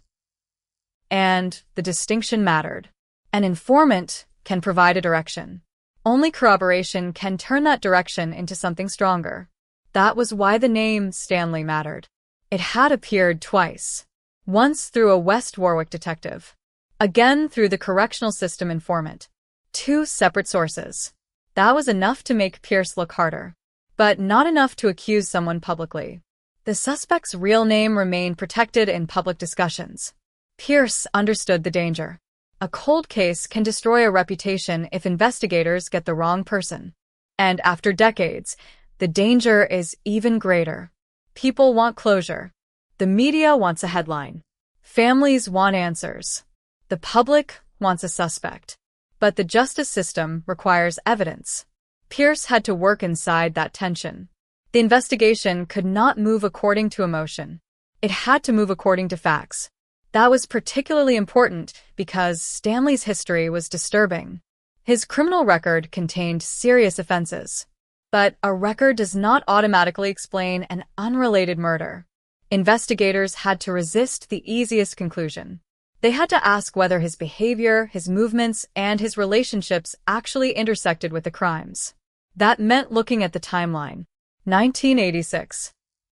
Speaker 14: And the distinction mattered. An informant can provide a direction. Only corroboration can turn that direction into something stronger. That was why the name Stanley mattered. It had appeared twice. Once through a West Warwick detective. Again through the correctional system informant. Two separate sources. That was enough to make Pierce look harder. But not enough to accuse someone publicly. The suspect's real name remained protected in public discussions. Pierce understood the danger. A cold case can destroy a reputation if investigators get the wrong person. And after decades, the danger is even greater. People want closure. The media wants a headline. Families want answers. The public wants a suspect. But the justice system requires evidence. Pierce had to work inside that tension. The investigation could not move according to emotion. It had to move according to facts. That was particularly important because Stanley's history was disturbing. His criminal record contained serious offenses. But a record does not automatically explain an unrelated murder. Investigators had to resist the easiest conclusion. They had to ask whether his behavior, his movements, and his relationships actually intersected with the crimes. That meant looking at the timeline. 1986.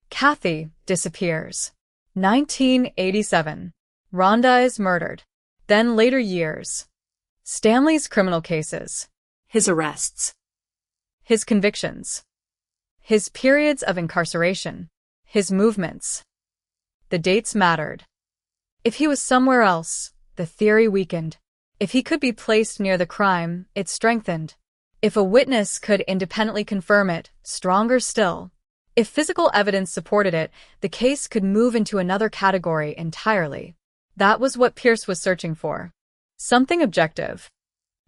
Speaker 14: Kathy disappears. 1987. Rhonda is murdered. Then later years. Stanley's criminal cases.
Speaker 15: His arrests.
Speaker 14: His convictions. His periods of incarceration. His movements. The dates mattered. If he was somewhere else, the theory weakened. If he could be placed near the crime, it strengthened. If a witness could independently confirm it, stronger still. If physical evidence supported it, the case could move into another category entirely. That was what Pierce was searching for. Something objective.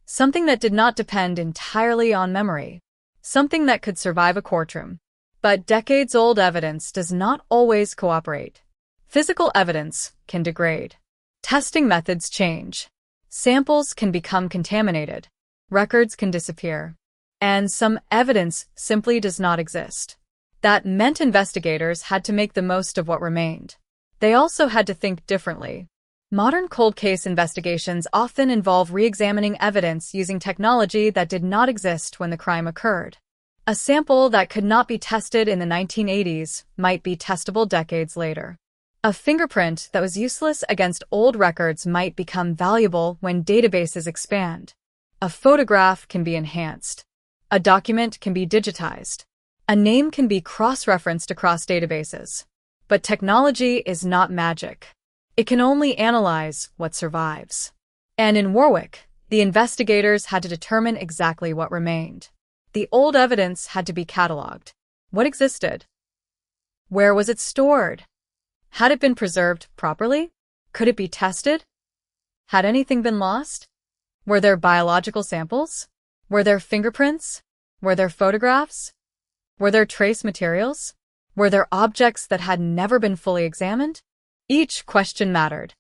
Speaker 14: Something that did not depend entirely on memory. Something that could survive a courtroom. But decades-old evidence does not always cooperate. Physical evidence can degrade. Testing methods change. Samples can become contaminated. Records can disappear. And some evidence simply does not exist. That meant investigators had to make the most of what remained. They also had to think differently. Modern cold case investigations often involve re-examining evidence using technology that did not exist when the crime occurred. A sample that could not be tested in the 1980s might be testable decades later. A fingerprint that was useless against old records might become valuable when databases expand. A photograph can be enhanced. A document can be digitized. A name can be cross-referenced across databases. But technology is not magic. It can only analyze what survives. And in Warwick, the investigators had to determine exactly what remained. The old evidence had to be cataloged. What existed? Where was it stored? Had it been preserved properly? Could it be tested? Had anything been lost? Were there biological samples? Were there fingerprints? Were there photographs? Were there trace materials? Were there objects that had never been fully examined? Each question mattered,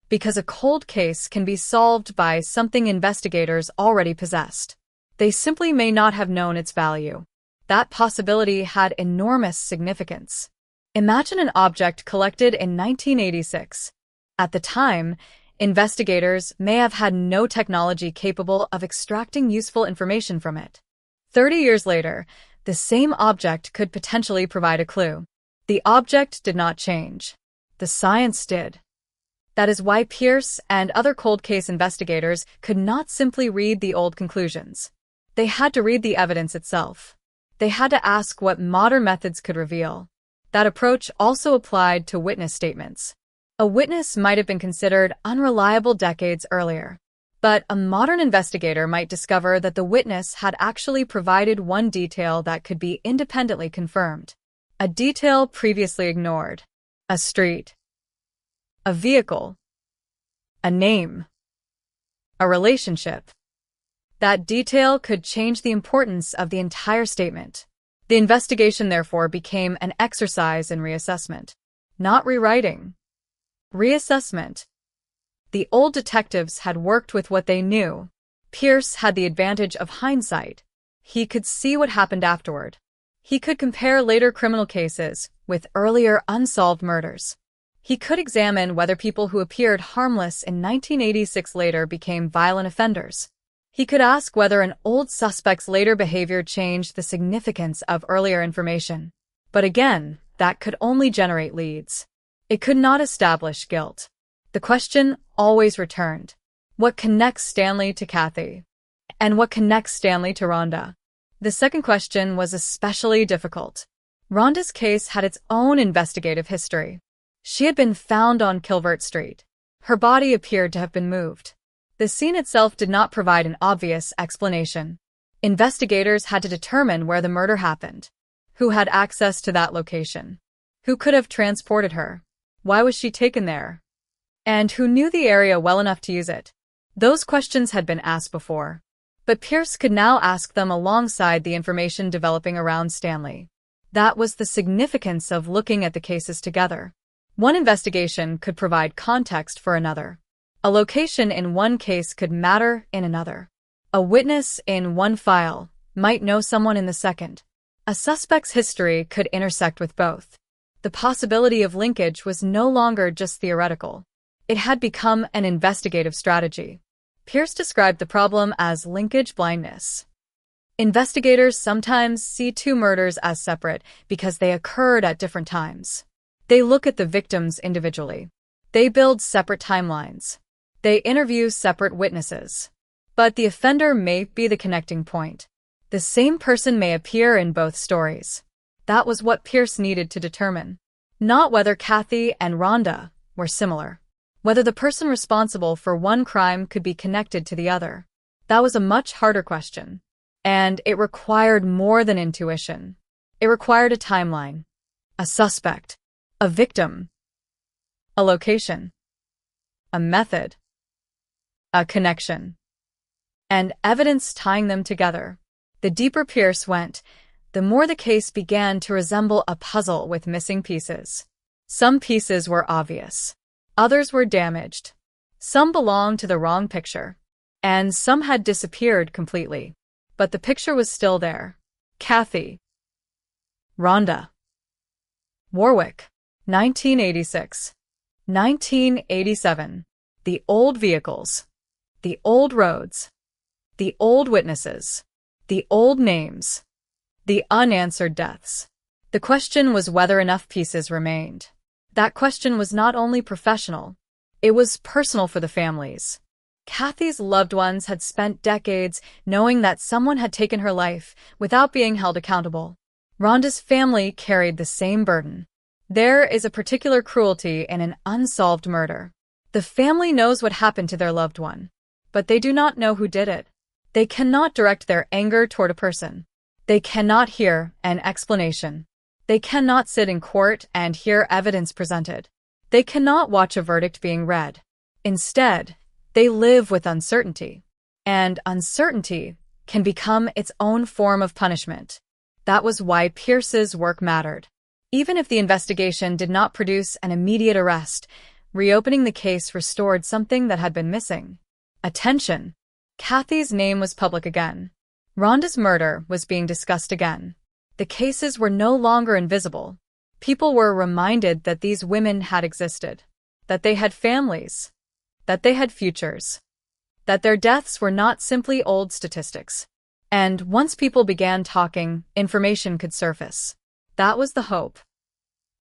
Speaker 14: because a cold case can be solved by something investigators already possessed. They simply may not have known its value. That possibility had enormous significance. Imagine an object collected in 1986. At the time, investigators may have had no technology capable of extracting useful information from it. 30 years later, the same object could potentially provide a clue. The object did not change. The science did. That is why Pierce and other cold case investigators could not simply read the old conclusions. They had to read the evidence itself. They had to ask what modern methods could reveal. That approach also applied to witness statements. A witness might have been considered unreliable decades earlier, but a modern investigator might discover that the witness had actually provided one detail that could be independently confirmed. A detail previously ignored. A street. A vehicle. A name. A relationship. That detail could change the importance of the entire statement. The investigation, therefore, became an exercise in reassessment, not rewriting. Reassessment. The old detectives had worked with what they knew. Pierce had the advantage of hindsight. He could see what happened afterward. He could compare later criminal cases with earlier unsolved murders. He could examine whether people who appeared harmless in 1986 later became violent offenders. He could ask whether an old suspect's later behavior changed the significance of earlier information. But again, that could only generate leads. It could not establish guilt. The question always returned. What connects Stanley to Kathy? And what connects Stanley to Rhonda? The second question was especially difficult. Rhonda's case had its own investigative history. She had been found on Kilvert Street. Her body appeared to have been moved. The scene itself did not provide an obvious explanation. Investigators had to determine where the murder happened. Who had access to that location? Who could have transported her? Why was she taken there? And who knew the area well enough to use it? Those questions had been asked before, but Pierce could now ask them alongside the information developing around Stanley. That was the significance of looking at the cases together. One investigation could provide context for another. A location in one case could matter in another. A witness in one file might know someone in the second. A suspect's history could intersect with both. The possibility of linkage was no longer just theoretical. It had become an investigative strategy. Pierce described the problem as linkage blindness. Investigators sometimes see two murders as separate because they occurred at different times. They look at the victims individually. They build separate timelines. They interview separate witnesses. But the offender may be the connecting point. The same person may appear in both stories. That was what Pierce needed to determine. Not whether Kathy and Rhonda were similar. Whether the person responsible for one crime could be connected to the other. That was a much harder question. And it required more than intuition. It required a timeline. A suspect. A victim. A location. A method. A connection. And evidence tying them together. The deeper Pierce went, the more the case began to resemble a puzzle with missing pieces. Some pieces were obvious. Others were damaged. Some belonged to the wrong picture. And some had disappeared completely. But the picture was still there. Kathy. Rhonda. Warwick. 1986. 1987. The old vehicles. The old roads. The old witnesses. The old names. The unanswered deaths. The question was whether enough pieces remained. That question was not only professional, it was personal for the families. Kathy's loved ones had spent decades knowing that someone had taken her life without being held accountable. Rhonda's family carried the same burden. There is a particular cruelty in an unsolved murder. The family knows what happened to their loved one, but they do not know who did it. They cannot direct their anger toward a person. They cannot hear an explanation. They cannot sit in court and hear evidence presented. They cannot watch a verdict being read. Instead, they live with uncertainty. And uncertainty can become its own form of punishment. That was why Pierce's work mattered. Even if the investigation did not produce an immediate arrest, reopening the case restored something that had been missing. Attention. Kathy's name was public again. Rhonda's murder was being discussed again. The cases were no longer invisible. People were reminded that these women had existed, that they had families, that they had futures, that their deaths were not simply old statistics. And once people began talking, information could surface. That was the hope.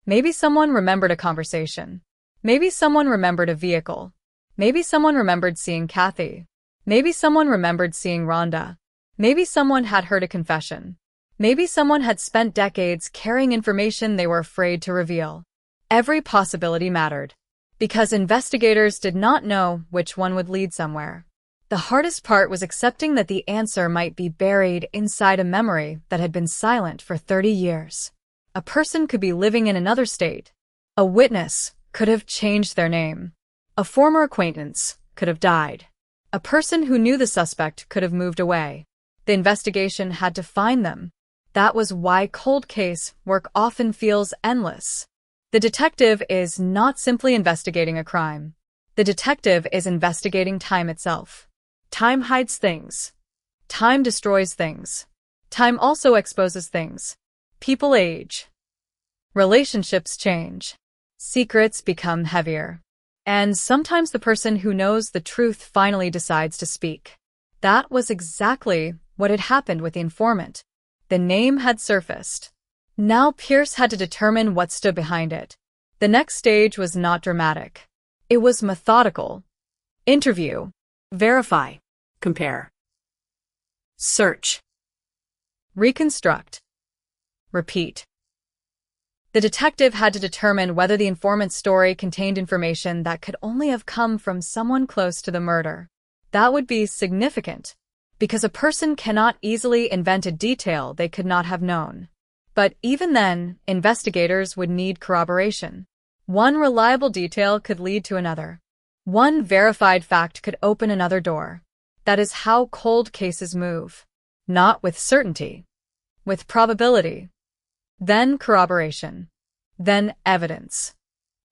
Speaker 14: Maybe someone remembered a conversation. Maybe someone remembered a vehicle. Maybe someone remembered seeing Kathy. Maybe someone remembered seeing Rhonda. Maybe someone had heard a confession. Maybe someone had spent decades carrying information they were afraid to reveal. Every possibility mattered, because investigators did not know which one would lead somewhere. The hardest part was accepting that the answer might be buried inside a memory that had been silent for 30 years. A person could be living in another state. A witness could have changed their name. A former acquaintance could have died. A person who knew the suspect could have moved away. The investigation had to find them. That was why cold case work often feels endless. The detective is not simply investigating a crime. The detective is investigating time itself. Time hides things. Time destroys things. Time also exposes things. People age. Relationships change. Secrets become heavier. And sometimes the person who knows the truth finally decides to speak. That was exactly what had happened with the informant. The name had surfaced. Now Pierce had to determine what stood behind it. The next stage was not dramatic. It was methodical. Interview.
Speaker 15: Verify. Compare. Search.
Speaker 14: Reconstruct. Repeat. The detective had to determine whether the informant's story contained information that could only have come from someone close to the murder. That would be significant, because a person cannot easily invent a detail they could not have known. But even then, investigators would need corroboration. One reliable detail could lead to another. One verified fact could open another door. That is how cold cases move. Not with certainty. With probability. Then corroboration. Then evidence.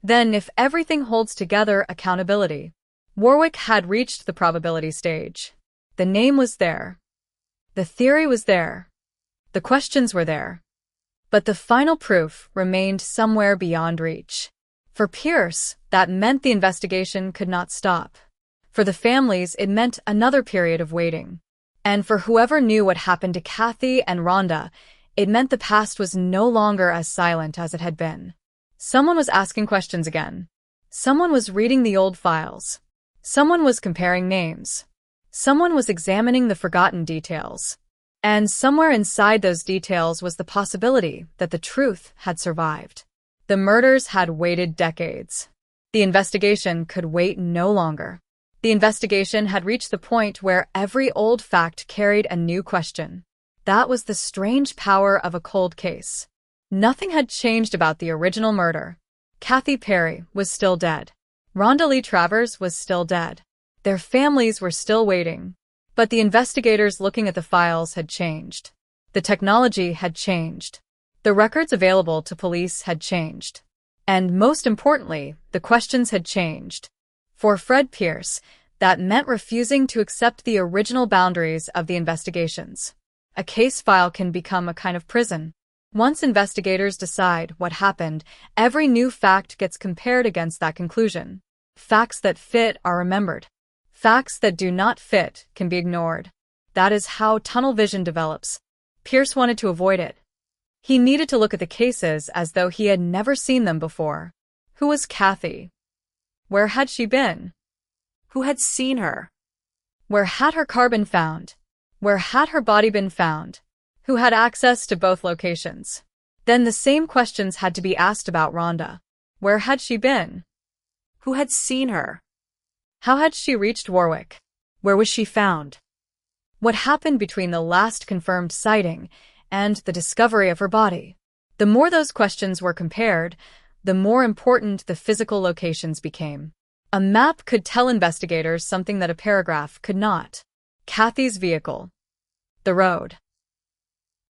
Speaker 14: Then, if everything holds together, accountability. Warwick had reached the probability stage. The name was there. The theory was there. The questions were there. But the final proof remained somewhere beyond reach. For Pierce, that meant the investigation could not stop. For the families, it meant another period of waiting. And for whoever knew what happened to Kathy and Rhonda, it meant the past was no longer as silent as it had been. Someone was asking questions again. Someone was reading the old files. Someone was comparing names. Someone was examining the forgotten details. And somewhere inside those details was the possibility that the truth had survived. The murders had waited decades. The investigation could wait no longer. The investigation had reached the point where every old fact carried a new question. That was the strange power of a cold case. Nothing had changed about the original murder. Kathy Perry was still dead. Rhonda Lee Travers was still dead. Their families were still waiting. But the investigators looking at the files had changed. The technology had changed. The records available to police had changed. And most importantly, the questions had changed. For Fred Pierce, that meant refusing to accept the original boundaries of the investigations. A case file can become a kind of prison. Once investigators decide what happened, every new fact gets compared against that conclusion. Facts that fit are remembered. Facts that do not fit can be ignored. That is how tunnel vision develops. Pierce wanted to avoid it. He needed to look at the cases as though he had never seen them before. Who was Kathy? Where had she been?
Speaker 15: Who had seen her?
Speaker 14: Where had her car been found? Where had her body been found? Who had access to both locations? Then the same questions had to be asked about Rhonda. Where had she been?
Speaker 15: Who had seen her?
Speaker 14: How had she reached Warwick?
Speaker 15: Where was she found?
Speaker 14: What happened between the last confirmed sighting and the discovery of her body? The more those questions were compared, the more important the physical locations became. A map could tell investigators something that a paragraph could not. Kathy's vehicle. The road.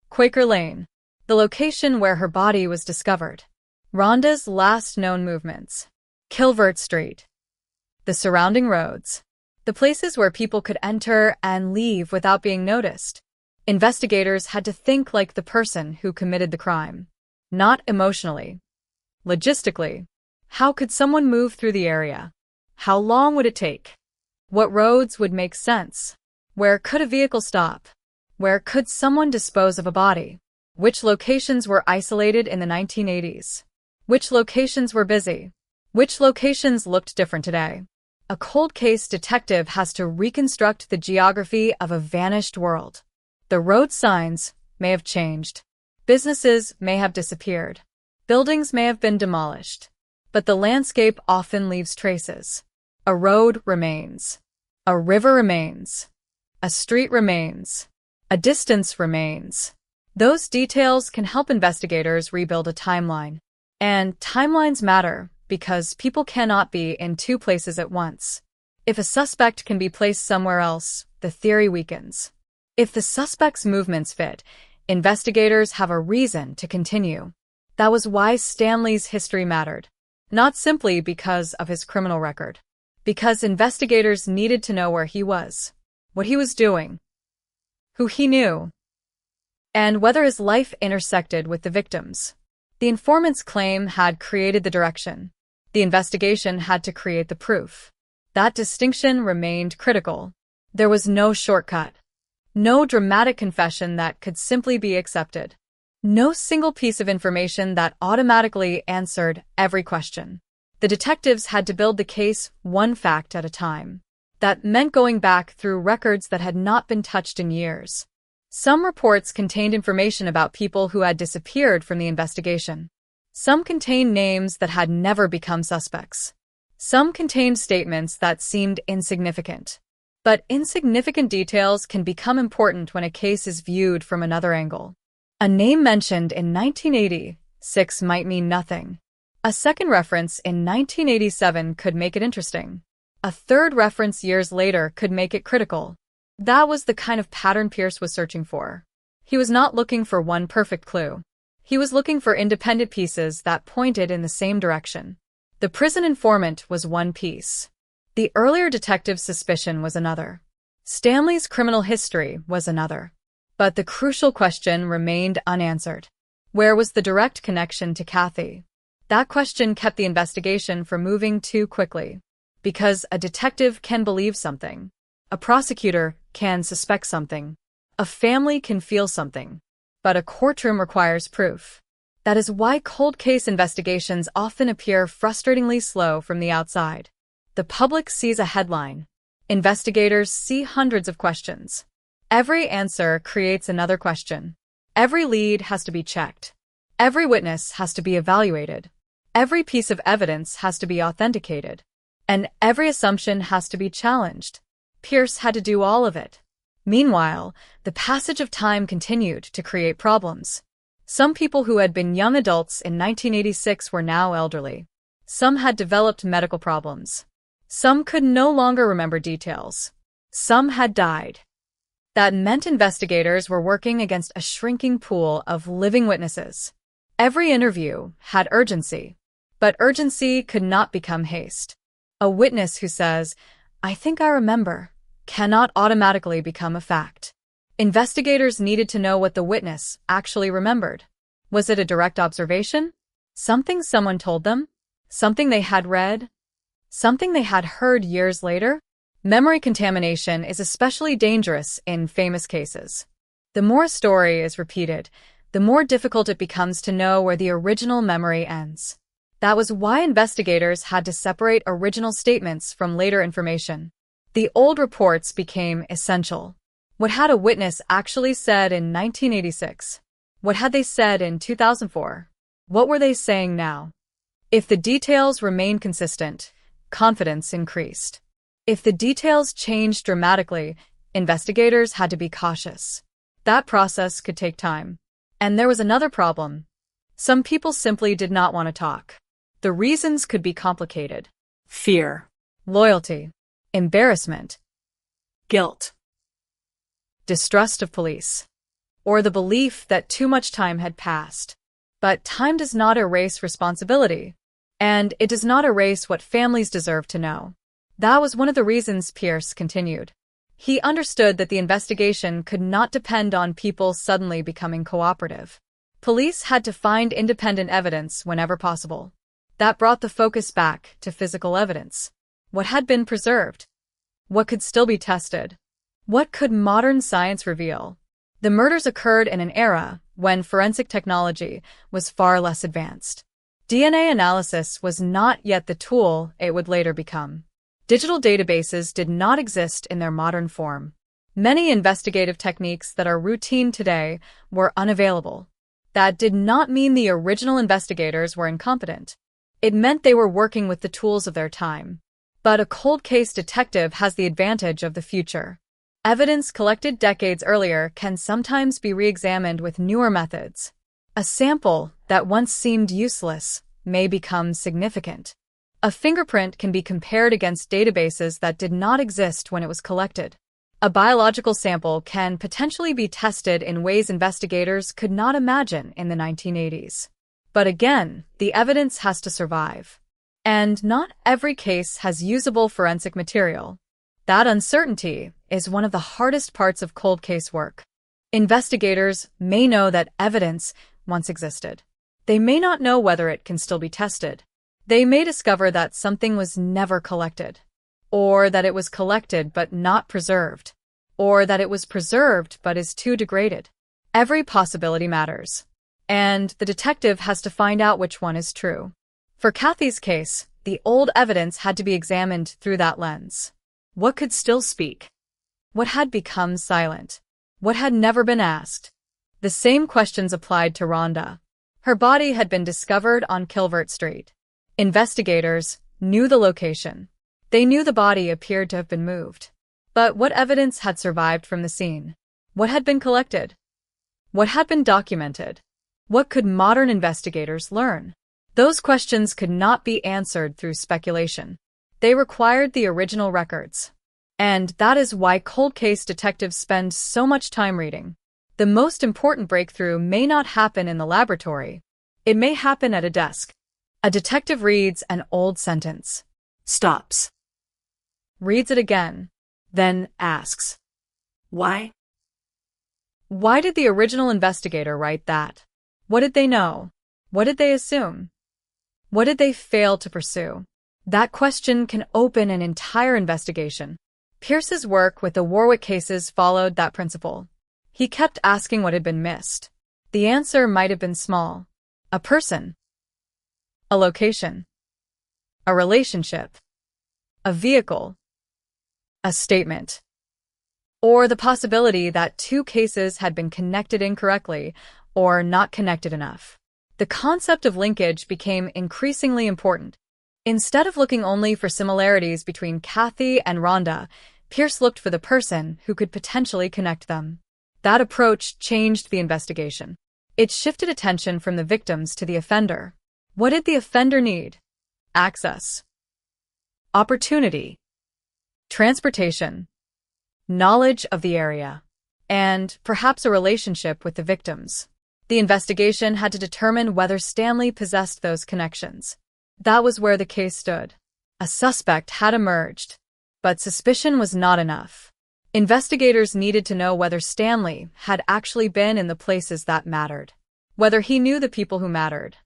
Speaker 14: Quaker Lane. The location where her body was discovered. Rhonda's last known movements. Kilvert Street. The surrounding roads. The places where people could enter and leave without being noticed. Investigators had to think like the person who committed the crime. Not emotionally. Logistically. How could someone move through the area? How long would it take? What roads would make sense? Where could a vehicle stop? Where could someone dispose of a body? Which locations were isolated in the 1980s? Which locations were busy? Which locations looked different today? A cold case detective has to reconstruct the geography of a vanished world. The road signs may have changed. Businesses may have disappeared. Buildings may have been demolished. But the landscape often leaves traces. A road remains. A river remains. A street remains. A distance remains. Those details can help investigators rebuild a timeline. And timelines matter because people cannot be in two places at once. If a suspect can be placed somewhere else, the theory weakens. If the suspect's movements fit, investigators have a reason to continue. That was why Stanley's history mattered. Not simply because of his criminal record. Because investigators needed to know where he was, what he was doing, who he knew, and whether his life intersected with the victim's. The informant's claim had created the direction. The investigation had to create the proof. That distinction remained critical. There was no shortcut. No dramatic confession that could simply be accepted. No single piece of information that automatically answered every question. The detectives had to build the case one fact at a time. That meant going back through records that had not been touched in years. Some reports contained information about people who had disappeared from the investigation. Some contained names that had never become suspects. Some contained statements that seemed insignificant. But insignificant details can become important when a case is viewed from another angle. A name mentioned in 1986 might mean nothing. A second reference in 1987 could make it interesting. A third reference years later could make it critical. That was the kind of pattern Pierce was searching for. He was not looking for one perfect clue. He was looking for independent pieces that pointed in the same direction. The prison informant was one piece. The earlier detective's suspicion was another. Stanley's criminal history was another. But the crucial question remained unanswered. Where was the direct connection to Kathy? That question kept the investigation from moving too quickly. Because a detective can believe something. A prosecutor can suspect something. A family can feel something. But a courtroom requires proof. That is why cold case investigations often appear frustratingly slow from the outside. The public sees a headline. Investigators see hundreds of questions. Every answer creates another question. Every lead has to be checked. Every witness has to be evaluated. Every piece of evidence has to be authenticated. And every assumption has to be challenged. Pierce had to do all of it. Meanwhile, the passage of time continued to create problems. Some people who had been young adults in 1986 were now elderly. Some had developed medical problems. Some could no longer remember details. Some had died. That meant investigators were working against a shrinking pool of living witnesses. Every interview had urgency, but urgency could not become haste. A witness who says, "I think I remember," cannot automatically become a fact. Investigators needed to know what the witness actually remembered. Was it a direct observation? Something someone told them? Something they had read? Something they had heard years later? Memory contamination is especially dangerous in famous cases. The more a story is repeated, the more difficult it becomes to know where the original memory ends. That was why investigators had to separate original statements from later information. The old reports became essential. What had a witness actually said in 1986? What had they said in 2004? What were they saying now? If the details remained consistent, confidence increased. If the details changed dramatically, investigators had to be cautious. That process could take time. And there was another problem. Some people simply did not want to talk. The reasons could be complicated.
Speaker 15: Fear.
Speaker 14: Loyalty. Embarrassment.
Speaker 15: Guilt.
Speaker 14: Distrust of police. or the belief that too much time had passed. But time does not erase responsibility, and it does not erase what families deserve to know. That was one of the reasons Pierce continued. He understood that the investigation could not depend on people suddenly becoming cooperative. Police had to find independent evidence whenever possible. That brought the focus back to physical evidence. What had been preserved? What could still be tested? What could modern science reveal? The murders occurred in an era when forensic technology was far less advanced. DNA analysis was not yet the tool it would later become. Digital databases did not exist in their modern form. Many investigative techniques that are routine today were unavailable. That did not mean the original investigators were incompetent. It meant they were working with the tools of their time. But a cold case detective has the advantage of the future. Evidence collected decades earlier can sometimes be re-examined with newer methods. A sample that once seemed useless may become significant. A fingerprint can be compared against databases that did not exist when it was collected. A biological sample can potentially be tested in ways investigators could not imagine in the 1980s. But again, the evidence has to survive. And not every case has usable forensic material. That uncertainty is one of the hardest parts of cold case work. Investigators may know that evidence once existed. They may not know whether it can still be tested. They may discover that something was never collected, or that it was collected but not preserved, or that it was preserved but is too degraded. Every possibility matters, and the detective has to find out which one is true. For Kathy's case, the old evidence had to be examined through that lens. What could still speak? What had become silent? What had never been asked? The same questions applied to Rhonda. Her body had been discovered on Kilvert Street. Investigators knew the location. They knew the body appeared to have been moved. But what evidence had survived from the scene? What had been collected? What had been documented? What could modern investigators learn? Those questions could not be answered through speculation. They required the original records. And that is why cold case detectives spend so much time reading. The most important breakthrough may not happen in the laboratory. It may happen at a desk. A detective reads an old sentence, stops, reads it again, then asks, why? Why did the original investigator write that? What did they know? What did they assume? What did they fail to pursue? That question can open an entire investigation. Pierce's work with the Warwick cases followed that principle. He kept asking what had been missed. The answer might have been small. A person. A location. A relationship. A vehicle. A statement. Or the possibility that two cases had been connected incorrectly or not connected enough. The concept of linkage became increasingly important. Instead of looking only for similarities between Kathy and Rhonda, Pierce looked for the person who could potentially connect them. That approach changed the investigation. It shifted attention from the victims to the offender. What did the offender need? Access. Opportunity. Transportation. Knowledge of the area. And perhaps a relationship with the victims. The investigation had to determine whether Stanley possessed those connections. That was where the case stood. A suspect had emerged, but suspicion was not enough. Investigators needed to know whether Stanley had actually been in the places that mattered, whether he knew the people who mattered,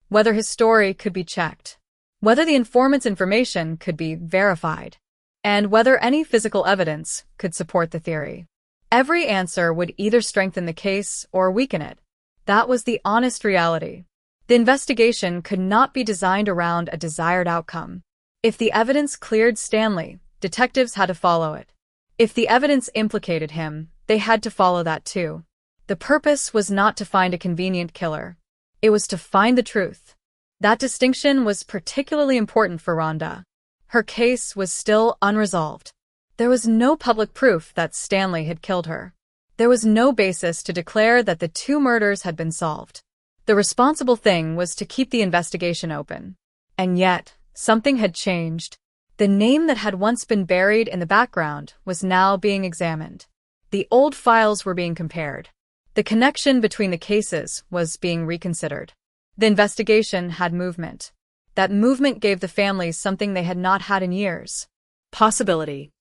Speaker 14: whether his story could be checked, whether the informant's information could be verified, and whether any physical evidence could support the theory. Every answer would either strengthen the case or weaken it. That was the honest reality. The investigation could not be designed around a desired outcome. If the evidence cleared Stanley, detectives had to follow it. If the evidence implicated him, they had to follow that too. The purpose was not to find a convenient killer. It was to find the truth. That distinction was particularly important for Rhonda. Her case was still unresolved. There was no public proof that Stanley had killed her. There was no basis to declare that the two murders had been solved. The responsible thing was to keep the investigation open. And yet, something had changed. The name that had once been buried in the background was now being examined. The old files were being compared. The connection between the cases was being reconsidered. The investigation had movement. That movement gave the families something they had not had in years.
Speaker 15: Possibility.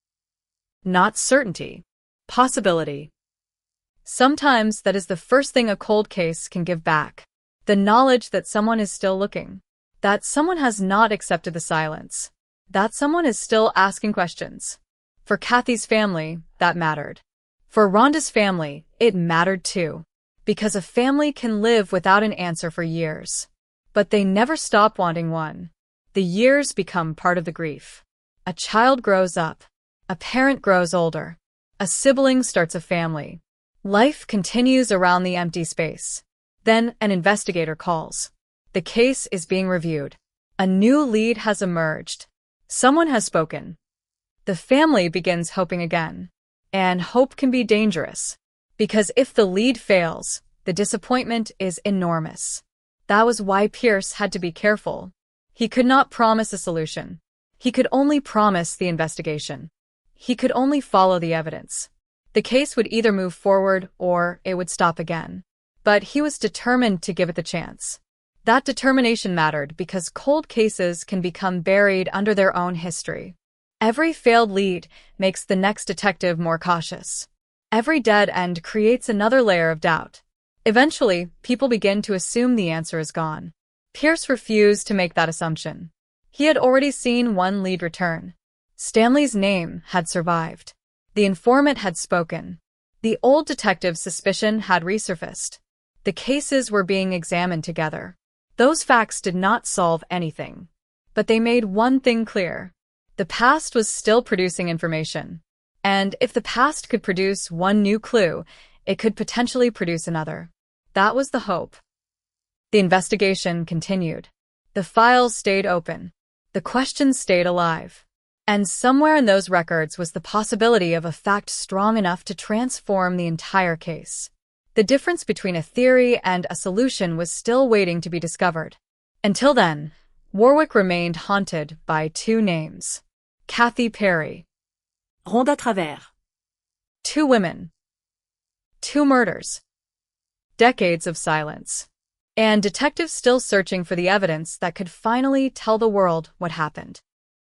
Speaker 14: Not certainty. Possibility. Sometimes that is the first thing a cold case can give back. The knowledge that someone is still looking. That someone has not accepted the silence. That someone is still asking questions. For Kathy's family, that mattered. For Rhonda's family, it mattered too. Because a family can live without an answer for years. But they never stop wanting one. The years become part of the grief. A child grows up. A parent grows older. A sibling starts a family. Life continues around the empty space. Then an investigator calls. The case is being reviewed. A new lead has emerged. Someone has spoken. The family begins hoping again. And hope can be dangerous. Because if the lead fails, the disappointment is enormous. That was why Pierce had to be careful. He could not promise a solution. He could only promise the investigation. He could only follow the evidence. The case would either move forward or it would stop again. But he was determined to give it the chance. That determination mattered because cold cases can become buried under their own history. Every failed lead makes the next detective more cautious. Every dead end creates another layer of doubt. Eventually, people begin to assume the answer is gone. Pierce refused to make that assumption. He had already seen one lead return. Stanley's name had survived. The informant had spoken. The old detective's suspicion had resurfaced. The cases were being examined together. Those facts did not solve anything. But they made one thing clear. The past was still producing information. And if the past could produce one new clue, it could potentially produce another. That was the hope. The investigation continued. The files stayed open. The questions stayed alive. And somewhere in those records was the possibility of a fact strong enough to transform the entire case. The difference between a theory and a solution was still waiting to be discovered. Until then, Warwick remained haunted by two names. Kathy Perry.
Speaker 15: Rhonda Travers.
Speaker 14: Two women. Two murders. Decades of silence. And detectives still searching for the evidence that could finally tell the world what happened.